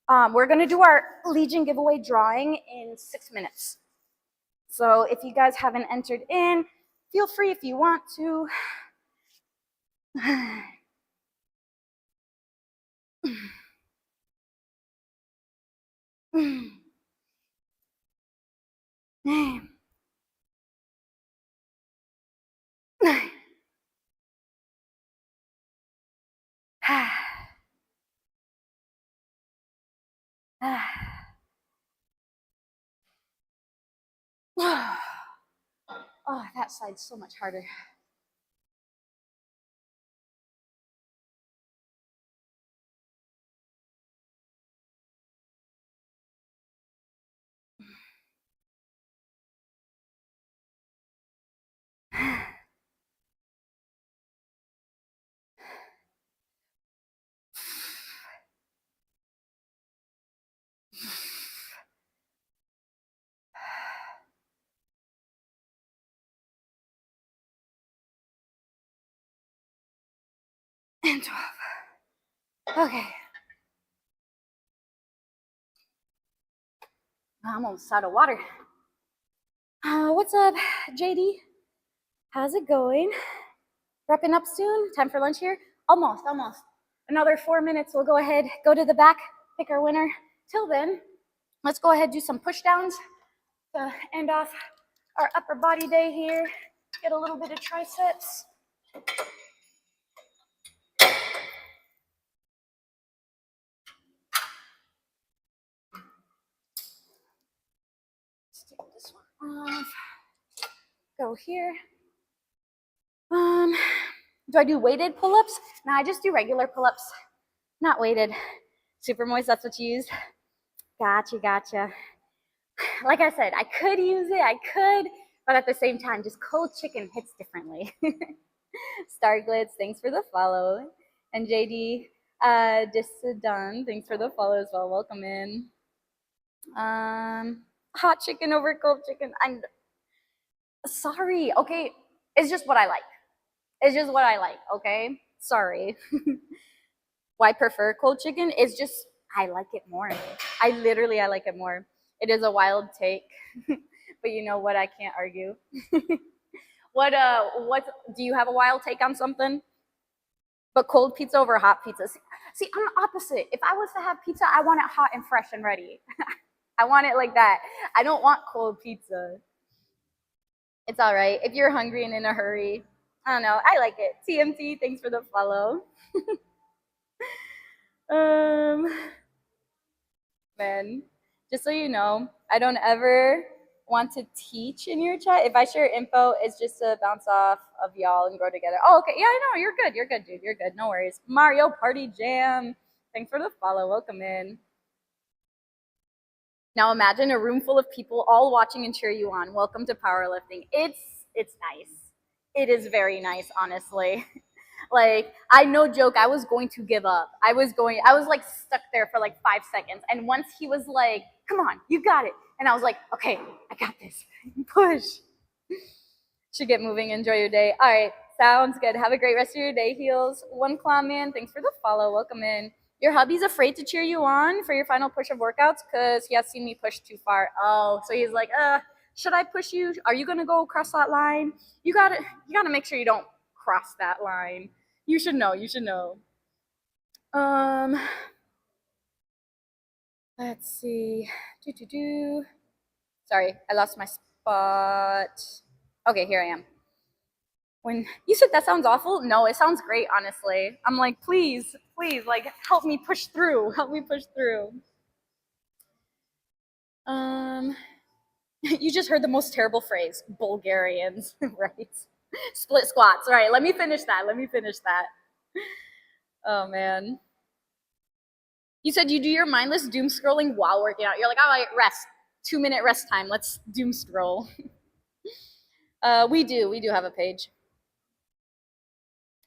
We're going to do our Legion giveaway drawing in 6 minutes. So if you guys haven't entered in, feel free if you want to. Oh, that side's so much harder. And 12. Okay. I'm almost out of water. What's up, JD? How's it going? Wrapping up soon? Time for lunch here? Almost. Another 4 minutes. We'll go ahead, go to the back, pick our winner. Till then, let's go ahead, do some push downs to end off our upper body day here. Get a little bit of triceps. Let's take this one off. Go here. Do I do weighted pull-ups? No, I just do regular pull-ups, not weighted. Super moist, that's what you use? Gotcha. Like I said, I could use it, but at the same time, just cold chicken hits differently. Starglitz, thanks for the follow. And JD Dissidun, thanks for the follow as well. Welcome in. Hot chicken over cold chicken. I'm sorry. Okay, it's just what I like. Okay? Sorry. Why I prefer cold chicken is just I like it more. I like it more. It is a wild take, but you know what? I can't argue. What do you have a wild take on something? But cold pizza over hot pizza. See, I'm the opposite. If I was to have pizza, I want it hot and fresh and ready. I want it like that. I don't want cold pizza. It's all right. If you're hungry and in a hurry, I don't know. I like it. TMT, thanks for the follow. Man, just so you know, I don't ever want to teach in your chat. If I share info, it's just to bounce off of y'all and grow together. Oh, okay. Yeah, I know. You're good, dude. You're good. No worries. Mario Party Jam. Thanks for the follow. Welcome in. Now imagine a room full of people all watching and cheer you on. Welcome to powerlifting. It's nice. It is very nice, honestly. Like, I no joke, I was going to give up. I was like stuck there for like 5 seconds. And once he was like, come on, you got it. And I was like, okay, I got this. Push. Should get moving. Enjoy your day. All right, sounds good. Have a great rest of your day, Heels. One Claw Man, thanks for the follow. Welcome in. Your hubby's afraid to cheer you on for your final push of workouts because he has seen me push too far. Oh, so he's like, should I push you? Are you gonna go across that line? You gotta make sure you don't cross that line. You should know. Let's see. Sorry, I lost my spot. Okay, here I am. When you said that sounds awful, no, it sounds great, honestly. I'm like, please, like, help me push through. Um, you just heard the most terrible phrase, Bulgarians, right? Split squats. All right, let me finish that. Let me finish that. Oh man. You said you do your mindless doom scrolling while working out. You're like, all right, rest. 2 minute rest time. Let's doom scroll. We do have a page.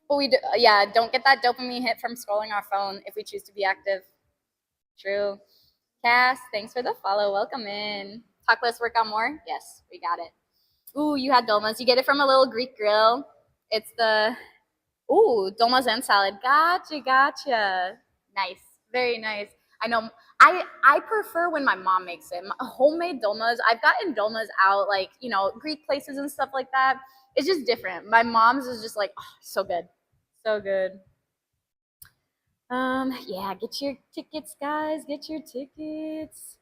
But yeah, don't get that dopamine hit from scrolling our phone if we choose to be active. True. Cass, thanks for the follow. Welcome in. Talk less, work out more. Yes, we got it. Ooh, you had dolmas. You get it from a little Greek grill. It's the dolmas and salad. Gotcha, gotcha. Nice, very nice. I know. I prefer when my mom makes it. Homemade dolmas. I've gotten dolmas out like Greek places and stuff like that. It's just different. My mom's is just like so good, so good. Yeah, get your tickets, guys. Get your tickets.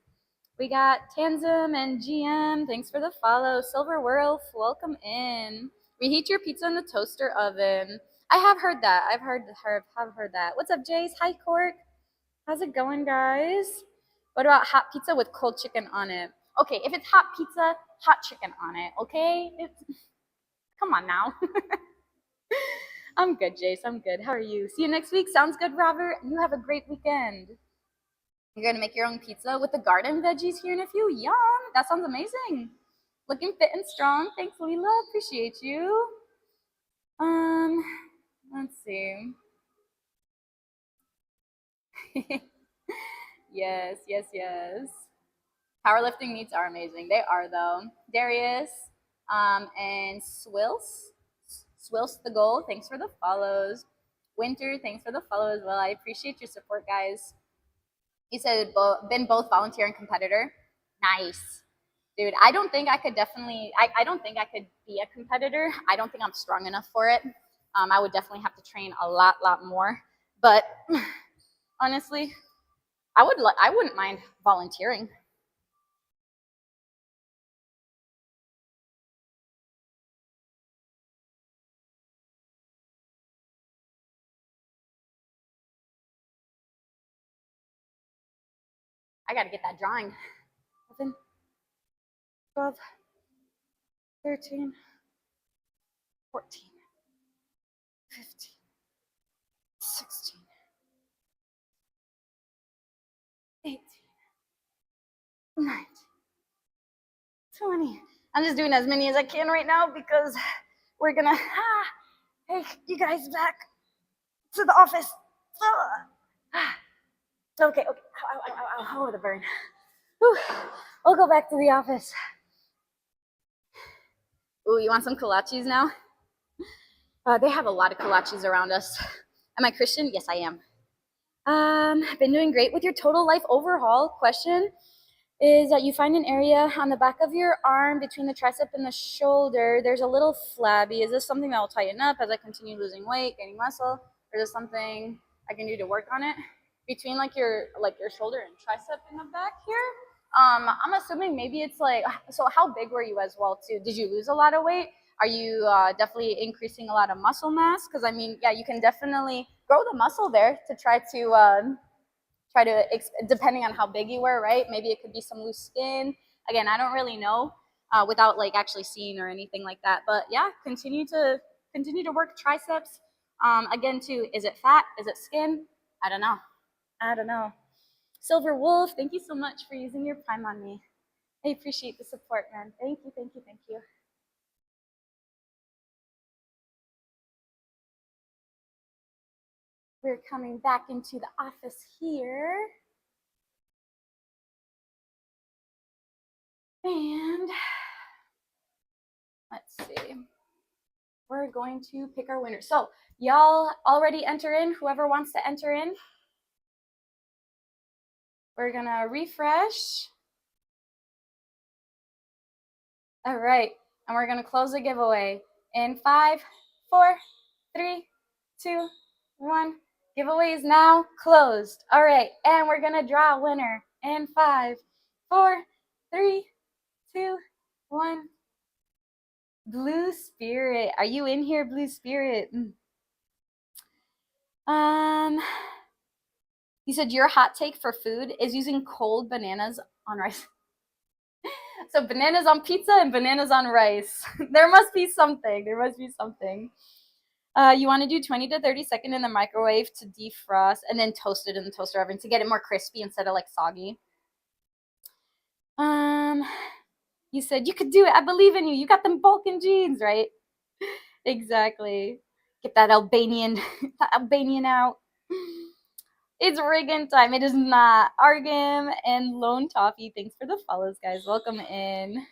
We got Tanzum and GM. Thanks for the follow. Silver Wolf, welcome in. Reheat your pizza in the toaster oven. I have heard that. Have heard that. What's up, Jace? Hi, Cork. How's it going, guys? What about hot pizza with cold chicken on it? Okay, if it's hot pizza, hot chicken on it. Okay, come on now. I'm good, Jace. I'm good. How are you? See you next week. Sounds good, Robert. You have a great weekend. You're gonna make your own pizza with the garden veggies here in a few. Yum! That sounds amazing. Looking fit and strong. Thanks, Leela. Appreciate you. Let's see. Yes, yes, yes. Powerlifting meets are amazing. They are though. Darius, and Swills the goal. Thanks for the follows. Winter, thanks for the follow as well. I appreciate your support, guys. You said been both volunteer and competitor. Nice. Dude, I don't think I could definitely, I don't think I could be a competitor. I don't think I'm strong enough for it. I would definitely have to train a lot more. But honestly, I wouldn't mind volunteering. I got to get that drawing. 11, 12, 13, 14, 15, 16, 18, 19, 20. I'm just doing as many as I can right now because we're going to take you guys back to the office. Okay. Oh, the burn. Whew. I'll go back to the office. Ooh, you want some kolaches now? They have a lot of kolaches around us. Am I Christian? Yes, I am. Been doing great with your total life overhaul. Question is that you find an area on the back of your arm between the tricep and the shoulder. There's a little flabby. Is this something that will tighten up as I continue losing weight, gaining muscle, or is this something I can do to work on it? Between like your shoulder and tricep in the back here. I'm assuming maybe it's like, so how big were you as well too? Did you lose a lot of weight? Are you definitely increasing a lot of muscle mass? Because I mean, yeah, you can definitely grow the muscle there to try to depending on how big you were, right? Maybe it could be some loose skin. Again, I don't really know without like actually seeing or anything like that. But yeah, continue to work triceps. Again, too, is it fat? Is it skin? I don't know. Silver Wolf, thank you so much for using your prime on me. I appreciate the support, man. Thank you. We're coming back into the office here. And let's see. We're going to pick our winner. So y'all already enter in, whoever wants to enter in. We're gonna refresh. All right, and we're gonna close the giveaway in 5, 4, 3, 2, 1. Giveaway is now closed. All right, and we're gonna draw a winner in 5, 4, 3, 2, 1. Blue Spirit, are you in here, Blue Spirit? You said your hot take for food is using cold bananas on rice. So bananas on pizza and bananas on rice. There must be something. There must be something. You want to do 20 to 30 seconds in the microwave to defrost and then toast it in the toaster oven to get it more crispy instead of like soggy. You said you could do it. I believe in you. You got them Balkan genes, right? Exactly. Get that Albanian, that Albanian out. It's Reagan time. It is not. Argam and Lone Toffee. Thanks for the follows, guys. Welcome in.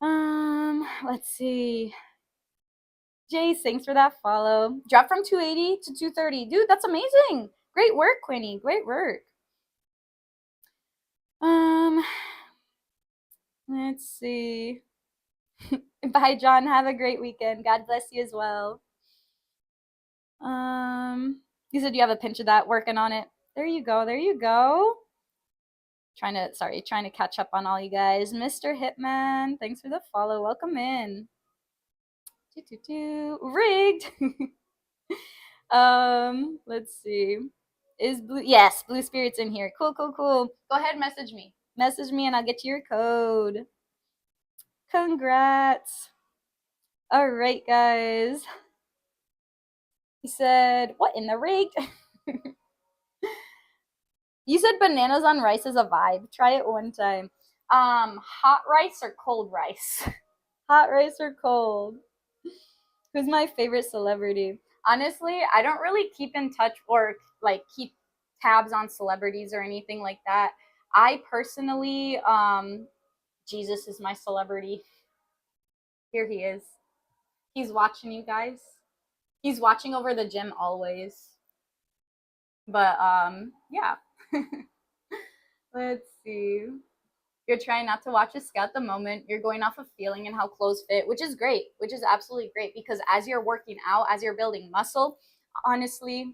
Let's see. Jace, thanks for that follow. Drop from 280 to 230. Dude, that's amazing. Great work, Quinny. Great work. Let's see. Bye, John. Have a great weekend. God bless you as well. You said you have a pinch of that, working on it. There you go. There you go. Trying to catch up on all you guys. Mr. Hitman, thanks for the follow. Welcome in. Rigged. Let's see. Is Blue? Yes, Blue Spirit's in here. Cool. Go ahead, message me. Message me and I'll get you your code. Congrats. All right, guys. He said, what in the rig? You said bananas on rice is a vibe. Try it one time. Hot rice or cold rice? Hot rice or cold? Who's my favorite celebrity? Honestly, I don't really keep in touch or like keep tabs on celebrities or anything like that. I personally, Jesus is my celebrity. Here he is. He's watching you guys. He's watching over the gym always. But yeah. Let's see. You're trying not to watch a scout the moment. You're going off of feeling and how clothes fit, which is great, which is absolutely great because as you're working out, as you're building muscle, honestly,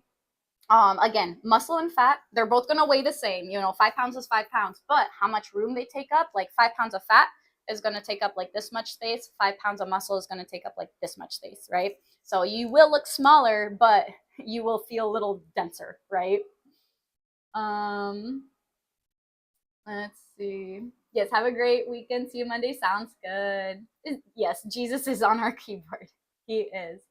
again, muscle and fat, they're both going to weigh the same. 5 pounds is 5 pounds, but how much room they take up, like 5 pounds of fat is going to take up like this much space. 5 pounds of muscle is going to take up like this much space, right? So you will look smaller, but you will feel a little denser, right? Let's see. Yes, have a great weekend. See you Monday. Sounds good. Yes, Jesus is on our keyboard. He is.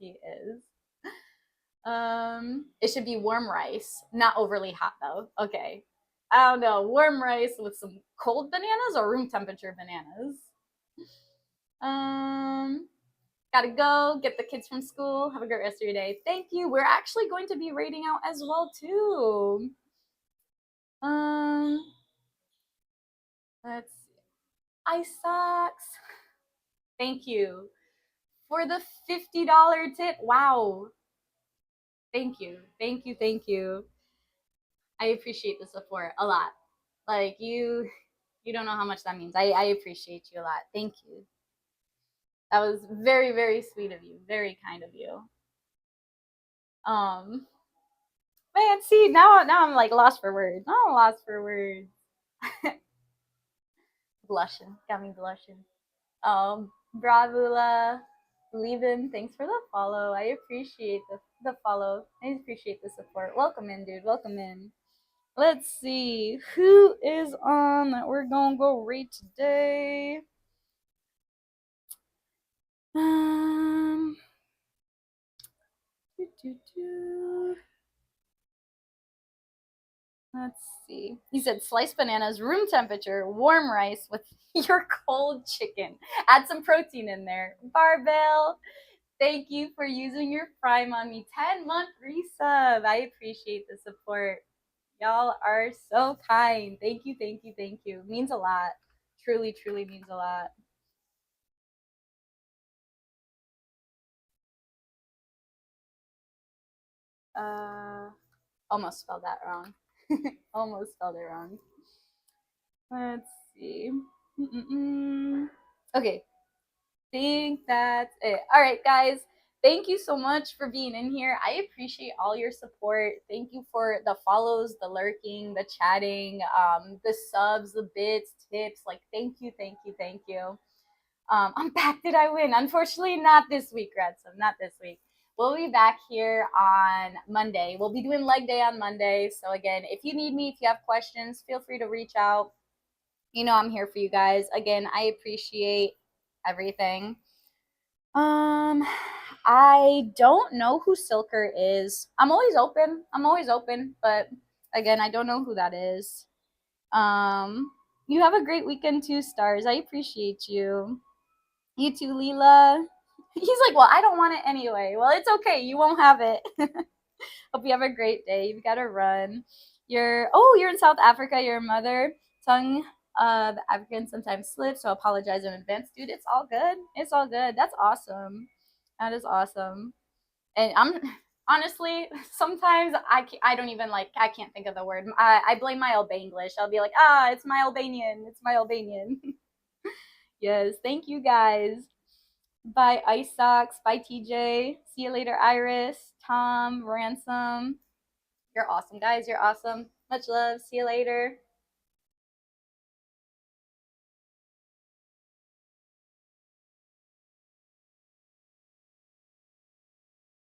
It should be warm rice, not overly hot though. Okay. I don't know. Warm rice with some cold bananas or room temperature bananas. Gotta go get the kids from school. Have a great rest of your day. Thank you. We're actually going to be raiding out as well too. Let's see. Ice socks. Thank you for the $50 tip. Wow. Thank you. I appreciate the support a lot. Like you don't know how much that means. I appreciate you a lot. Thank you. That was very, very sweet of you. Very kind of you. Man, see, now I'm like lost for words. Blushing. Got me blushing. Bravula, Levin, thanks for the follow. I appreciate the follow. I appreciate the support. Welcome in, dude. Welcome in. Let's see who is on that we're gonna go read today. Let's see. He said sliced bananas, room temperature, warm rice with your cold chicken. Add some protein in there. Barbell, thank you for using your Prime on me. 10-month resub. I appreciate the support. Y'all are so kind. Thank you. Means a lot. Truly means a lot. Almost spelled that wrong. Almost spelled it wrong. Let's see. Okay. Think that's it. All right, guys. Thank you so much for being in here. I appreciate all your support. Thank you for the follows, the lurking, the chatting, the subs, the bits, tips. Like, thank you. I'm back. Did I win? Unfortunately, not this week, Ransom. Not this week. We'll be back here on Monday. We'll be doing leg day on Monday. So again, if you need me, if you have questions, feel free to reach out. You know I'm here for you guys. Again, I appreciate everything. Um, I don't know who Silker is. I'm always open. I'm always open, but again, I don't know who that is. You have a great weekend too, Stars. I appreciate you. You too, Leela. He's like, well, I don't want it anyway. Well, it's okay. You won't have it. Hope you have a great day. You've got to run. You're in South Africa. Your mother tongue the African sometimes slips, so apologize in advance, dude. It's all good. It's all good. That's awesome. That is awesome. And I'm honestly sometimes I don't even like I can't think of the word. I blame my Albanglish. I'll be like, it's my Albanian. It's my Albanian. Yes. Thank you guys. Bye, Ice Socks. Bye, TJ. See you later, Iris, Tom, Ransom. You're awesome, guys. You're awesome. Much love. See you later.